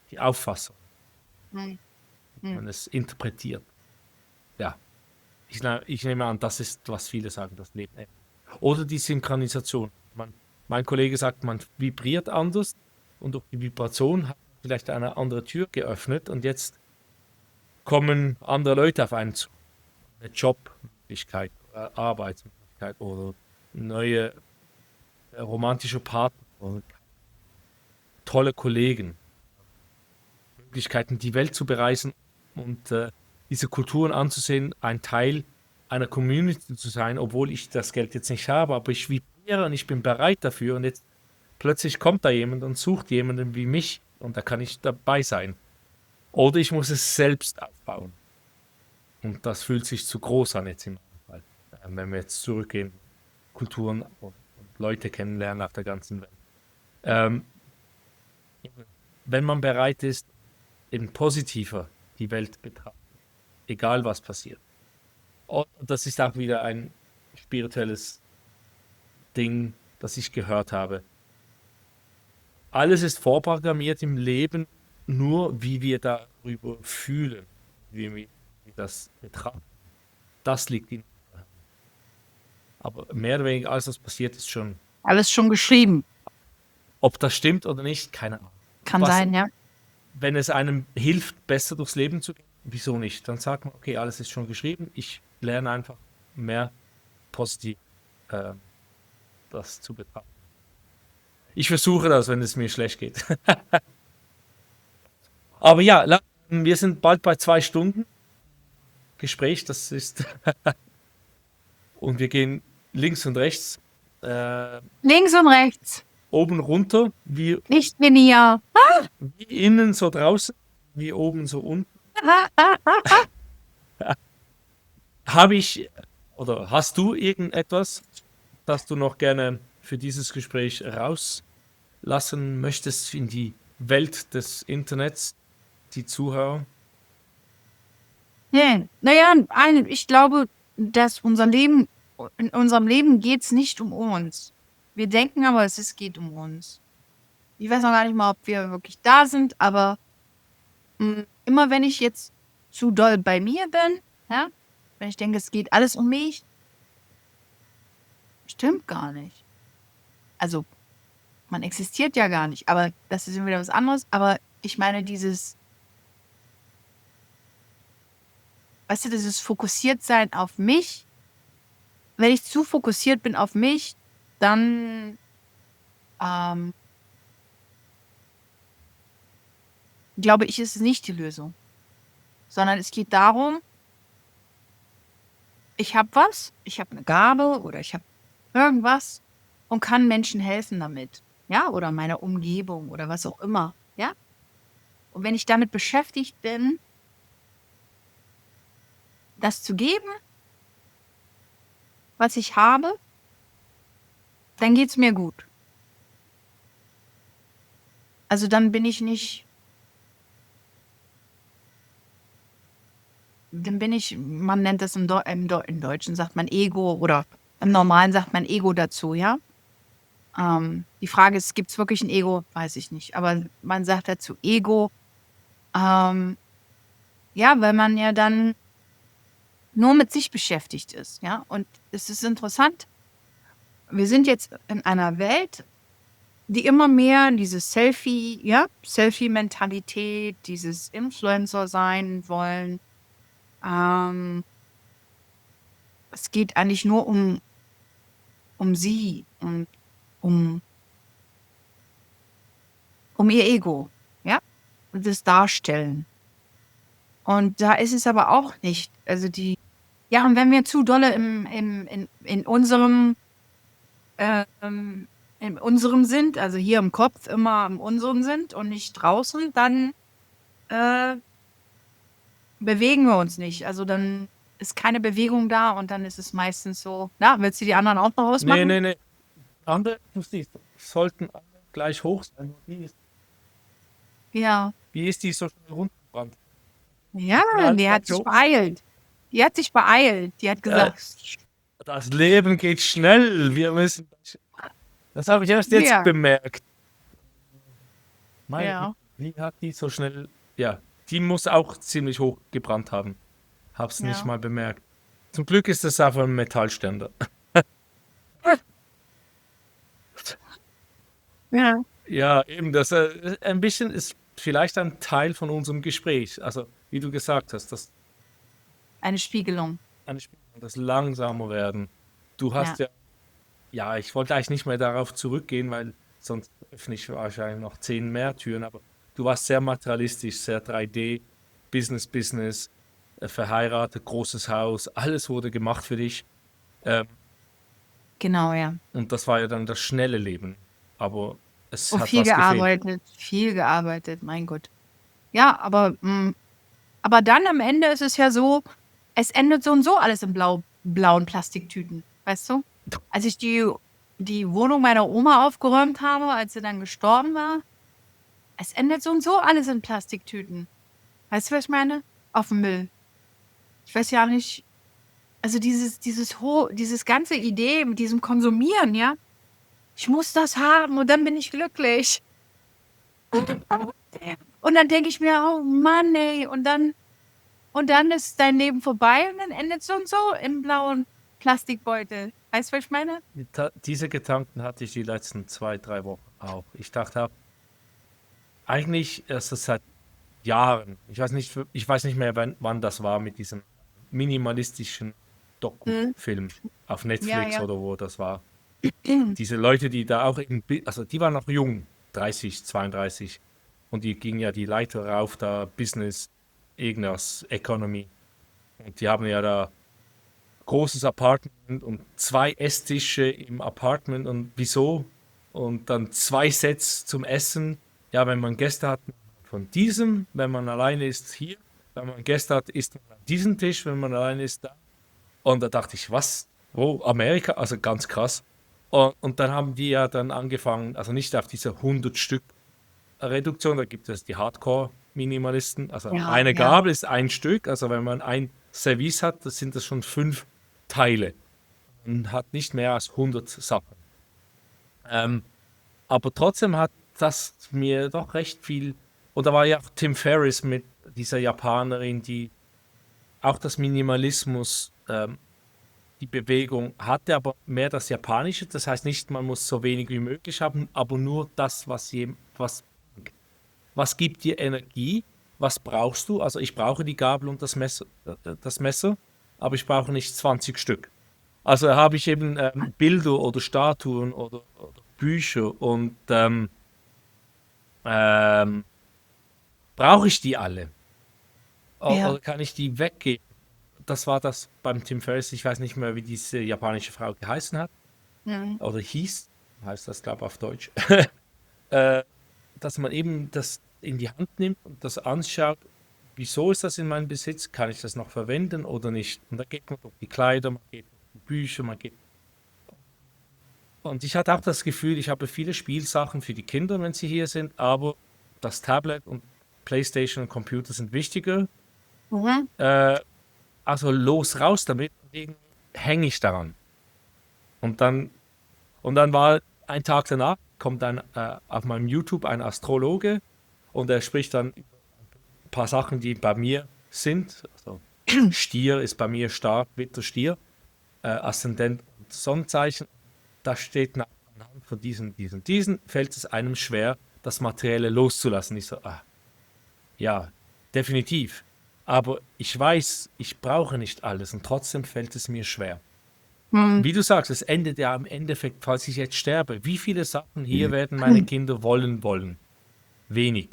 die Auffassung, Mhm. wie man es interpretiert. Ja, ich nehme an, das ist, was viele sagen, das Leben. Oder die Synchronisation. Mein Kollege sagt, man vibriert anders und durch die Vibration hat man vielleicht eine andere Tür geöffnet und jetzt kommen andere Leute auf einen zu. Eine Jobmöglichkeit, Arbeitsmöglichkeit oder neue romantische Partner oder tolle Kollegen. Möglichkeiten, die Welt zu bereisen und diese Kulturen anzusehen, ein Teil einer Community zu sein, obwohl ich das Geld jetzt nicht habe, aber ich vibriere und ich bin bereit dafür und jetzt plötzlich kommt da jemand und sucht jemanden wie mich und da kann ich dabei sein. Oder ich muss es selbst aufbauen. Und das fühlt sich zu groß an jetzt im Fall. Wenn wir jetzt zurückgehen, Kulturen und Leute kennenlernen auf der ganzen Welt. Ähm, wenn man bereit ist, eben positiver die Welt betrachtet, egal was passiert. Und das ist auch wieder ein spirituelles Ding, das ich gehört habe. Alles ist vorprogrammiert im Leben, nur wie wir darüber fühlen, wie wir das betrachten. Das liegt in. Aber mehr oder weniger alles, was passiert, ist schon. Alles schon geschrieben. Ob das stimmt oder nicht, keine Ahnung. Kann Was, sein, ja. wenn es einem hilft, besser durchs Leben zu gehen, wieso nicht? Dann sagt man, okay, alles ist schon geschrieben, ich lerne einfach mehr positiv äh, das zu betrachten. Ich versuche das, wenn es mir schlecht geht. Aber ja, wir sind bald bei 2 Stunden Gespräch, das ist, und wir gehen links und rechts, Links und rechts. oben runter, wie Nicht linear. innen so draußen, wie oben so unten. Habe ich oder hast du irgendetwas, das du noch gerne für dieses Gespräch rauslassen möchtest in die Welt des Internets, die Zuhörer? Nee. Naja, ich glaube, dass in unserem Leben geht es nicht um uns. Wir denken aber, es geht um uns. Ich weiß noch gar nicht mal, ob wir wirklich da sind, aber immer wenn ich jetzt zu doll bei mir bin, ja, wenn ich denke, es geht alles um mich, stimmt gar nicht. Also, man existiert ja gar nicht, aber das ist wieder was anderes. Aber ich meine, weißt du, dieses Fokussiertsein auf mich, wenn ich zu fokussiert bin auf mich, dann ähm, glaube ich, ist es nicht die Lösung. Sondern es geht darum, ich habe eine Gabe oder ich habe irgendwas und kann Menschen helfen damit. Ja, oder meiner Umgebung oder was auch immer. Ja. Und wenn ich damit beschäftigt bin, das zu geben, was ich habe, dann geht es mir gut. Also dann bin ich nicht, man nennt das im Deutschen sagt man Ego oder im Normalen sagt man Ego dazu, ja. Die Frage ist, gibt es wirklich ein Ego? Weiß ich nicht. Aber man sagt dazu Ego, ja, weil man ja dann nur mit sich beschäftigt ist, ja. Und es ist interessant, wir sind jetzt in einer Welt, die immer mehr dieses Selfie-Mentalität, dieses Influencer sein wollen. Es geht eigentlich nur um sie und um ihr Ego, ja, und das Darstellen. Und da ist es aber auch nicht, also und wenn wir zu dolle in unserem sind, also hier im Kopf immer im unseren sind und nicht draußen, dann bewegen wir uns nicht. Also dann ist keine Bewegung da und dann ist es meistens so, na, willst du die anderen auch noch Nee, ausmachen? nee. Andere, du siehst, sollten alle gleich hoch sein. Ja. Wie ist die so schnell runtergebrannt? Ja, Ja, die hat gleich sich hoch. beeilt. Die hat sich beeilt. Die hat gesagt, Das Leben geht schnell. Das habe ich erst jetzt ja, bemerkt. Meine, ja, wie hat die so schnell? Ja, die muss auch ziemlich hoch gebrannt haben. Hab's nicht ja. mal bemerkt. Zum Glück ist das einfach ein Metallständer. Ja. Ja, eben, das ein bisschen ist vielleicht ein Teil von unserem Gespräch. Also, wie du gesagt hast, Eine Spiegelung. das langsamer werden. Du Ja. hast ja, ich wollte eigentlich nicht mehr darauf zurückgehen, weil sonst öffne ich wahrscheinlich noch 10 mehr Türen, aber du warst sehr materialistisch, sehr 3D, Business, verheiratet, großes Haus, alles wurde gemacht für dich. Genau, ja. Und das war ja dann das schnelle Leben. Aber es Und hat viel was gefehlt. gearbeitet, mein Gott. Ja, aber dann am Ende ist es ja so, es endet so und so alles in blauen Plastiktüten, weißt du? Als ich die Wohnung meiner Oma aufgeräumt habe, als sie dann gestorben war, es endet so und so alles in Plastiktüten. Weißt du, was ich meine? Auf dem Müll. Ich weiß ja nicht, also dieses ganze Idee mit diesem Konsumieren, ja? Ich muss das haben und dann bin ich glücklich. Und dann denke ich mir, oh Mann, ey, und dann ist dein Leben vorbei und dann endet so und so im blauen Plastikbeutel. Weißt du, was ich meine? Diese Gedanken hatte ich die letzten 2, 3 Wochen auch. Ich dachte, eigentlich ist es seit Jahren, ich weiß nicht mehr, wann das war mit diesem minimalistischen Mhm. Doku-Film auf Ja, Netflix ja. oder wo das war. Diese Leute, die da auch, also die waren noch jung, 30, 32, und die gingen ja die Leiter rauf, da Business, irgendwas, Economy. Und die haben ja da großes Apartment und 2 Esstische im Apartment und wieso? Und dann 2 Sets zum Essen. Ja, wenn man Gäste hat, von diesem, wenn man alleine ist, hier. Wenn man Gäste hat, isst man an diesem Tisch, wenn man alleine ist, da. Und da dachte ich, was? Wo? Amerika? Also ganz krass. Und dann haben die ja dann angefangen, also nicht auf diese 100 Stück Reduktion, da gibt es die Hardcore-Minimalisten. Also Ja, eine ja. Gabel ist ein Stück, also wenn man ein Service hat, das sind das schon 5 Teile und hat nicht mehr als 100 Sachen. Ähm, aber trotzdem hat das mir doch recht viel. Und da war ja auch Tim Ferriss mit dieser Japanerin, die auch das Minimalismus, die Bewegung hatte, aber mehr das Japanische. Das heißt nicht, man muss so wenig wie möglich haben, aber nur das, was gibt dir Energie, was brauchst du? Also ich brauche die Gabel und das Messer, aber ich brauche nicht 20 Stück. Also habe ich eben Bilder oder Statuen oder Bücher und ähm, brauche ich die alle? Ja. Oder kann ich die weggeben? Das war das beim Tim Ferriss. Ich weiß nicht mehr, wie diese japanische Frau geheißen hat Mhm. oder hieß, heißt das, glaube ich, auf Deutsch. äh, Dass man eben das in die Hand nimmt und das anschaut, wieso ist das in meinem Besitz, kann ich das noch verwenden oder nicht? Und da geht man durch die Kleider, man geht durch die Bücher, man geht. Und ich hatte auch das Gefühl, ich habe viele Spielsachen für die Kinder, wenn sie hier sind, aber das Tablet und PlayStation und Computer sind wichtiger. Mhm. Äh, also los, raus damit. Und irgendwie hänge ich daran. Und dann, und dann war ein Tag danach, kommt dann auf meinem YouTube ein Astrologe und er spricht dann ein paar Sachen, die bei mir sind. Also Stier ist bei mir stark, Witter Stier, Aszendent und Sonnenzeichen. Da steht anhand von diesen, fällt es einem schwer, das Materielle loszulassen. Ich so, ja, definitiv. Aber ich weiß, ich brauche nicht alles und trotzdem fällt es mir schwer. Mhm. Wie du sagst, es endet ja im Endeffekt, falls ich jetzt sterbe. Wie viele Sachen hier werden meine Kinder wollen? Wenig.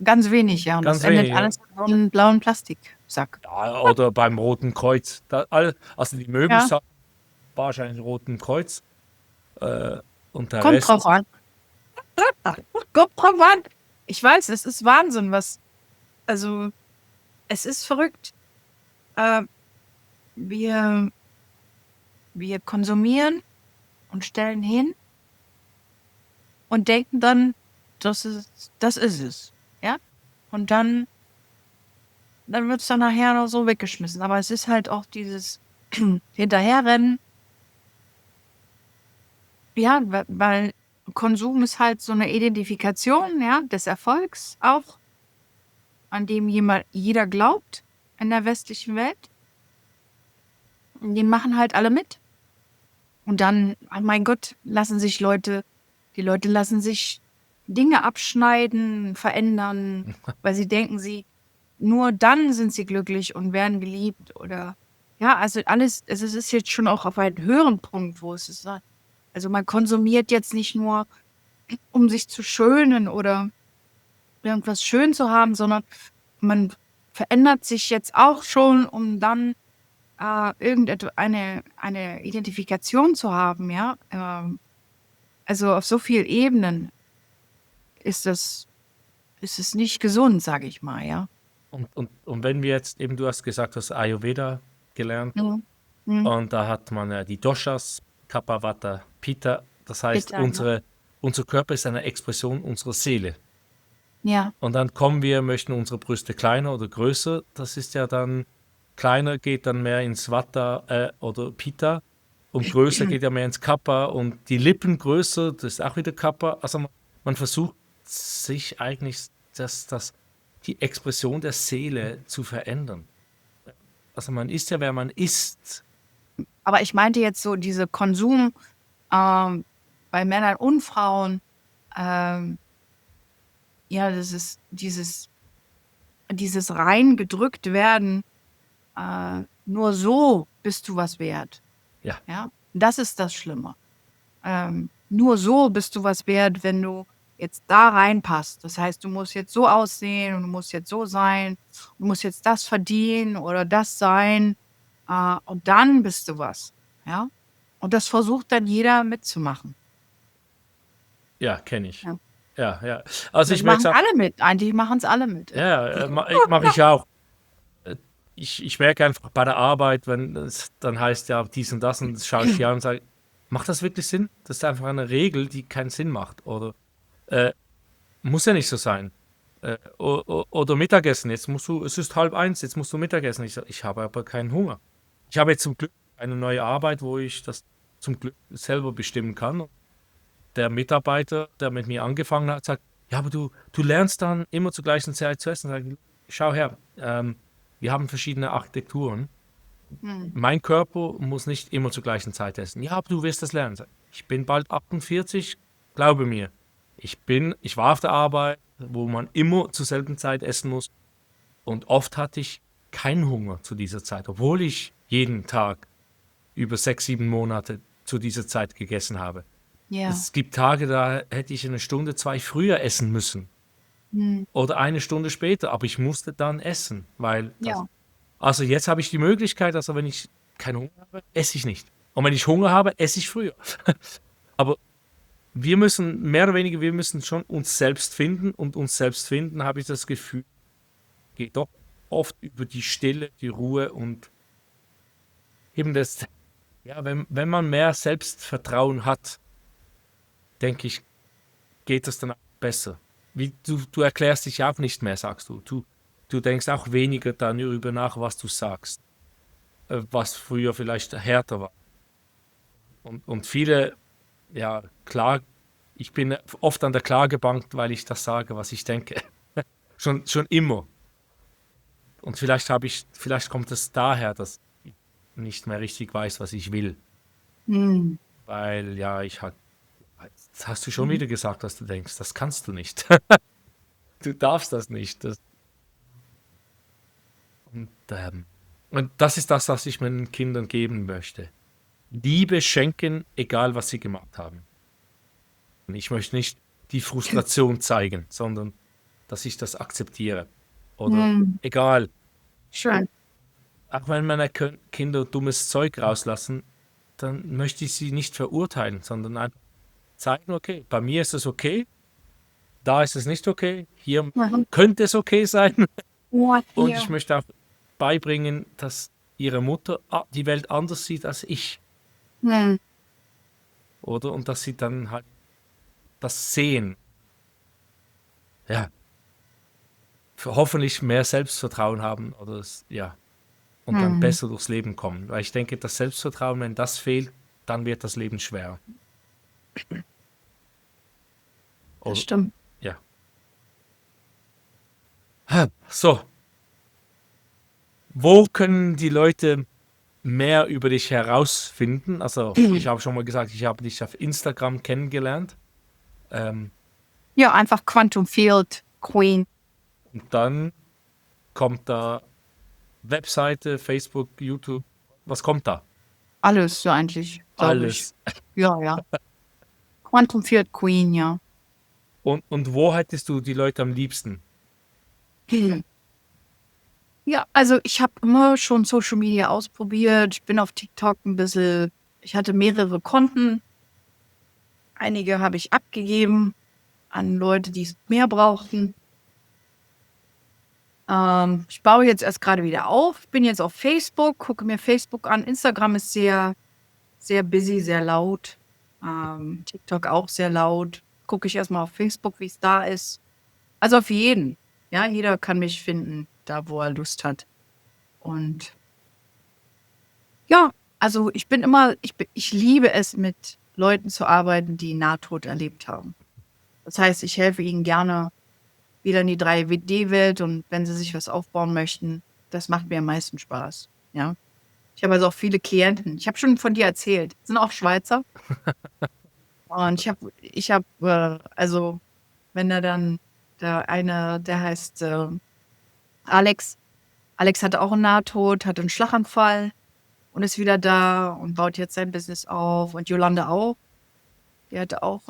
Ganz wenig, ja. Und das Ganz endet wenig. Ja. alles in so einem blauen Plastiksack. Ja, oder beim Roten Kreuz. Also die Ja, Möbelsachen wahrscheinlich Roten Kreuz. Äh, und der kommt drauf Rest. an. Kommt drauf an. Ich weiß, es ist Wahnsinn, also, es ist verrückt. Äh, wir, wir konsumieren und stellen hin und denken dann, das ist es. Ja? Und dann wird es dann nachher noch so weggeschmissen. Aber es ist halt auch dieses Hinterherrennen. Ja, weil Konsum ist halt so eine Identifikation, ja, des Erfolgs auch, an dem jeder glaubt in der westlichen Welt. Und den machen halt alle mit. Und dann, oh mein Gott, die Leute lassen sich Dinge abschneiden, verändern, weil sie denken, nur dann sind sie glücklich und werden geliebt oder, ja, also alles, es ist jetzt schon auch auf einen höheren Punkt, wo es ist, also man konsumiert jetzt nicht nur, um sich zu schönen oder irgendwas schön zu haben, sondern man verändert sich jetzt auch schon, um dann eine Identifikation zu haben, ja. Also auf so vielen Ebenen ist es, ist es nicht gesund, sage ich mal, ja. Und wenn wir jetzt eben, du hast gesagt, du hast Ayurveda gelernt Mhm. Mhm. und da hat man die Doshas, Kapha, Vata, Pitta. Das heißt, Bitte, ja. unser Körper ist eine Expression unserer Seele. Ja. Und dann möchten unsere Brüste kleiner oder größer. Das ist ja dann, kleiner geht dann mehr ins Vata oder Pitta und größer geht ja mehr ins Kapha und die Lippen größer, das ist auch wieder Kapha. Also man versucht sich eigentlich die Expression der Seele zu verändern. Also man ist ja, wer man ist. Aber ich meinte jetzt so diese Konsum bei Männern und Frauen. Ähm, ja, das ist dieses reingedrückt werden. Nur so bist du was wert. Ja, Ja, das ist das Schlimme. Nur so bist du was wert, wenn du jetzt da reinpasst. Das heißt, du musst jetzt so aussehen und du musst jetzt so sein, du musst jetzt das verdienen oder das sein, und dann bist du was. Ja, und das versucht dann jeder mitzumachen. ja, kenne ich. Ja. Ja, ja. Also Das ich merke machen es auch, alle mit. Eigentlich machen es alle mit. ja, mache ich auch. Ich merke einfach bei der Arbeit, wenn es dann heißt, ja, dies und das schaue ich hier an und sage, macht das wirklich Sinn? Das ist einfach eine Regel, die keinen Sinn macht. Oder äh, muss ja nicht so sein. Oder Mittagessen, es ist 12:30, jetzt musst du Mittagessen. Ich sage, ich habe aber keinen Hunger. Ich habe jetzt zum Glück eine neue Arbeit, wo ich das zum Glück selber bestimmen kann. Und der Mitarbeiter, der mit mir angefangen hat, sagt, ja, aber du lernst dann immer zur gleichen Zeit zu essen. Sag ich, schau her, wir haben verschiedene Architekturen. Hm. Mein Körper muss nicht immer zur gleichen Zeit essen. Ja, aber du wirst das lernen. Ich bin bald 48, glaube mir. Ich war auf der Arbeit, wo man immer zur selben Zeit essen muss. Und oft hatte ich keinen Hunger zu dieser Zeit, obwohl ich jeden Tag über 6, 7 Monate zu dieser Zeit gegessen habe. Ja. Es gibt Tage, da hätte ich eine Stunde, zwei früher essen müssen Hm. oder eine Stunde später, aber ich musste dann essen, weil das. Ja. Also jetzt habe ich die Möglichkeit, also wenn ich keinen Hunger habe, esse ich nicht. Und wenn ich Hunger habe, esse ich früher. Aber wir müssen, mehr oder weniger, wir müssen schon uns selbst finden und uns selbst finden, habe ich das Gefühl, geht doch oft über die Stille, die Ruhe und eben das, ja, wenn man mehr Selbstvertrauen hat, denke ich, geht das dann auch besser. Wie du erklärst dich auch nicht mehr, sagst du. Du denkst auch weniger darüber nach, was du sagst, was früher vielleicht härter war. Und viele, ja, klar, ich bin oft an der Klagebank, weil ich das sage, was ich denke. Schon immer. Und vielleicht kommt es daher, dass ich nicht mehr richtig weiß, was ich will. Hm. Weil, ja, das hast du schon Mhm. wieder gesagt, was du denkst. Das kannst du nicht. Du darfst das nicht. Und, und das ist das, was ich meinen Kindern geben möchte. Liebe schenken, egal was sie gemacht haben. Und ich möchte nicht die Frustration zeigen, sondern dass ich das akzeptiere. Oder Hm. egal, Schön. auch wenn meine Kinder dummes Zeug rauslassen, dann möchte ich sie nicht verurteilen, sondern einfach zeigen, okay, bei mir ist es okay, da ist es nicht okay, hier Mhm. könnte es okay sein. Oh, Und ja. ich möchte auch beibringen, dass ihre Mutter die Welt anders sieht als ich, Hm. oder? Und dass sie dann halt das sehen. Ja, hoffentlich mehr Selbstvertrauen haben oder ja, und dann Hm. besser durchs Leben kommen. Weil ich denke, das Selbstvertrauen, wenn das fehlt, dann wird das Leben schwer. Das Oder, stimmt. ja. So, wo können die Leute mehr über dich herausfinden? Also, ich habe schon mal gesagt, ich habe dich auf Instagram kennengelernt. Ähm, Ja, einfach Quantum Field Queen. und dann kommt da Webseite, Facebook, YouTube. Was kommt da? Alles so eigentlich, glaube ich. Alles. Ja, ja. Quantum Field Queen, ja. Und wo hättest du die Leute am liebsten? Hm. Ja, also ich habe immer schon Social Media ausprobiert. Ich bin auf TikTok ein bisschen, ich hatte mehrere Konten. Einige habe ich abgegeben an Leute, die es mehr brauchten. Ich baue jetzt erst gerade wieder auf. Ich bin jetzt auf Facebook, gucke mir Facebook an. Instagram ist sehr, sehr busy, sehr laut. TikTok auch sehr laut. Gucke ich erstmal auf Facebook, wie es da ist. Also auf jeden. Ja, jeder kann mich finden, da wo er Lust hat. Und ja, also ich liebe es, mit Leuten zu arbeiten, die Nahtod erlebt haben. Das heißt, ich helfe ihnen gerne wieder in die 3D-Welt und wenn sie sich was aufbauen möchten, das macht mir am meisten Spaß. Ja. Ich habe also auch viele Klienten. Ich habe schon von dir erzählt. Sind auch Schweizer. Und also, wenn er dann, der eine, der heißt Alex. Alex hatte auch einen Nahtod, hatte einen Schlaganfall und ist wieder da und baut jetzt sein Business auf. Und Jolande auch. Die hatte auch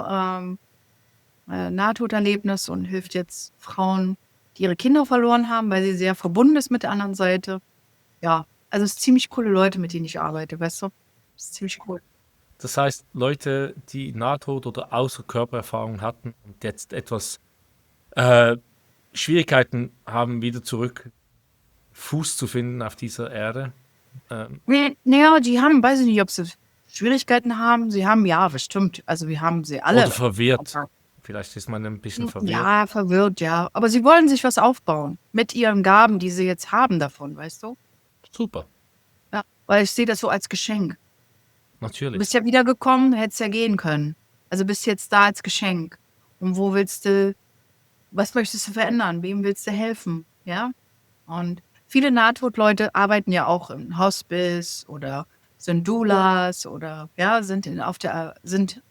Nahtoderlebnis und hilft jetzt Frauen, die ihre Kinder verloren haben, weil sie sehr verbunden ist mit der anderen Seite. Ja, also es sind ziemlich coole Leute, mit denen ich arbeite, weißt du? Das ist ziemlich cool. Das heißt, Leute, die Nahtod- oder Außerkörpererfahrung hatten und jetzt etwas Schwierigkeiten haben, wieder zurück Fuß zu finden auf dieser Erde. Naja, die haben, weiß ich nicht, ob sie Schwierigkeiten haben. Sie haben, ja, bestimmt. Also wir haben sie alle. Oder verwirrt. Vielleicht ist man ein bisschen verwirrt. Ja, verwirrt, ja. Aber sie wollen sich was aufbauen mit ihren Gaben, die sie jetzt haben davon, weißt du? Super, Ja, weil ich sehe das so als Geschenk. Du natürlich. bist ja wiedergekommen, hättest ja gehen können. Also bist jetzt da als Geschenk. Und was möchtest du verändern? Wem willst du helfen? Ja? Und viele Nahtodleute arbeiten ja auch im Hospice oder sind Doulas oder ja, sind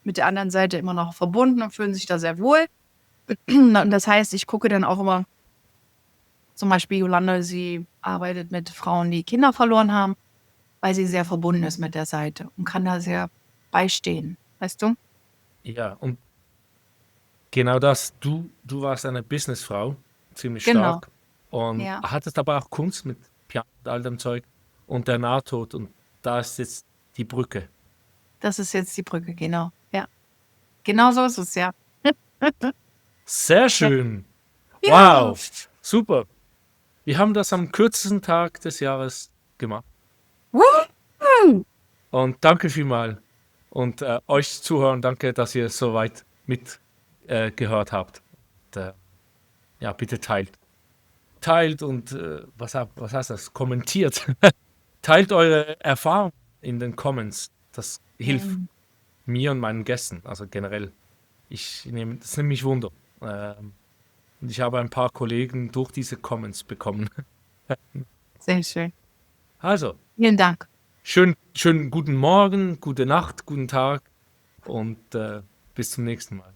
mit der anderen Seite immer noch verbunden und fühlen sich da sehr wohl. Und das heißt, ich gucke dann auch immer, zum Beispiel Jolande, sie arbeitet mit Frauen, die Kinder verloren haben, weil sie sehr verbunden ist mit der Seite und kann da sehr beistehen. Weißt du? Ja, und genau das, du warst eine Businessfrau, ziemlich Genau. stark, und Ja. hattest aber auch Kunst mit Piano und all dem Zeug und der Nahtod, und da ist jetzt die Brücke. Das ist jetzt die Brücke, genau. Ja. Genau so ist es, ja. Sehr schön. Ja. Wow, super. Wir haben das am kürzesten Tag des Jahres gemacht. Woo! Und danke vielmals. Und euch Zuhören, danke, dass ihr so weit mitgehört habt. Und, ja, bitte teilt. Teilt und was heißt das? Kommentiert. Teilt eure Erfahrungen in den Comments. Das hilft mir und meinen Gästen, also generell. Das nimmt mich Wunder. Und ich habe ein paar Kollegen durch diese Comments bekommen. Sehr schön. Also, Vielen Dank. schönen guten Morgen, gute Nacht, guten Tag und bis zum nächsten Mal.